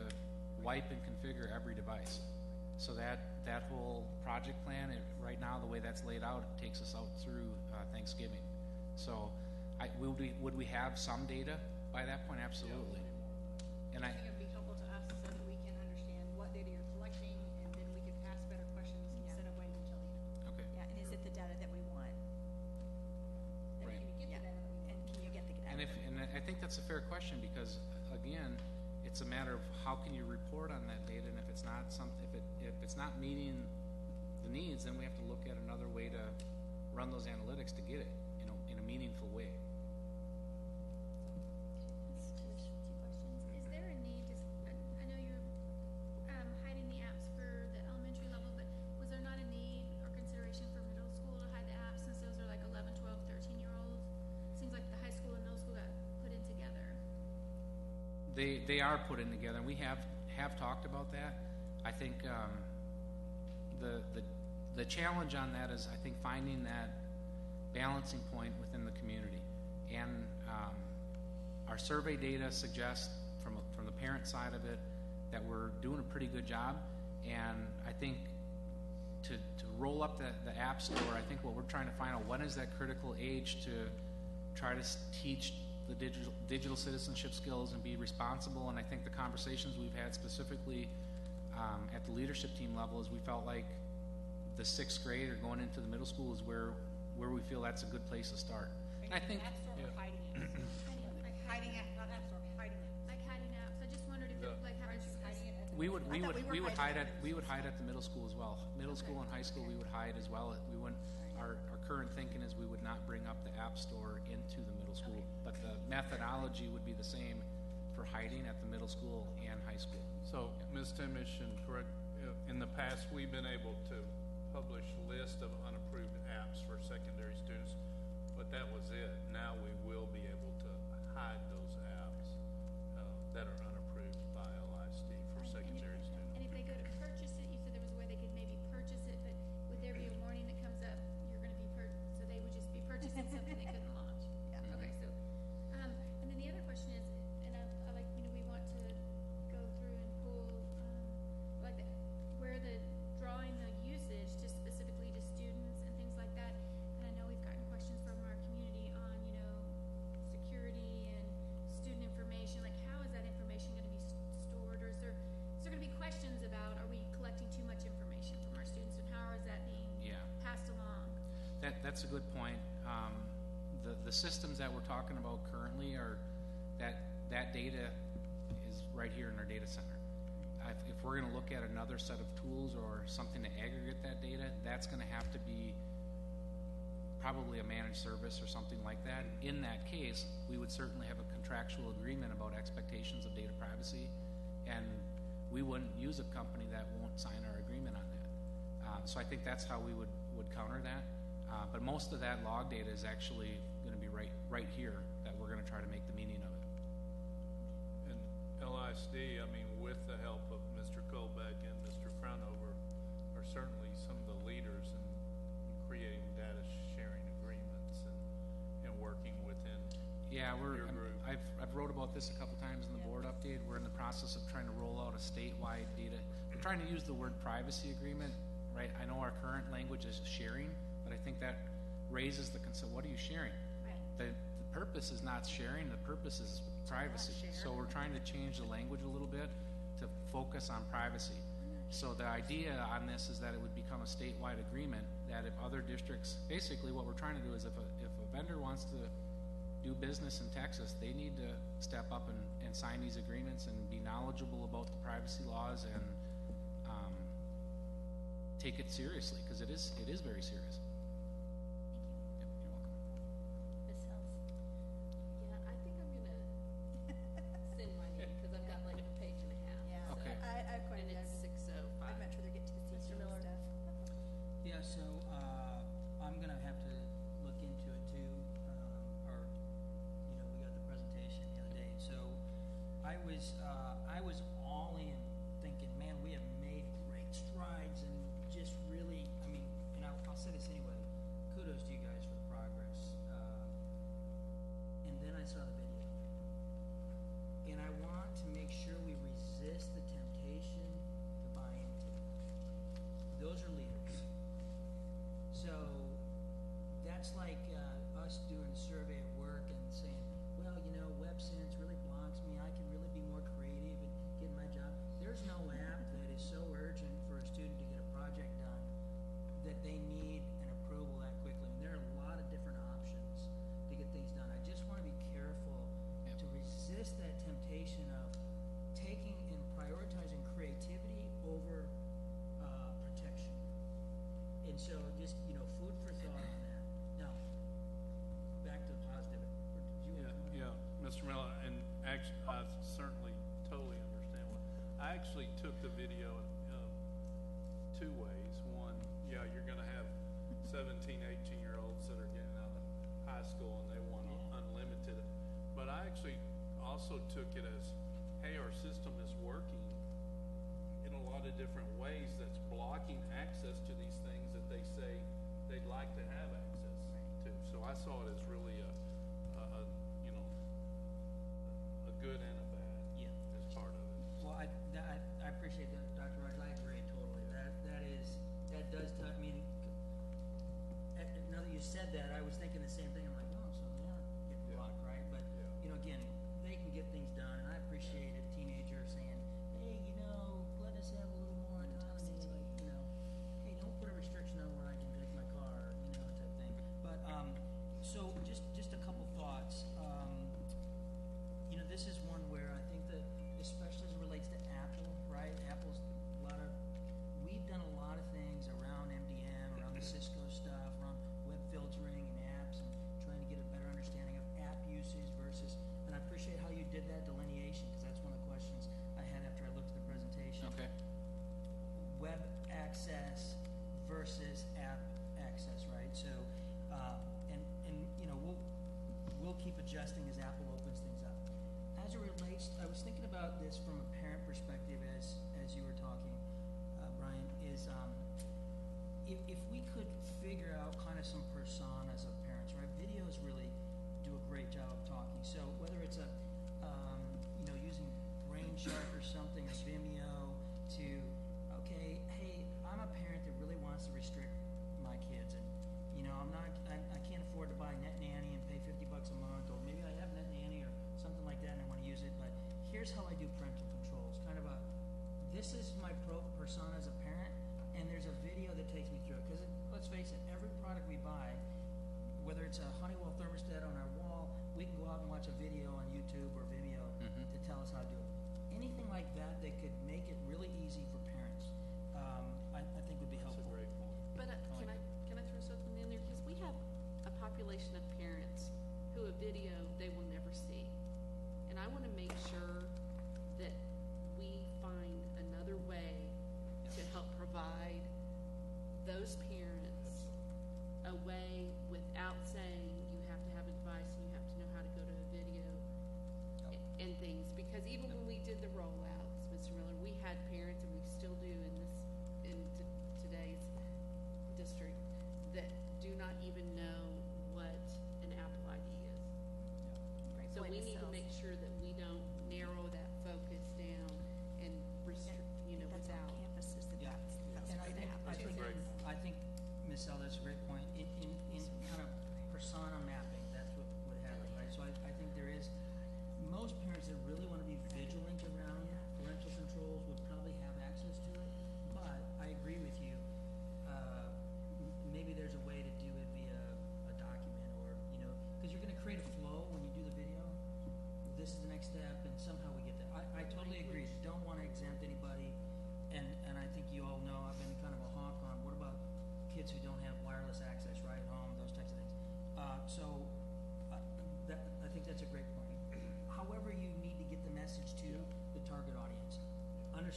wipe and configure every device. So that whole project plan, right now, the way that's laid out, it takes us out through Thanksgiving. So would we have some data by that point? Absolutely. And I think it would be helpful to us so that we can understand what data you're collecting, and then we can ask better questions instead of waiting until the end. Okay. Yeah, and is it the data that we want? Right. Can you get the data that we want? And can you get the data? And I think that's a fair question, because again, it's a matter of how can you report on that data, and if it's not if it's not meeting the needs, then we have to look at another way to run those analytics to get it, in a meaningful way. Two questions. Is there a need to, I know you're hiding the apps for the elementary level, but was there not a need or consideration for middle school to hide the apps, since those are like 11, 12, 13-year-olds? Seems like the high school and middle school got put in together. They are put in together, and we have talked about that. I think the challenge on that is, I think, finding that balancing point within the community. And our survey data suggests, from the parent side of it, that we're doing a pretty good job. And I think to roll up the App Store, I think what we're trying to find out, when is that critical age to try to teach the digital citizenship skills and be responsible. And I think the conversations we've had specifically at the leadership team level is we felt like the 6th grade or going into the middle school is where we feel that's a good place to start. And I think App Store or hiding it? Hiding it, not App Store, hiding it. Like hiding apps. I just wondered if it, like having hiding it at the we would hide at the middle school as well. Middle school and high school we would hide as well. We wouldn't. Our current thinking is we would not bring up the App Store into the middle school, but the methodology would be the same for hiding at the middle school and high school. So, Ms. Timish, and correct, in the past, we've been able to publish a list of unapproved apps for secondary students, but that was it. Now we will be able to hide those apps that are unapproved by LISD for secondary students. And if they go to purchase it, you said there was a way they could maybe purchase it, but would there be a warning that comes up, you're going to be so they would just be purchasing something they couldn't launch? Yeah. Okay, so, and then the other question is, and I like, we want to go through and pull, where drawing the usage to specifically to students and things like that. And I know we've gotten questions from our community on, security and student information. Like, how is that information going to be stored? Or is there going to be questions about, are we collecting too much information from our students, and how is that being passed along? That's a good point. The systems that we're talking about currently are that data is right here in our data center. If we're going to look at another set of tools or something to aggregate that data, that's going to have to be probably a managed service or something like that. In that case, we would certainly have a contractual agreement about expectations of data privacy, and we wouldn't use a company that won't sign our agreement on that. So I think that's how we would counter that. But most of that log data is actually going to be right here, that we're going to try to make the meaning of it. And LISD, I mean, with the help of Mr. Colbeck and Mr. Fraunover, are certainly some of the leaders in creating data sharing agreements and working within Yeah, your group? I've wrote about this a couple times in the board update. We're in the process of trying to roll out a statewide data. We're trying to use the word privacy agreement, right? I know our current language is sharing, but I think that raises the concern. What are you sharing? Right. The purpose is not sharing. The purpose is privacy. So we're trying to change the language a little bit to focus on privacy. So the idea on this is that it would become a statewide agreement that if other districts, basically what we're trying to do is if a vendor wants to do business in Texas, they need to step up and sign these agreements and be knowledgeable about the privacy laws and take it seriously, because it is very serious. Thank you. Yep, you're welcome. Ms. Helms? Yeah, I think I'm gonna send my name, because I've got like a page and a half. Yeah. Okay. I quite And it's 6:05. I'd much rather get to the Mr. CTE Miller? stuff. Yeah, so I'm gonna have to look into it too. Or, we got the presentation the other day. So I was all in, thinking, man, we have made great strides and just really, and I'll say this anyway. Kudos to you guys for the progress. And then I saw the video, and I want to make sure we resist the temptation to buy into. Those are leaders. So that's like us doing a survey at work and saying, well, WebSense really blocks me. I can really be more creative and get my job. There's no app that is so urgent for a student to get a project done that they need an approval that quickly. And there are a lot of different options to get things done. I just want to be careful to resist that temptation of taking and prioritizing creativity over protection. And so just, food for thought on that. Now, back to the positive. Yeah, Mr. Miller, and actually, I certainly totally understand I actually took the video two ways. One, you're going to have 17, 18-year-olds that are getting out of high school and they want unlimited. But I actually also took it as, hey, our system is working in a lot of different ways that's blocking access to these things that they say they'd like to have access to. So I saw it as really a good and a bad as part of it. Well, I appreciate that, Dr. Rogers. I agree totally. That does touch. Now that you said that, I was thinking the same thing. I'm like, oh, so they are getting blocked, right? But again, they can get things done, and I appreciate a teenager saying, hey, let us have a little more autonomy. Like, hey, don't put a restriction on where I can take my car, type thing. But so just a couple thoughts. This is one where I think that, especially as it relates to Apple, right? Apple's we've done a lot of things around MDM, around the Cisco stuff, around web filtering and apps, and trying to get a better understanding of app usage versus, and I appreciate how you did that delineation, because that's one of the questions I had after I looked at the presentation. Okay. Web access versus app access, right? So, we'll keep adjusting as Apple opens things up. As it relates, I was thinking about this from a parent perspective as you were talking, Brian, is if we could figure out kind of some personas of parents, right? Videos really do a great job of talking. So whether it's using BrainShark or something, or Vimeo to, okay, hey, I'm a parent that really wants to restrict my kids, and I can't afford to buy Net Nanny and pay $50 a month, or maybe I have Net Nanny or something like that and I want to use it, but here's how I do parental controls. Kind of this is my persona as a parent, and there's a video that takes me through it. Because let's face it, every product we buy, whether it's a Honeywell thermostat on our wall, we can go out and watch a video on YouTube or Vimeo to tell us how to do it. Anything like that could make it really easy for parents, I think would be helpful. That's a great point. But can I throw something in there? Because we have a population of parents who a video they will never see. And I want to make sure that we find another way to help provide those parents a way without saying you have to have a device and you have to know how to go to a video and things. Because even when we did the rollouts, Mr. Miller, we had parents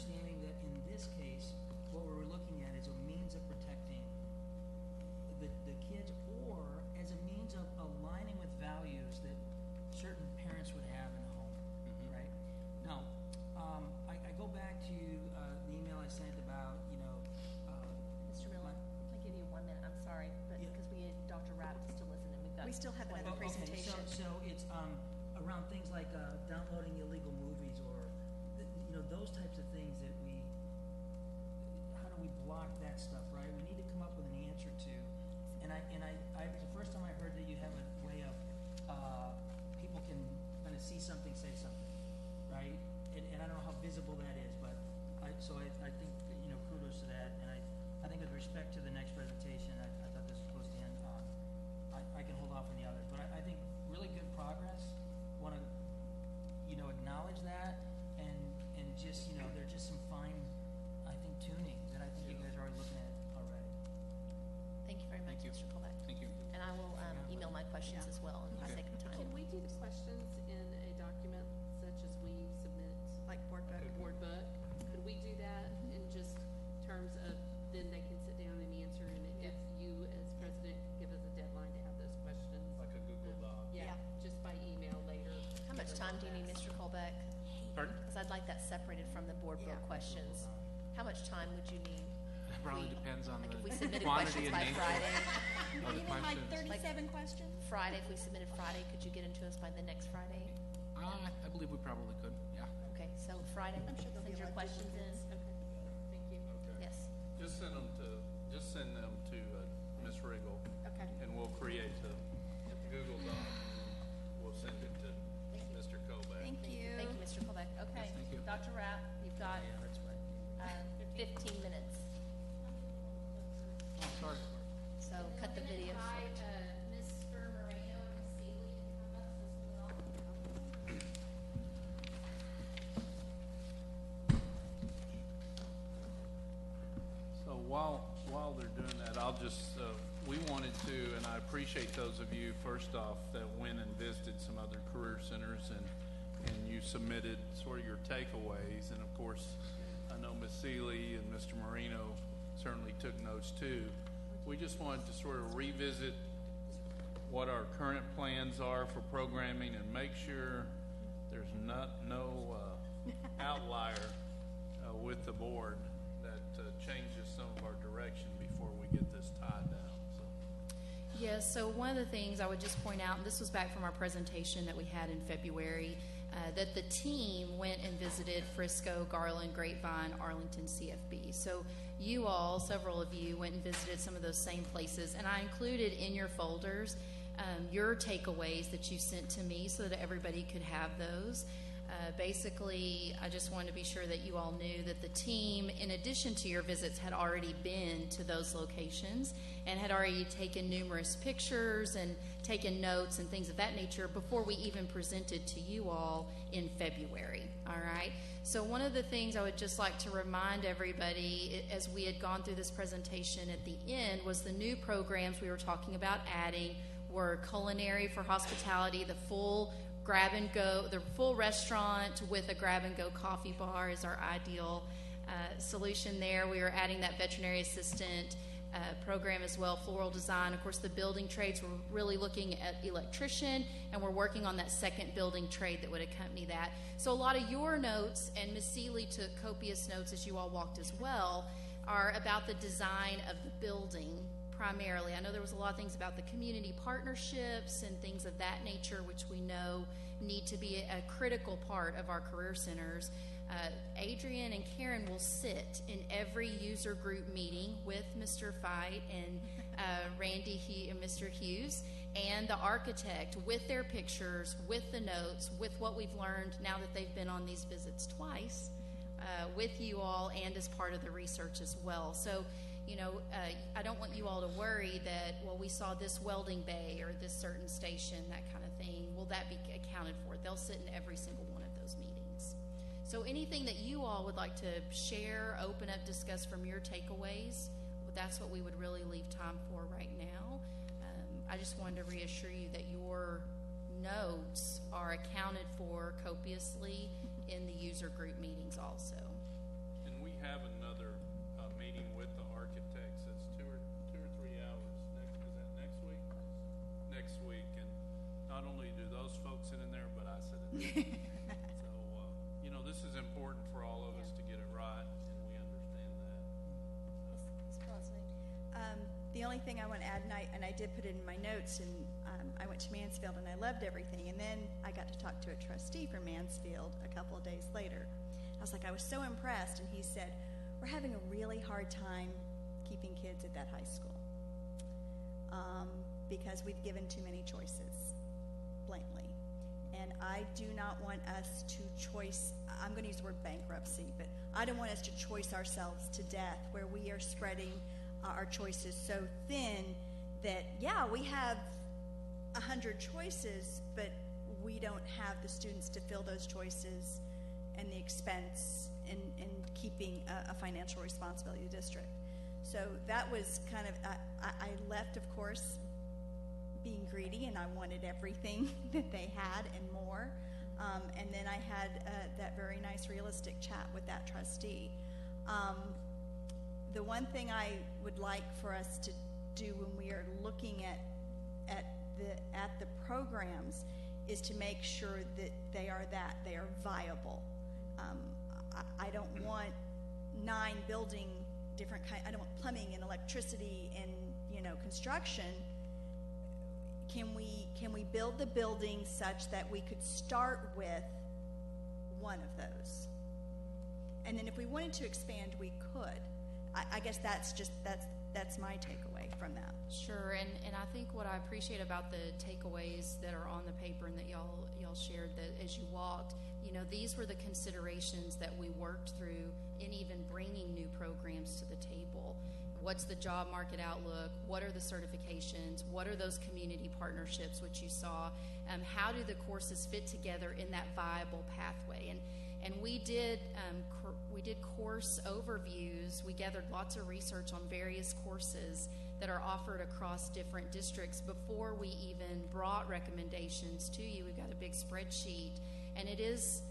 understanding that in this case, what we're looking at is a means of protecting the kids, or as a means of aligning with values that certain parents would have in a home, right? Now, I go back to the email I sent about, Mr. Miller, can I give you 1 minute? I'm sorry, but because we had Dr. Rapp to still listen, and we've got. We still have another Okay, presentation. so it's around things like downloading illegal movies, or those types of things that how do we block that stuff, right? We need to come up with an answer to. And I the first time I heard that you have a way of people can kind of see something, say something, right? And I don't know how visible that is, but I think kudos to that. And I think with respect to the next presentation, I thought this was close to end. I can hold off on the others, but I think really good progress. Want to acknowledge that, and just there's just some fine, I think, tuning that I think you guys are already looking at already. Thank you very much, Mr. Colbeck. Thank you. And I will email my questions as well in the sake of time. Can we do the questions in a document such as we submit? Like board book. Board book? Could we do that in just terms of, then they can sit down and answer, and if you as president give us a deadline to have those questions? Like a Google Doc. Yeah, just by email later. How much time do you need, Mr. Colbeck? Pardon? Because I'd like that separated from the board book questions. How much time would you need? It probably depends on Like if we the submitted quantity questions and by nature Friday, of the Even like questions. 37 questions? Friday, if we submitted Friday, could you get into us by the next Friday? I believe we probably could, yeah. Okay, so Friday, I'm sure there'll send be a your lot of questions in. Okay, thank you. Okay. Yes. Just send them to Ms. Riggle. Okay. And we'll create the Google Doc, and we'll send it to Mr. Kovac. Thank you. Thank you, Mr. Colbeck. Okay. thank you. Dr. Rapp, you've got 15 minutes. Oh, sorry. So cut the video short. Mr. Moreno and Ms. Seeley to come up so we all. So while they're doing that, I'll just, we wanted to, and I appreciate those of you, first off, that went and visited some other career centers and you submitted sort of your takeaways. And of course, I know Ms. Seeley and Mr. Marino certainly took notes too. We just wanted to sort of revisit what our current plans are for programming and make sure there's no outlier with the board that changes some of our direction before we get this tied down. So. Yes, so one of the things I would just point out, and this was back from our presentation that we had in February, that the team went and visited Frisco, Garland, Grapevine, Arlington, CFB. So you all, several of you, went and visited some of those same places, and I included in your folders your takeaways that you sent to me so that everybody could have those. Basically, I just wanted to be sure that you all knew that the team, in addition to your visits, had already been to those locations and had already taken numerous pictures and taken notes and things of that nature before we even presented to you all in February. All right? So one of the things I would just like to remind everybody as we had gone through this presentation at the end was the new programs we were talking about adding were culinary for hospitality, the full grab and go, the full restaurant with a grab and go coffee bar is our ideal solution there. We are adding that veterinary assistant program as well, floral design. Of course, the building trades, we're really looking at electrician, and we're working on that second building trade that would accompany that. So a lot of your notes, and Ms. Seeley took copious notes as you all walked as well, are about the design of the building primarily. I know there was a lot of things about the community partnerships and things of that nature, which we know need to be a critical part of our career centers. Adrian and Karen will sit in every user group meeting with Mr. Fight and Randy and Mr. Hughes and the architect with their pictures, with the notes, with what we've learned now that they've been on these visits twice with you all and as part of the research as well. So, you know, I don't want you all to worry that, well, we saw this welding bay or this certain station, that kind of thing. Will that be accounted for? They'll sit in every single one of those meetings. So anything that you all would like to share, open up, discuss from your takeaways, that's what we would really leave time for right now. I just wanted to reassure you that your notes are accounted for copiously in the user group meetings also. So, this is important for all of us to get it right, and we understand that. Ms. President, the only thing I want to add, and I did put it in my notes, and I went to Mansfield and I loved everything, and then I got to talk to a trustee from Mansfield a couple of days later. I was like, I was so impressed, and he said, we're having a really hard time keeping kids at that high school because we've given too many choices, blatantly. And I do not want us to choice, I'm going to use the word bankruptcy, but I don't want us to choice ourselves to death where we are spreading our choices so thin that, yeah, we have 100 choices, but we don't have the students to fill those choices and the expense in keeping a financial responsibility of the district. So that was kind of, I left, of course, being greedy, and I wanted everything that they had and more. And then I had that very nice realistic chat with that trustee. The one thing I would like for us to do when we are looking at the programs is to make sure that they are viable. I don't want 9 building different kind. I don't want plumbing and electricity and construction. Can we build the building such that we could start with one of those, and then if we wanted to expand, we could. I guess that's my takeaway from that. Sure, and I think what I appreciate about the takeaways that are on the paper and that y'all shared, that as you walked, these were the considerations that we worked through in even bringing new programs to the table. What's the job market outlook? What are the certifications? What are those community partnerships, which you saw? How do the courses fit together in that viable pathway? And we did course overviews. We gathered lots of research on various courses that are offered across different districts before we even brought recommendations to you. We've got a big spreadsheet, and it is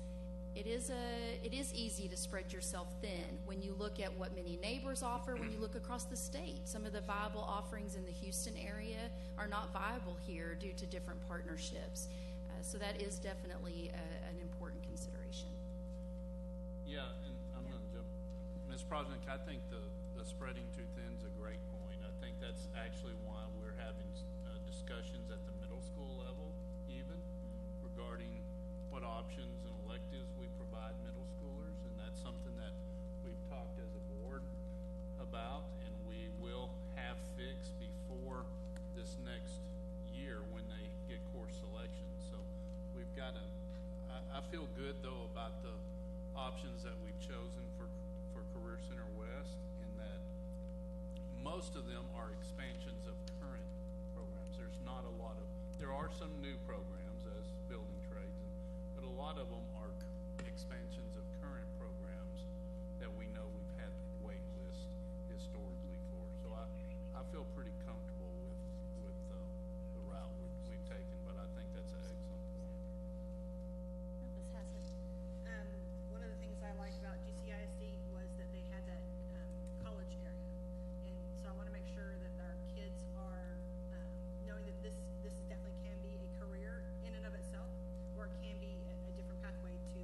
easy to spread yourself thin when you look at what many neighbors offer, when you look across the state. Some of the viable offerings in the Houston area are not viable here due to different partnerships. So that is definitely an important consideration. Yeah, and I'm going to jump. Ms. President, I think the spreading too thin is a great point. I think that's actually why we're having discussions at the middle school level even regarding what options and electives we provide middle schoolers, and that's something that we've talked as a board about, and we will have fixed before this next year when they get course selection. So we've got I feel good though about the options that we've chosen for Career Center West, in that most of them are expansions of current programs. There are some new programs as building trades, but a lot of them are expansions of current programs that we know we've had wait lists historically for. So I feel pretty comfortable with the route we've taken, but I think that's an excellent point. Ms. Hassett. One of the things I liked about GCISD was that they had that college area, and so I want to make sure that our kids are knowing that this definitely can be a career in and of itself, or it can be a different pathway to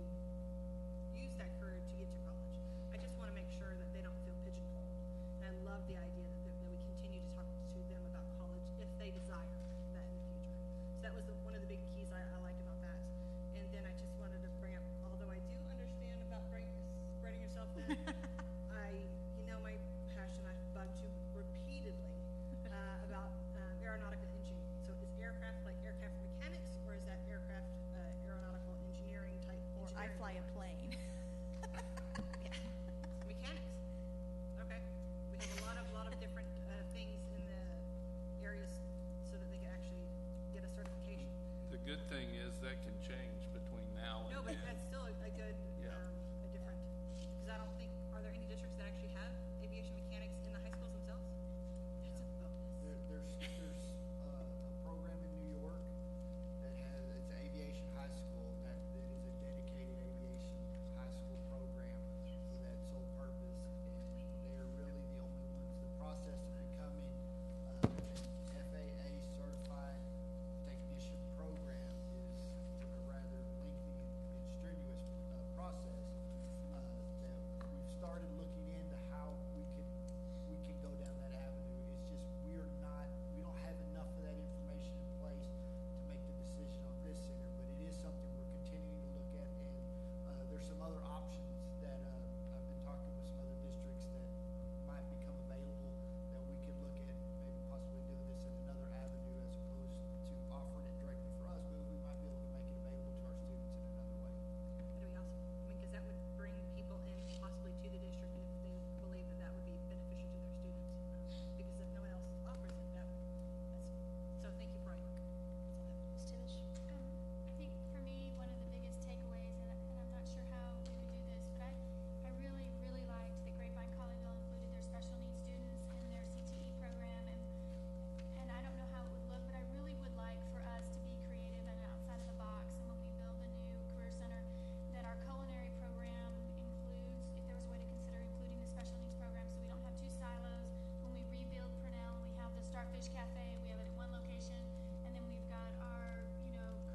Fish Cafe, we have it at one location, and then we've got our,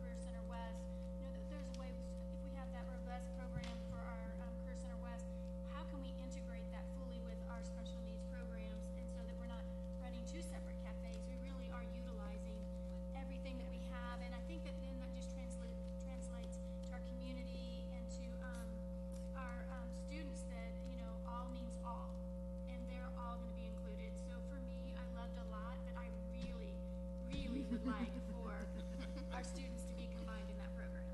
Career Center West. That there's a way, if we have that robust program for our Career Center West, how can we integrate that fully with our special needs programs, and so that we're not running two separate cafes? We really are utilizing everything that we have, and I think that then that just translates to our community and to our students that, all means all, and they're all going to be included. So for me, I loved a lot, but I really, really would like for our students to be combined in that program.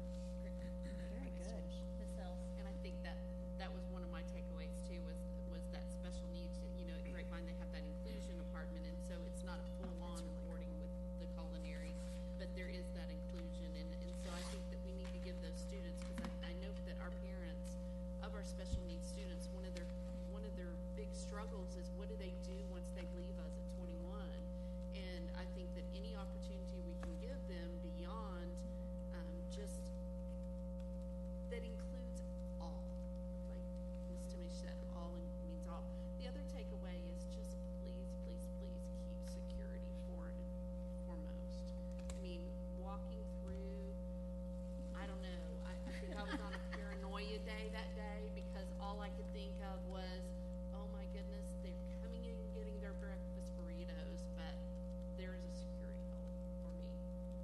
Very good. Ms. Hills? And I think that was one of my takeaways too, was that special needs. At Grapevine, they have that inclusion department, and so it's not a full-on boarding with the culinary, but there is that inclusion, and so I think that we need to give those students, because I know that our parents of our special needs students, one of their big struggles is, what do they do once they leave us at 21? And I think that any opportunity we can give them beyond just that includes all, like Ms. Timmy said, all means all. The other takeaway is just please, please, please keep security foremost. I mean, walking through, I don't know, I think I was on a paranoia day that day, because all I could think of was, oh my goodness, they're coming in and getting their breakfast burritos, but there is a security hole for me.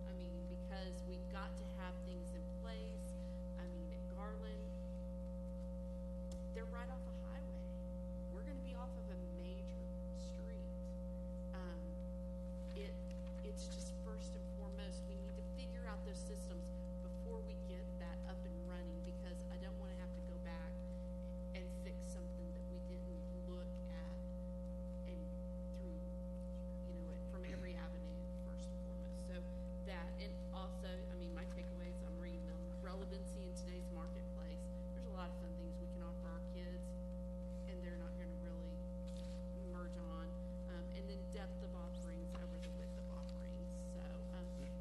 I mean, because we've got to have things in place. I mean, at Garland, they're right off a highway. We're going to be off of a major street. It's just first and foremost, we need to figure out those systems before we get that up and running, because I don't want to have to go back and fix something that we didn't look at and through, it from every avenue first and foremost. So that, and also, I mean, my takeaways, I'm reading them, relevancy in today's marketplace. There's a lot of fun things we can offer our kids, and they're not going to really merge on. And then depth of offerings over the width of offerings. So,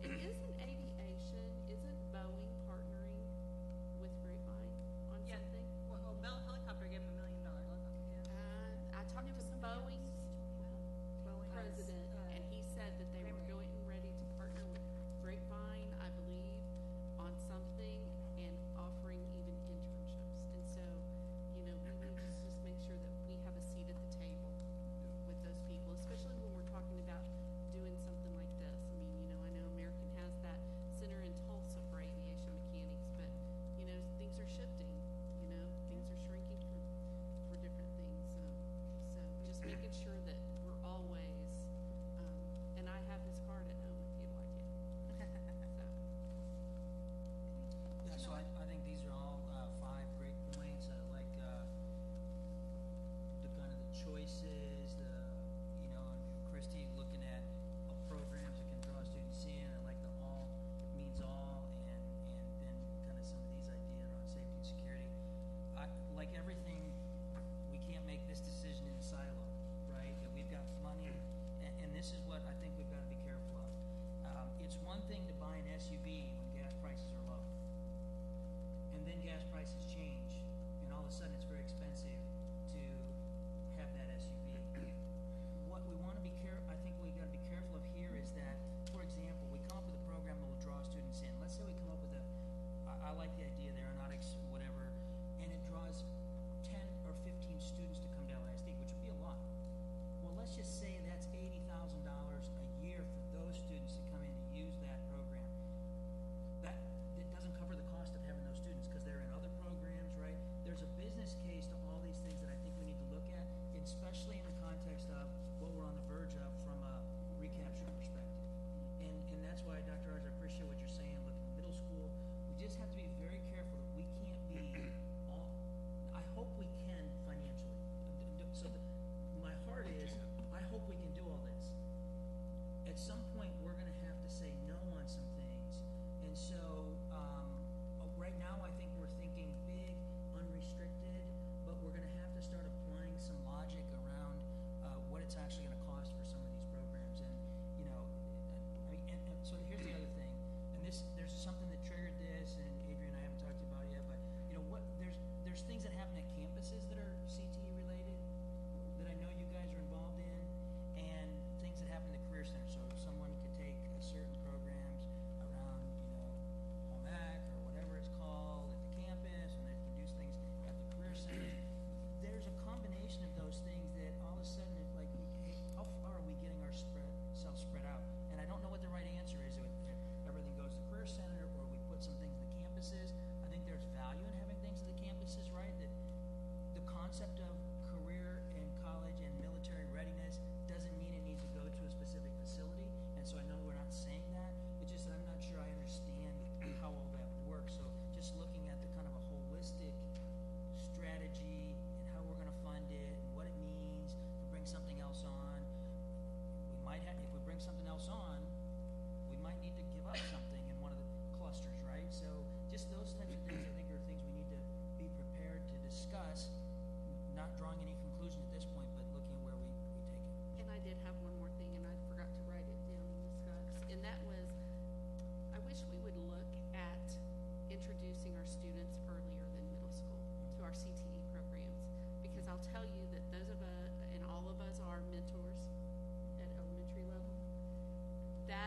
and isn't aviation, isn't Boeing partnering with Grapevine on something? Well, Bell Helicopter gave him $1 million helicopter. I talked to Boeing's president, and he said that they were going ready to partner with Grapevine, I believe, on something, and offering even internships. And so, we need to just make sure that we have a seat at the table with those people, especially when we're talking about doing something like this. I mean, I know American has that center in Tulsa for aviation mechanics, but, things are shifting, things are shrinking for different things. So just making sure that we're always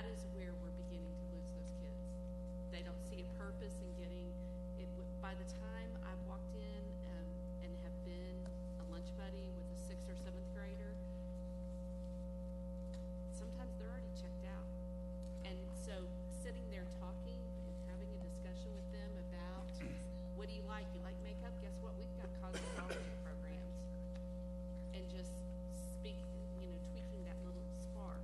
that is where we're beginning to lose those kids. They don't see a purpose in getting it. By the time I've walked in and have been a lunch buddy with a 6th or 7th grader, sometimes they're already checked out. And so sitting there talking and having a discussion with them about, what do you like? You like makeup? Guess what? We've got cosmetology programs. And just tweaking that little spark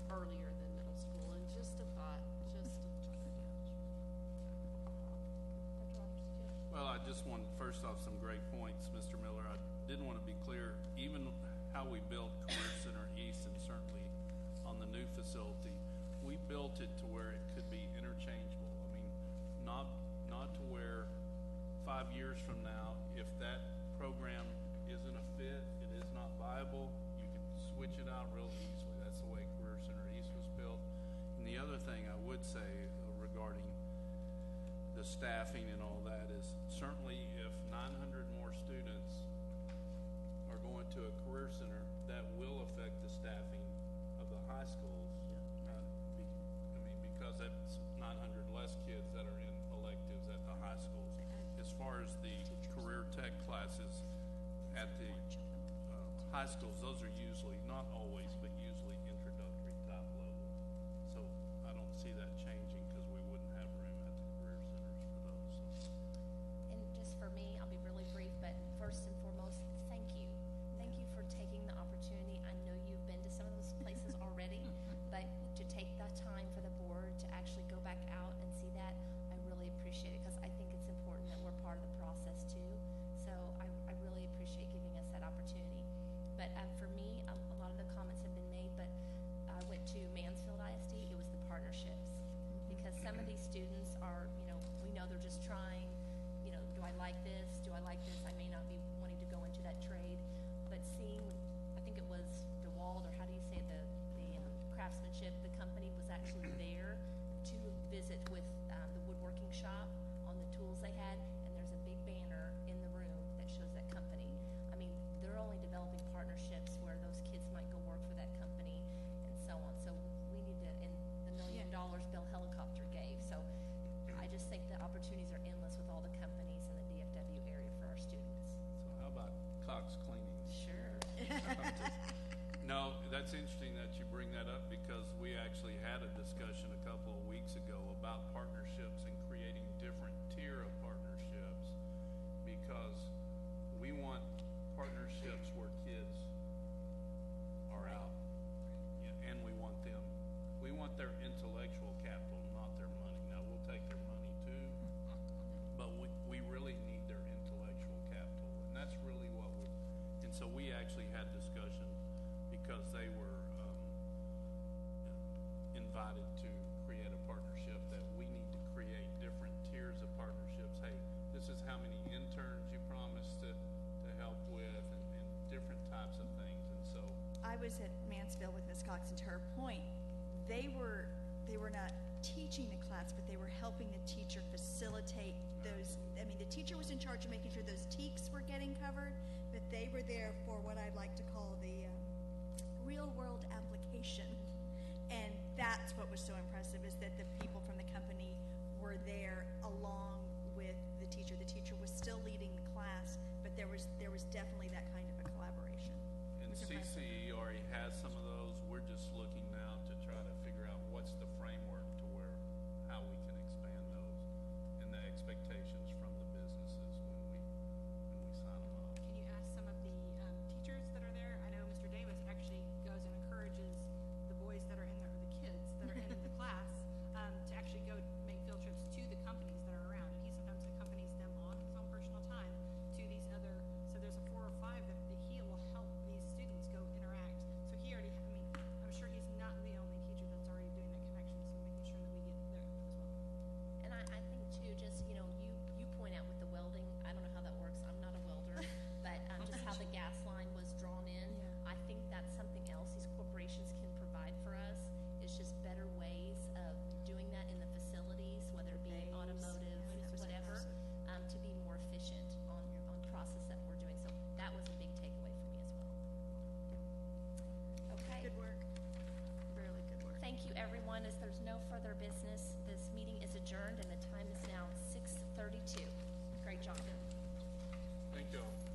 earlier than middle school. And just a thought. Well, I just wanted, first off, some great points, Mr. Miller. I did want to be clear, even how we built Career Center East, and certainly on the new facility, we built it to where it could be interchangeable. I mean, not to where 5 years from now, if that program isn't a fit, it is not viable, you can switch it out real easily. That's the way Career Center East was built. And the other thing I would say regarding the staffing and all that is, certainly if 900 more students are going to a career center, that will affect the staffing of the high schools. Because that's 900 less kids that are in electives at the high schools. As far as the career tech classes at the high schools, those are usually, not always, but usually introductory type level. So I don't see that changing because we wouldn't have room at the career centers for those. So. And just for me, I'll be really brief, but first and foremost, thank you. Thank you for taking the opportunity. I know you've been to some of those places already, but to take that time for the board to actually go back out and see that, I really appreciate it because I think it's important that we're part of the process too. So I really appreciate giving us that opportunity. But for me, a lot of the comments have been made, but I went to Mansfield ISD, it was the partnerships. Because some of these students are, we know they're just trying, do I like this? Do I like this? I may not be wanting to go into that trade, but seeing, I think it was DeWalt, or how do you say the craftsmanship, the company was actually there to visit with the woodworking shop on the tools they had, and there's a big banner in the room that shows that company. I mean, they're only developing partnerships where those kids might go work for that company and so on. So we need to, and the $1 million Bell Helicopter gave. So I just think the opportunities are endless with all the companies in the DFW area for our students. So how about Cox Cleaning? Sure. No, that's interesting that you bring that up because we actually had a discussion a couple of weeks ago about partnerships and creating different tier of partnerships because we want partnerships where kids are out, and we want their intellectual capital, not their money. Now, we'll take their money too, but we really need their intellectual capital, and that's really what and so we actually had discussion because they were invited to create a partnership that we need to create different tiers of partnerships. Hey, this is how many interns you promised to help with and different types of things. And so I was at Mansfield with Ms. Cox, and to her point, they were not teaching the class, but they were helping the teacher facilitate those. I mean, the teacher was in charge of making sure those TEKs were getting covered, but they were there for what I'd like to call the real-world application. And that's what was so impressive, is that the people from the company were there along with the teacher. The teacher was still leading the class, but there was definitely that kind of a collaboration. And CCE already has some of those. We're just looking now to try to figure out what's the framework to how we can expand those and the expectations from the businesses when we sign them up. Can you ask some of the teachers that are there? I know Mr. Davis actually goes and encourages the boys that are in there, or the kids that are in the class, to actually go make field trips to the companies that are around. And he sometimes accompanies them on his own personal time to these other, so there's 4 or 5 that everyone. As there's no further business, this meeting is adjourned, and the time is now 6:32. Great job. Thank you all.